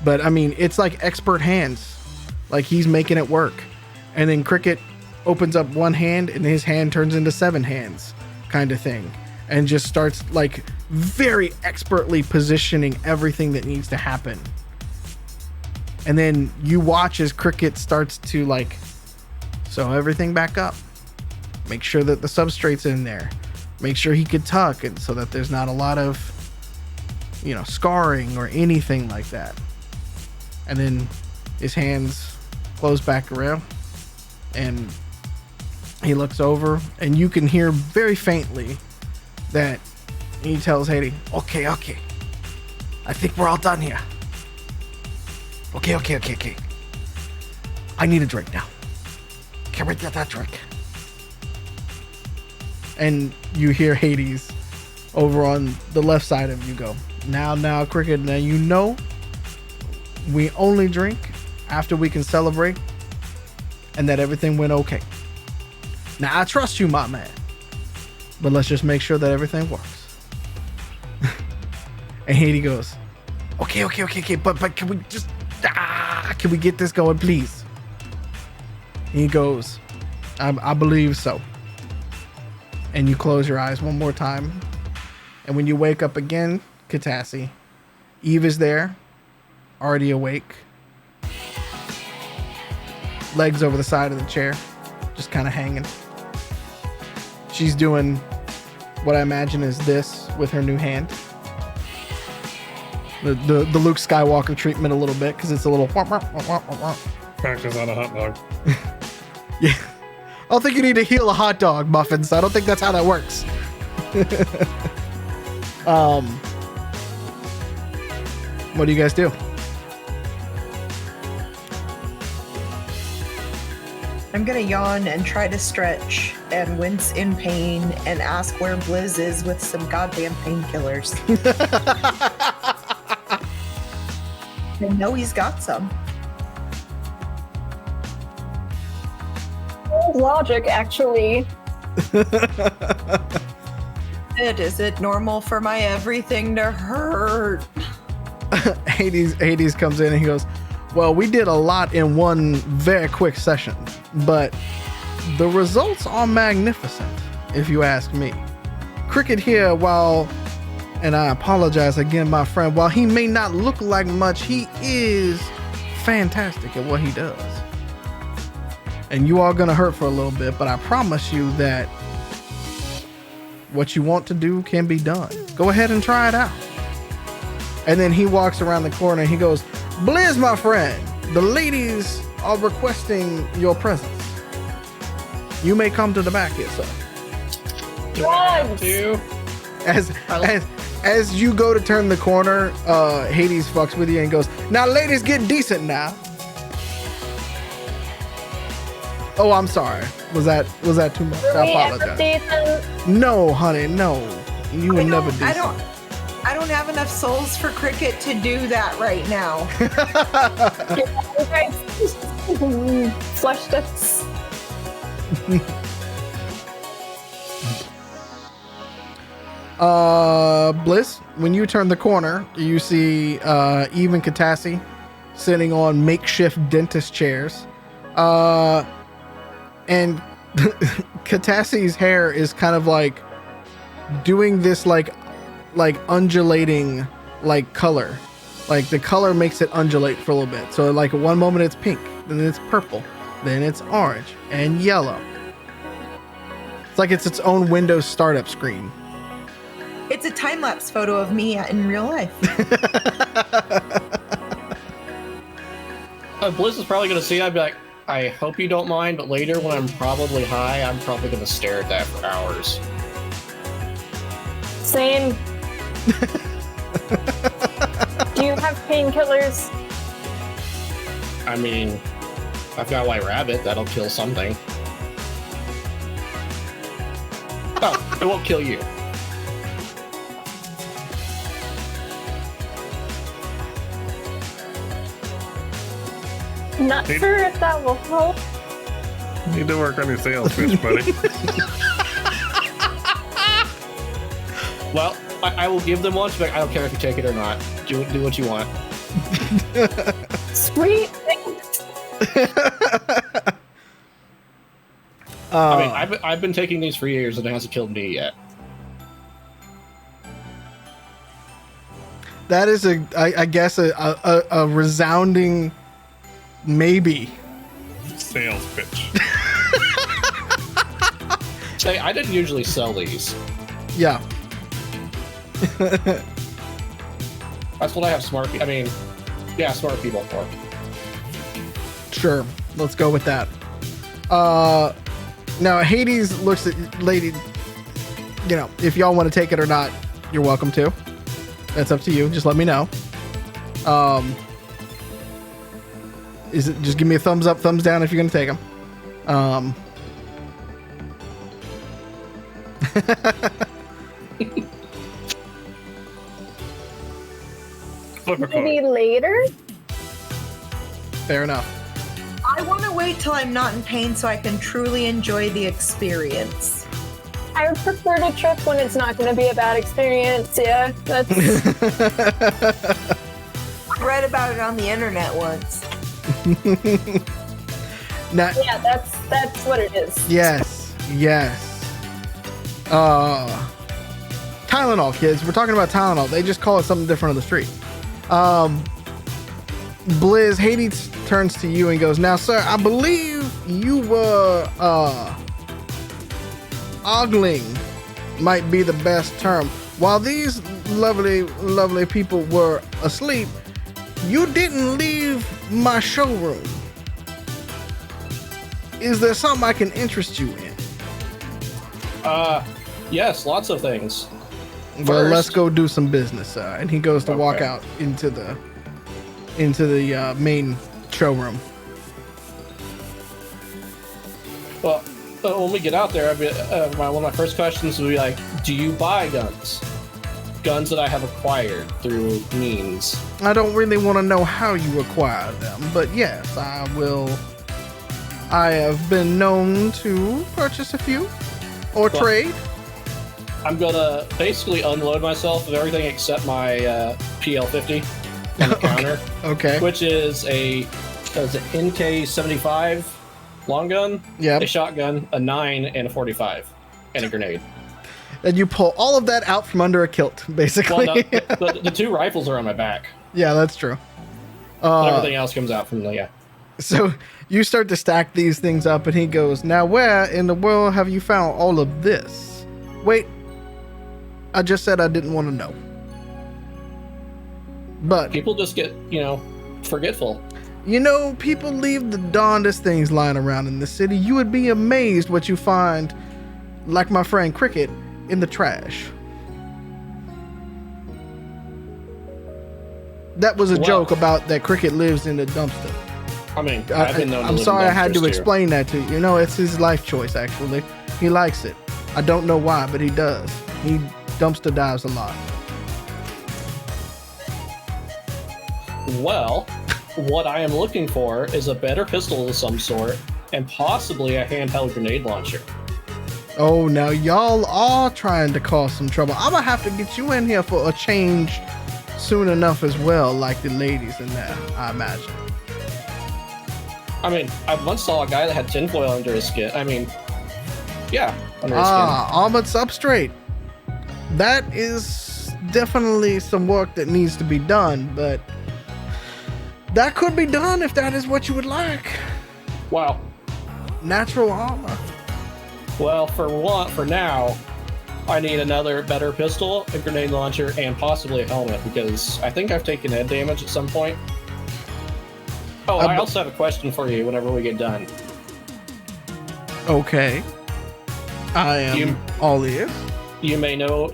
Speaker 1: But I mean, it's like expert hands. Like he's making it work. And then Cricket opens up one hand and his hand turns into 7 hands kind of thing. And just starts like very expertly positioning everything that needs to happen. And then you watch as Cricket starts to like sew everything back up. Make sure that the substrate's in there. Make sure he could tuck and so that there's not a lot of, scarring or anything like that. And then his hands close back around and he looks over and you can hear very faintly that he tells Haiti, okay. I think we're all done here. Okay. I need a drink now. Can we get that drink? And you hear Hades over on the left side of you go, now, Cricket, now we only drink after we can celebrate and that everything went okay. Now, I trust you, my man, but let's just make sure that everything works. And Hades goes, okay, but can we just, can we get this going, please? And he goes, I believe so. And you close your eyes one more time. And when you wake up again, Catassie, Eve is there, already awake. Legs over the side of the chair, just kind of hanging. She's doing what I imagine is this with her new hand. The Luke Skywalker treatment a little bit because it's a little
Speaker 2: Practice on a hot dog.
Speaker 1: Yeah. I don't think you need to heal a hot dog, Muffins. I don't think that's how that works. What do you guys do?
Speaker 6: I'm gonna yawn and try to stretch and wince in pain and ask where Blizz is with some goddamn painkillers. I know he's got some.
Speaker 3: Logic, actually.
Speaker 6: Is it normal for my everything to hurt?
Speaker 1: Hades comes in and he goes, well, we did a lot in one very quick session, but the results are magnificent, if you ask me. Cricket here, and I apologize again, my friend, while he may not look like much, he is fantastic at what he does. And you are going to hurt for a little bit, but I promise you that what you want to do can be done. Go ahead and try it out. And then he walks around the corner and he goes, Blizz, my friend, the ladies are requesting your presence. You may come to the back here, sir. As you go to turn the corner, Hades fucks with you and goes, now ladies, get decent now. Oh, I'm sorry. Was that too much? I apologize. No, honey, no. You would never do that.
Speaker 6: I don't have enough souls for Cricket to do that right now.
Speaker 3: Flush this.
Speaker 1: Bliss, when you turn the corner, you see Eve and Catassie sitting on makeshift dentist chairs. And Catassie's hair is kind of like doing this like undulating like color. Like the color makes it undulate for a little bit. So like at one moment it's pink, then it's purple, then it's orange and yellow. It's like it's its own Windows startup screen.
Speaker 6: It's a time-lapse photo of me in real life.
Speaker 5: Bliss is probably going to see it. I'd be like, I hope you don't mind, but later when I'm probably high, I'm probably going to stare at that for hours.
Speaker 3: Same. Do you have painkillers?
Speaker 5: I mean, I've got White Rabbit. That'll kill something. Oh, it won't kill you.
Speaker 3: Not sure if that will help.
Speaker 2: Need to work on your sales pitch, buddy.
Speaker 5: Well, I will give them lunch, but I don't care if you take it or not. Do what you want.
Speaker 3: Sweet.
Speaker 5: I mean, I've been taking these for years, and it hasn't killed me yet.
Speaker 1: That is I guess a resounding maybe.
Speaker 2: Sales pitch.
Speaker 5: Say, I didn't usually sell these.
Speaker 1: Yeah.
Speaker 5: That's what I have smart people. I mean, yeah, smart people for.
Speaker 1: Sure. Let's go with that. Now Hades looks at Lady. You know, if y'all want to take it or not, you're welcome to. That's up to you. Just let me know. Is it just give me a thumbs up, thumbs down if you're gonna take them.
Speaker 2: Flip a
Speaker 3: Maybe
Speaker 2: coin.
Speaker 3: later?
Speaker 1: Fair enough.
Speaker 6: I want to wait till I'm not in pain so I can truly enjoy the experience.
Speaker 3: I would prefer to trip when it's not going to be a bad experience. Yeah, that's.
Speaker 6: I read about it on the internet once.
Speaker 1: Now,
Speaker 3: Yeah, that's what it is.
Speaker 1: yes. Tylenol, kids. We're talking about Tylenol. They just call it something different on the street. Blizz, Hades turns to you and goes, "Now, sir, I believe you were ogling might be the best term. While these lovely people were asleep, you didn't leave my showroom. Is there something I can interest you in?"
Speaker 5: Yes, lots of things.
Speaker 1: Well,
Speaker 5: First-
Speaker 1: let's go do some business, sir. And he goes to walk
Speaker 5: Okay.
Speaker 1: out into the main showroom.
Speaker 5: Well, when we get out there, one of my first questions will be like, do you buy guns? Guns that I have acquired through means.
Speaker 1: I don't really want to know how you acquire them, but yes, I will. I have been known to purchase a few or
Speaker 5: Well-
Speaker 1: trade.
Speaker 5: I'm gonna basically unload myself of everything except my PL50 on the counter,
Speaker 1: Okay.
Speaker 5: which is a NK75 long gun,
Speaker 1: Yep.
Speaker 5: a shotgun, a 9, and a 45, and a grenade.
Speaker 1: And you pull all of that out from under a kilt,
Speaker 5: Well,
Speaker 1: basically.
Speaker 5: no, the two rifles are on my back.
Speaker 1: Yeah, that's true.
Speaker 5: But everything else comes out from the, yeah.
Speaker 1: So you start to stack these things up, and he goes, "Now, where in the world have you found all of this?" Wait, I just said I didn't want to know. But,
Speaker 5: People just get, forgetful.
Speaker 1: people leave the darndest things lying around in the city. You would be amazed what you find, like my friend Cricket, in the trash. That was a
Speaker 5: Wow.
Speaker 1: joke about that Cricket lives in the dumpster.
Speaker 5: I mean, I've been known to
Speaker 1: I'm
Speaker 5: live in
Speaker 1: sorry I had to
Speaker 5: dumpsters, too.
Speaker 1: explain that to you. No, it's his life choice, actually. He likes it. I don't know why, but he does. He dumpster dives a lot.
Speaker 5: Well, what I am looking for is a better pistol of some sort, and possibly a handheld grenade launcher.
Speaker 1: Oh, now y'all are trying to cause some trouble. I'm gonna have to get you in here for a change soon enough as well, like the ladies in there, I imagine.
Speaker 5: I mean, I once saw a guy that had tinfoil under his skin. I mean, yeah, under his
Speaker 1: Armored substrate. That is definitely some work that needs to be done, but that could be done if that is what you would like.
Speaker 5: skin. Wow.
Speaker 1: Natural armor.
Speaker 5: Well, for now, I need another better pistol, a grenade launcher, and possibly a helmet, because I think I've taken head damage at some point. Oh, I also have a question for you whenever we get done.
Speaker 1: Okay. I am
Speaker 5: You-
Speaker 1: all ears.
Speaker 5: You may know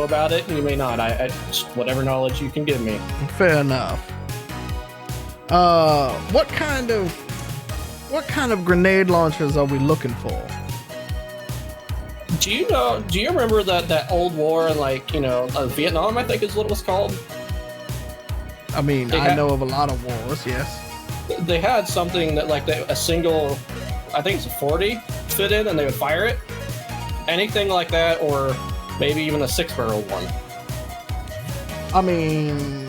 Speaker 5: about it, and you may not. I just whatever knowledge you can give me.
Speaker 1: Fair enough. What kind of grenade launchers are we looking for?
Speaker 5: Do you remember that old war in Vietnam, I think is what it was called?
Speaker 1: I mean,
Speaker 5: It
Speaker 1: I
Speaker 5: ha-
Speaker 1: know of a lot of wars, yes.
Speaker 5: They had something that like a single, I think it's a 40 fit in, and they would fire it. Anything like that, or maybe even a 6-barrel one.
Speaker 1: I mean,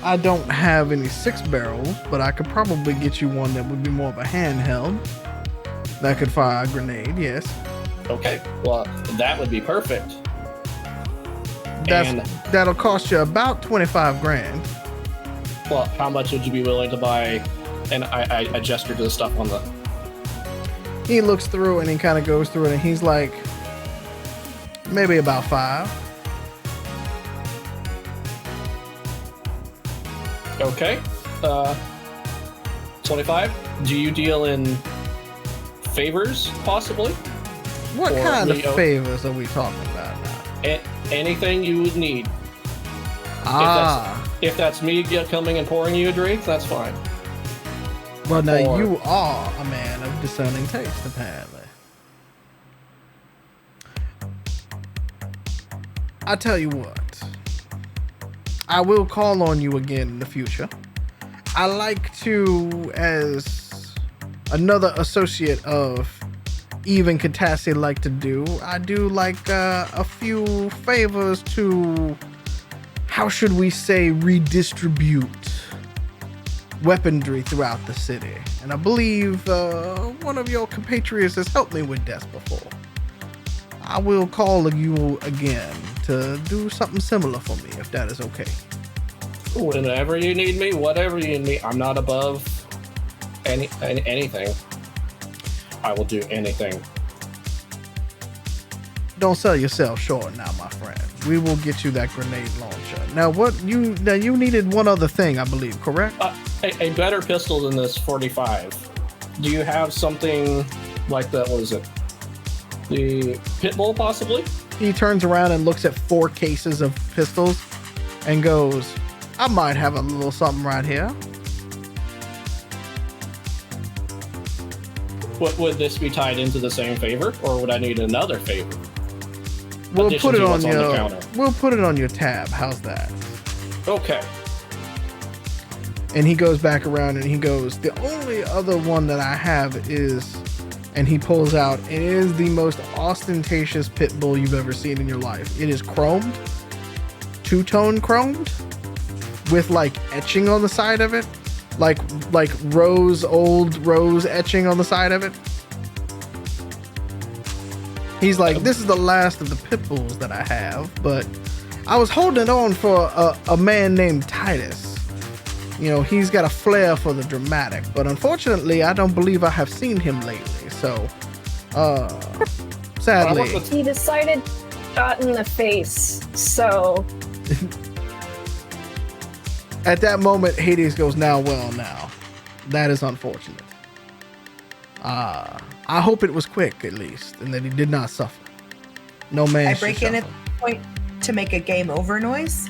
Speaker 1: I don't have any 6-barrels, but I could probably get you one that would be more of a handheld that could fire a grenade. Yes.
Speaker 5: Okay, well that would be perfect.
Speaker 1: That'll cost you about 25 grand.
Speaker 5: Well, how much would you be willing to buy? And I gesture to the stuff on the.
Speaker 1: He looks through and he kind of goes through it and he's like, maybe about 5.
Speaker 5: Okay, 25. Do you deal in favors, possibly?
Speaker 1: What
Speaker 5: Or
Speaker 1: kind of
Speaker 5: Leo?
Speaker 1: favors are we talking about now?
Speaker 5: Anything you would need.
Speaker 1: Ah,
Speaker 5: If that's me coming and pouring you a drink, that's fine.
Speaker 1: well now
Speaker 5: or-
Speaker 1: you are a man of discerning taste, apparently. I tell you what, I will call on you again in the future. I like to, as another associate of Eve and Catassie like to do, I do like a few favors to, how should we say, redistribute weaponry throughout the city. And I believe one of your compatriots has helped me with this before. I will call you again to do something similar for me, if that is okay.
Speaker 5: Whenever you need me, whatever you need me, I'm not above anything. I will do anything.
Speaker 1: Don't sell yourself short now, my friend. We will get you that grenade launcher. Now you needed one other thing, I believe, correct?
Speaker 5: A better pistol than this 45. Do you have something like that? What is it? The pit bull, possibly?
Speaker 1: He turns around and looks at 4 cases of pistols and goes, I might have a little something right here.
Speaker 5: Would this be tied into the same favor, or would I need another favor?
Speaker 1: We'll
Speaker 5: Addition
Speaker 1: put it
Speaker 5: to
Speaker 1: on
Speaker 5: what's on the
Speaker 1: your
Speaker 5: counter.
Speaker 1: we'll put it on your tab. How's that?
Speaker 5: Okay.
Speaker 1: And he goes back around and he goes, the only other one that I have is, and he pulls out, it is the most ostentatious pit bull you've ever seen in your life. It is chromed, 2-tone chromed, with like etching on the side of it, like old rose etching on the side of it. He's like, this is the last of the pit bulls that I have, but I was holding on for a man named Titus. You know, he's got a flair for the dramatic, but unfortunately, I don't believe I have seen him lately. So, sadly,
Speaker 3: He decided shot in the face, so
Speaker 1: at that moment, Hades goes, now, that is unfortunate. I hope it was quick, at least, and that he did not suffer. No man
Speaker 6: I
Speaker 1: should
Speaker 6: break in at
Speaker 1: suffer.
Speaker 6: the point to make a game over noise.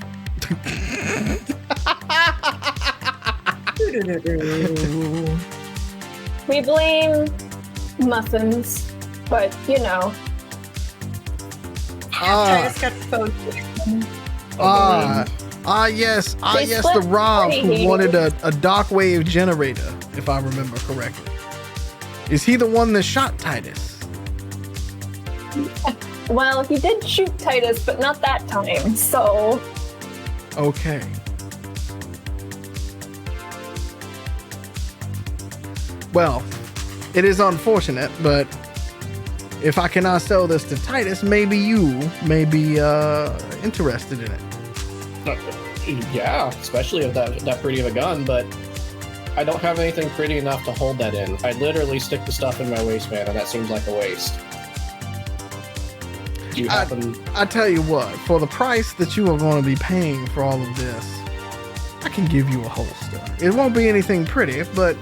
Speaker 3: we blame muffins, but you know.
Speaker 6: Titus got exposed.
Speaker 1: Yes,
Speaker 3: They
Speaker 1: the
Speaker 3: split
Speaker 1: Rob who
Speaker 3: party.
Speaker 1: wanted a dark wave generator, if I remember correctly. Is he the one that shot Titus?
Speaker 3: Well, he did shoot Titus, but not that time, so
Speaker 1: Okay. Well, it is unfortunate, but if I cannot sell this to Titus, maybe you may be interested in it.
Speaker 5: Yeah, especially with that pretty of a gun, but I don't have anything pretty enough to hold that in. I literally stick the stuff in my waistband, and that seems like a waste. Do you happen?
Speaker 1: I tell you what, for the price that you are going to be paying for all of this, I can give you a holster. It won't be anything pretty, but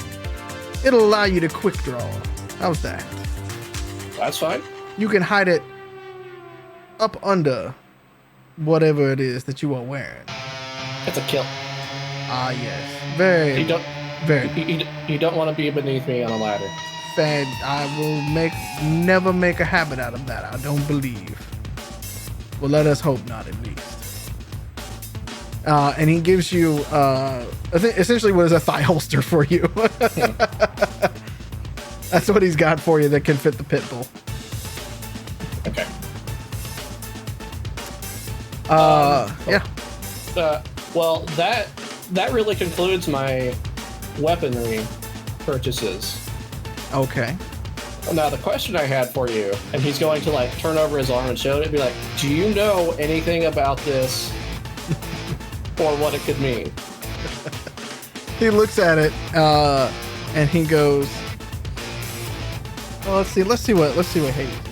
Speaker 1: it'll allow you to quick draw. How's that?
Speaker 5: That's fine.
Speaker 1: You can hide it up under whatever it is that you are wearing.
Speaker 5: It's a kill.
Speaker 1: Ah, yes. Very,
Speaker 5: You don't.
Speaker 1: very
Speaker 5: You don't want to be beneath me on a ladder.
Speaker 1: fed. I will never make a habit out of that. I don't believe. Well, let us hope not, at least. And he gives you essentially what is a thigh holster for you. That's what he's got for you that can fit the pit bull.
Speaker 5: Okay.
Speaker 1: Yeah.
Speaker 5: Well, that really concludes my weaponry purchases.
Speaker 1: Okay.
Speaker 5: Now, the question I had for you, and he's going to like turn over his arm and show it, and be like, do you know anything about this or what it could mean?
Speaker 1: He looks at it, and he goes, well, let's see what Hades knows.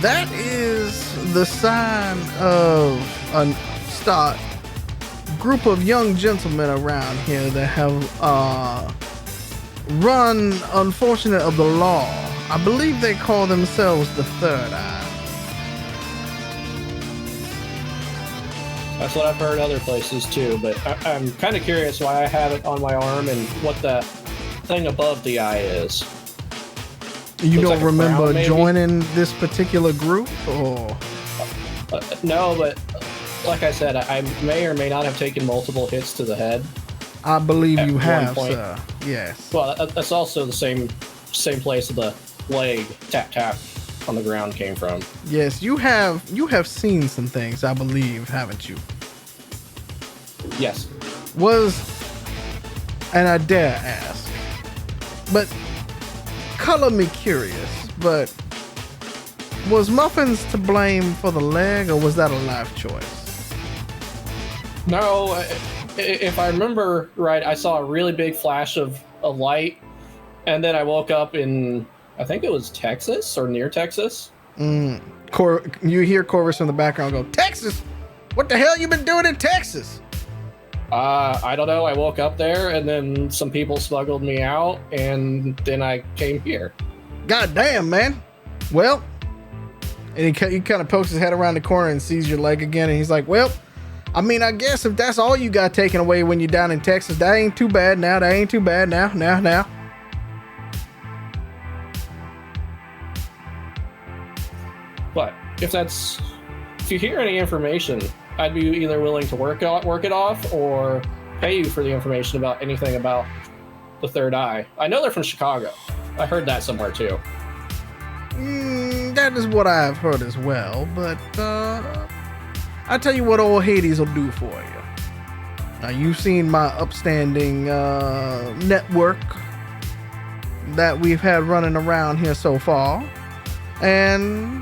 Speaker 1: That is the sign of a group of young gentlemen around here that have run unfortunate of the law. I believe they call themselves the Third Eye.
Speaker 5: That's what I've heard other places too, but I'm kind of curious why I have it on my arm and what the thing above the eye is.
Speaker 1: You
Speaker 5: Looks
Speaker 1: don't
Speaker 5: like a
Speaker 1: remember
Speaker 5: crown, maybe?
Speaker 1: joining this particular group, or?
Speaker 5: No, but like I said, I may or may not have taken multiple hits to the head.
Speaker 1: I believe
Speaker 5: At
Speaker 1: you
Speaker 5: one
Speaker 1: have,
Speaker 5: point.
Speaker 1: sir. Yes.
Speaker 5: Well, that's also the same place the leg tap on the ground came from.
Speaker 1: Yes, you have seen some things, I believe, haven't you?
Speaker 5: Yes.
Speaker 1: And I dare ask, but color me curious, but was Muffins to blame for the leg, or was that a life choice?
Speaker 5: No, if I remember right, I saw a really big flash of light, and then I woke up in, I think it was Texas or near Texas.
Speaker 1: You hear Corvus in the background go, Texas? What the hell you been doing in Texas?
Speaker 5: I don't know. I woke up there, and then some people smuggled me out, and then I came here.
Speaker 1: God damn, man. Well, and he kind of pokes his head around the corner and sees your leg again, and he's like, well, I mean, I guess if that's all you got taken away when you're down in Texas, that ain't too bad now. That ain't too bad now.
Speaker 5: But if you hear any information, I'd be either willing to work it off or pay you for the information about anything about the Third Eye. I know they're from Chicago. I heard that somewhere too.
Speaker 1: That is what I've heard as well, but I'll tell you what old Hades will do for you. Now, you've seen my upstanding network that we've had running around here so far, and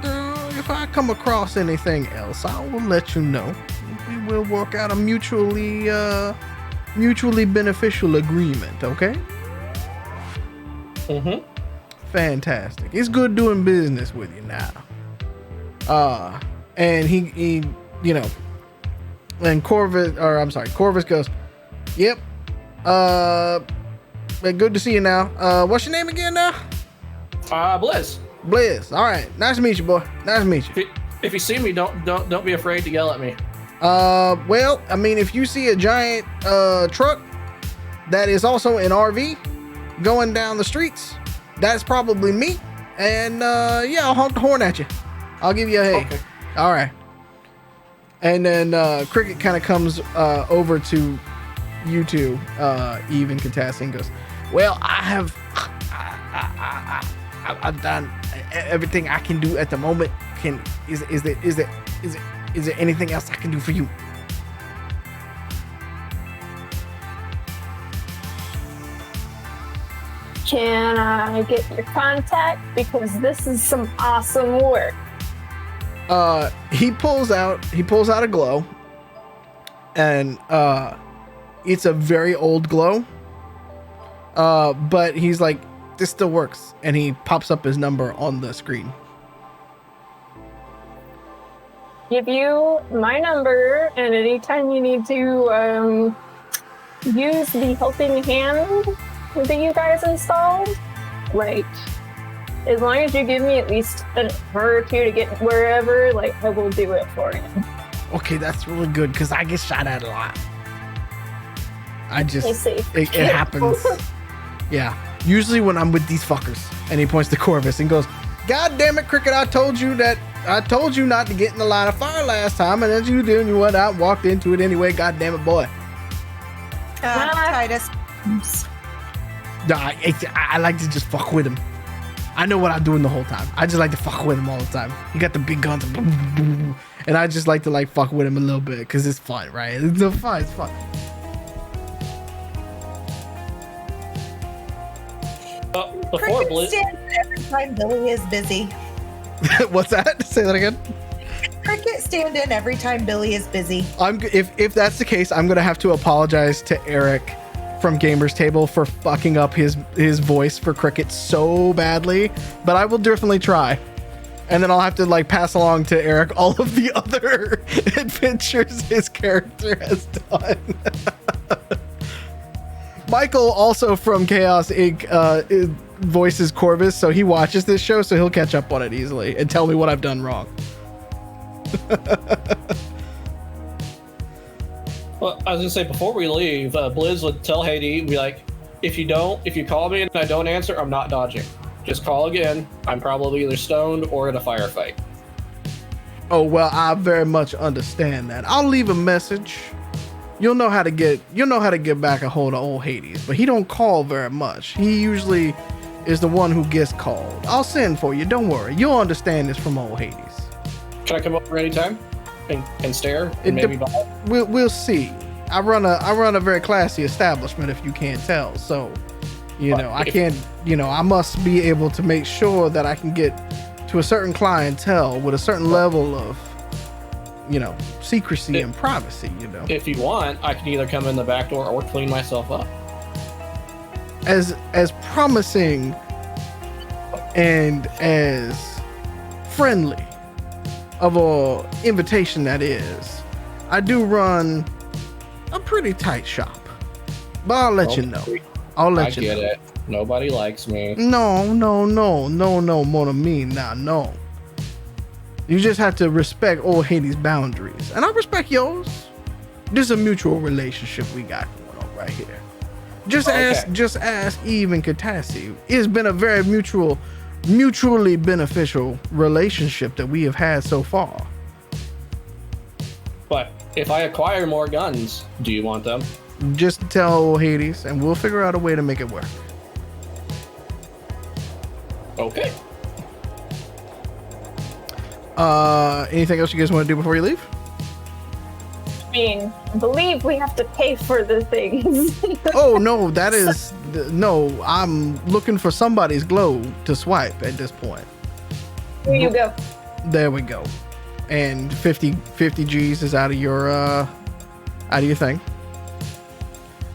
Speaker 1: if I come across anything else, I will let you know. We will work out a mutually beneficial agreement, okay?
Speaker 5: Mm-hmm.
Speaker 1: Fantastic. It's good doing business with you now. And he and Corvus goes, yep. Good to see you now. What's your name again now?
Speaker 5: Blizz.
Speaker 1: Blizz. All right. Nice to meet you, boy. Nice to meet you.
Speaker 5: If you see me, don't be afraid to yell at me.
Speaker 1: Well, I mean, if you see a giant truck that is also an RV going down the streets, that's probably me. And yeah, I'll honk the horn at you. I'll give you a hey.
Speaker 5: Okay.
Speaker 1: All right. And then Cricket kind of comes over to you two, Eve and Catassie, and goes, well, I've done everything I can do at the moment. Is there anything else I can do for you?
Speaker 3: Can I get your contact? Because this is some awesome work.
Speaker 1: He pulls out a glow, and it's a very old glow. But he's like, this still works, and he pops up his number on the screen.
Speaker 3: Give you my number, and anytime you need to use the helping hand that you guys installed, like, as long as you give me at least an hour or two to get wherever, like, I will do it for you.
Speaker 1: Okay, that's really good, because I get shot at a lot. It happens. Yeah. Usually when I'm with these fuckers. And he points to Corvus and goes, God damn it, Cricket! I told you not to get in the line of fire last time, and as you did, you went out and walked into it anyway. God damn it, boy!
Speaker 6: Titus.
Speaker 1: Nah, I like to just fuck with him. I know what I'm doing the whole time. I just like to fuck with him all the time. He got the big guns, and I just like to like fuck with him a little bit because it's fun, right? It's fun. It's fun.
Speaker 5: Before
Speaker 6: Cricket stands in every time Billy is busy.
Speaker 1: What's that? Say that again.
Speaker 6: Cricket stand in every time Billy is busy.
Speaker 1: If that's the case, I'm gonna have to apologize to Eric from Gamers Table for fucking up his voice for Cricket so badly, but I will definitely try. And then I'll have to like pass along to Eric all of the other adventures his character has done. Michael, also from Chaos Inc., voices Corvus, so he watches this show, so he'll catch up on it easily and tell me what I've done wrong.
Speaker 5: Well, I was gonna say, before we leave, Blizz would tell Haiti, be like, if you call me and I don't answer, I'm not dodging. Just call again. I'm probably either stoned or in a firefight.
Speaker 1: Oh, well, I very much understand that. I'll leave a message. You'll know how to get back a hold of old Hades, but he don't call very much. He usually is the one who gets called. I'll send for you. Don't worry. You'll understand this from old Hades.
Speaker 5: Can I come over anytime and stare and maybe buy?
Speaker 1: We'll see. I run a very classy establishment, if you can't tell. So, I must be able to make sure that I can get to a certain clientele with a certain level of, secrecy and privacy,
Speaker 5: If you want, I can either come in the back door or clean myself up.
Speaker 1: As promising and as friendly of a invitation that is, I do run a pretty tight shop, but I'll let you know.
Speaker 5: I get it. Nobody likes me.
Speaker 1: No, mon ami, no. You just have to respect old Hades' boundaries, and I respect yours. This is a mutual relationship we got going on right here. Just ask Eve and Catassie. It's been a very mutually beneficial relationship that we have had so far.
Speaker 5: But if I acquire more guns, do you want them?
Speaker 1: Just tell old Hades, and we'll figure out a way to make it work.
Speaker 5: Okay.
Speaker 1: Anything else you guys want to do before you leave?
Speaker 3: I believe we have to pay for the things.
Speaker 1: Oh no, no. I'm looking for somebody's glow to swipe at this point.
Speaker 3: Here you go.
Speaker 1: There we go. And 50 G's is out of your thing.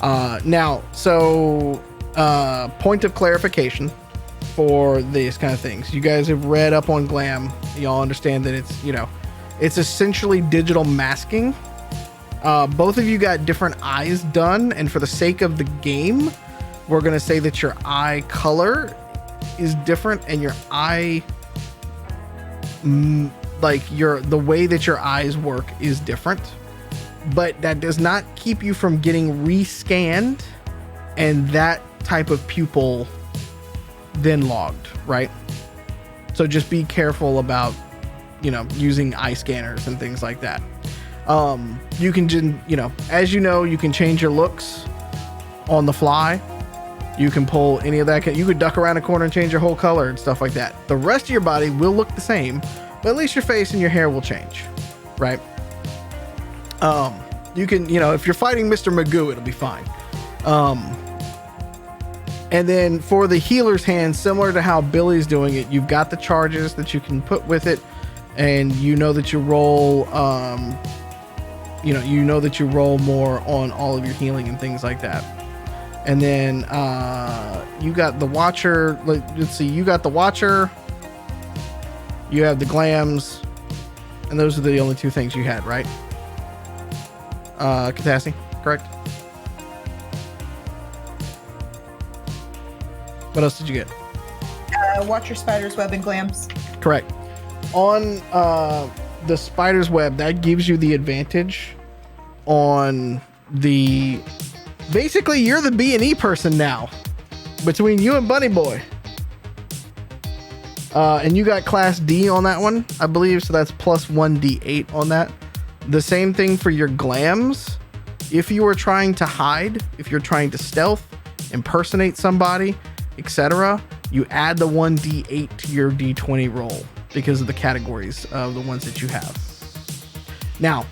Speaker 1: Now, so point of clarification for these kind of things. You guys have read up on Glam. Y'all understand that it's essentially digital masking. Both of you got different eyes done, and for the sake of the game, we're gonna say that your eye color is different, and your eye, the way that your eyes work is different. But that does not keep you from getting rescanned, and that type of pupil then logged, right? So just be careful about, using eye scanners and things like that. You can just, as you can change your looks on the fly. You can pull any of that. You could duck around a corner and change your whole color and stuff like that. The rest of your body will look the same, but at least your face and your hair will change, right? You can, if you're fighting Mr. Magoo, it'll be fine. And then for the healer's hand, similar to how Billy's doing it, you've got the charges that you can put with it, and that you roll, that you roll more on all of your healing and things like that. And then you got the Watcher. Let's see, you got the Watcher. You have the Glams, and those are the only two things you had, right? Catassie, correct? What else did you get?
Speaker 6: Watcher, Spider's Web, and Glams.
Speaker 1: Correct. On the Spider's Web, that gives you the advantage on the... Basically, you're the B&E person now. Between you and Bunny Boy. And you got class D on that one, I believe. So that's plus 1d8 on that. The same thing for your glams. If you are trying to hide, if you're trying to stealth, impersonate somebody, etc., you add the 1d8 to your d20 roll because of the categories of the ones that you have. Now,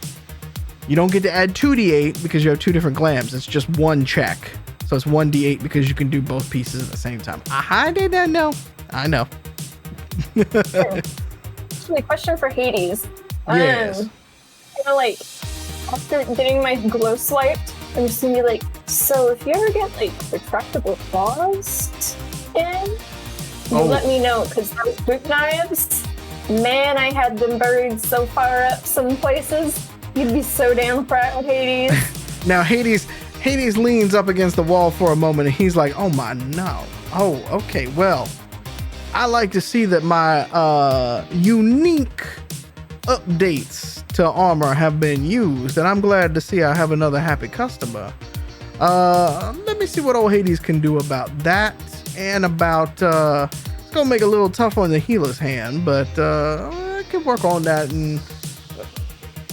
Speaker 1: you don't get to add 2d8 because you have two different glams. It's just one check. So it's 1d8 because you can do both pieces at the same time. I did not know. I know.
Speaker 3: Actually, question for Hades.
Speaker 1: Yes.
Speaker 3: You know, like, after getting my glow swiped, I'm just gonna be like, so if you ever get like retractable claws in, you let me know, because those boot knives, man, I had them buried so far up some places. You'd be so damn proud, Hades.
Speaker 1: Now Hades leans up against the wall for a moment and he's like, oh my no. Oh, okay, well, I like to see that my unique updates to armor have been used, and I'm glad to see I have another happy customer. Let me see what old Hades can do about that, and about it's gonna make it a little tough on the healer's hand, but I can work on that. And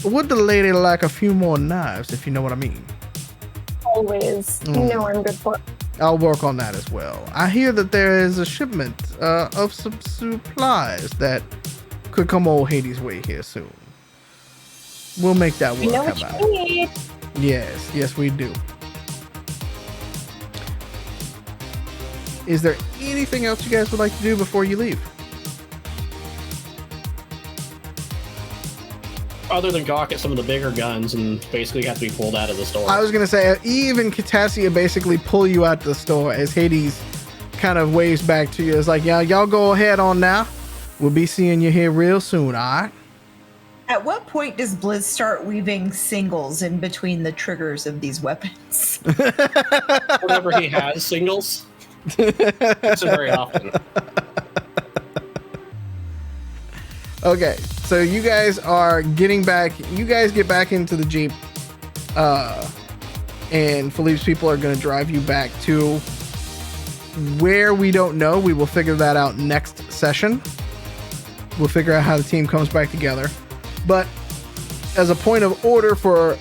Speaker 1: would the lady like a few more knives, if you know what I mean?
Speaker 3: Always. You know I'm good for it.
Speaker 1: I'll work on that as well. I hear that there is a shipment of some supplies that could come old Hades' way here soon. We'll make that work.
Speaker 3: You know
Speaker 1: How
Speaker 3: what
Speaker 1: about
Speaker 3: you
Speaker 1: it?
Speaker 3: need.
Speaker 1: Yes, we do. Is there anything else you guys would like to do before you leave?
Speaker 5: Other than gawk at some of the bigger guns and basically have to be pulled out of the store.
Speaker 1: I was gonna say, even Catassie basically pull you out the store as Hades kind of waves back to you. It's like, yeah, y'all go ahead on now. We'll be seeing you here real soon, all right?
Speaker 6: At what point does Blizz start weaving singles in between the triggers of these weapons?
Speaker 5: Whenever he has singles. It's very often.
Speaker 1: Okay, so you guys are getting back. You guys get back into the Jeep, and Philippe's people are going to drive you back to where we don't know. We will figure that out next session. We'll figure out how the team comes back together. But as a point of order for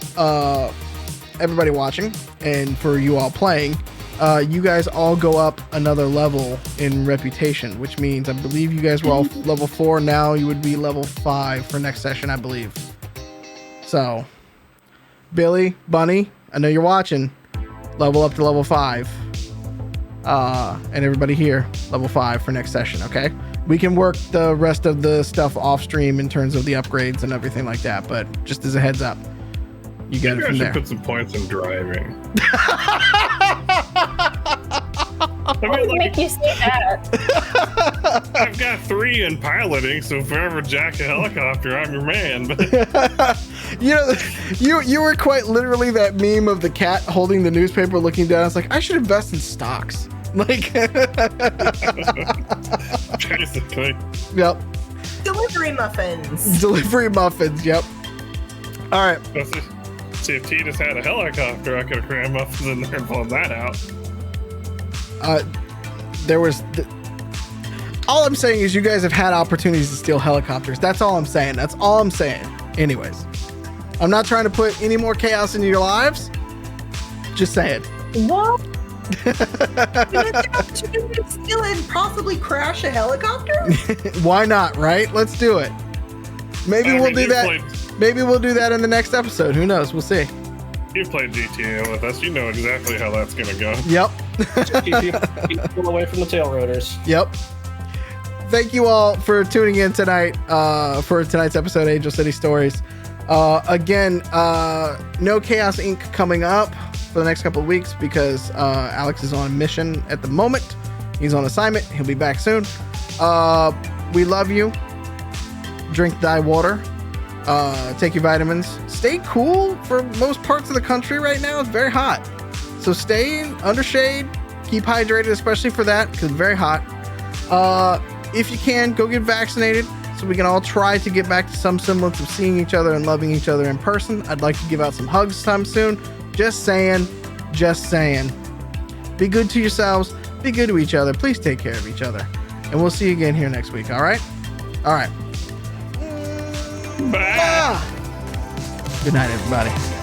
Speaker 1: everybody watching and for you all playing, you guys all go up another level in reputation, which means I believe you guys were all level 4. Now you would be level 5 for next session, I believe. So, Billy, Bunny, I know you're watching. Level up to level 5. And everybody here, level 5 for next session, okay? We can work the rest of the stuff off stream in terms of the upgrades and everything like that, but just as a heads up, you get it from there.
Speaker 2: Put some points in driving.
Speaker 3: What would make you say that?
Speaker 2: I've got 3 in piloting, so if I ever jack a helicopter, I'm your man. But
Speaker 1: You know, you were quite literally that meme of the cat holding the newspaper looking down. It's like, I should invest in stocks. Like,
Speaker 2: basically.
Speaker 1: Yep.
Speaker 6: Delivery muffins.
Speaker 1: Delivery muffins, yep. All right.
Speaker 2: See, if Titus had a helicopter, I could have crammed muffins in there and pulled that out.
Speaker 1: There was... all I'm saying is you guys have had opportunities to steal helicopters. That's all I'm saying. That's all I'm saying. Anyways. I'm not trying to put any more chaos into your lives. Just saying.
Speaker 3: What?
Speaker 6: Steal and possibly crash a helicopter?
Speaker 1: Why not, right? Let's do it. Maybe we'll do that. Maybe we'll do that in the next episode. Who knows? We'll see.
Speaker 2: You played GTA with us. You know exactly how that's going to go.
Speaker 1: Yep.
Speaker 5: Keep people away from the tail rotors.
Speaker 1: Yep. Thank you all for tuning in tonight for tonight's episode of Angel City Stories. Again, no Chaos Inc. coming up for the next couple of weeks because Alex is on mission at the moment. He's on assignment. He'll be back soon. We love you. Drink thy water. Take your vitamins. Stay cool for most parts of the country right now. It's very hot. So stay under shade. Keep hydrated, especially for that because it's very hot. If you can, go get vaccinated so we can all try to get back to some semblance of seeing each other and loving each other in person. I'd like to give out some hugs sometime soon. Just saying. Just saying. Be good to yourselves. Be good to each other. Please take care of each other. And we'll see you again here next week. All right? All right.
Speaker 2: Bye.
Speaker 1: Good night, everybody.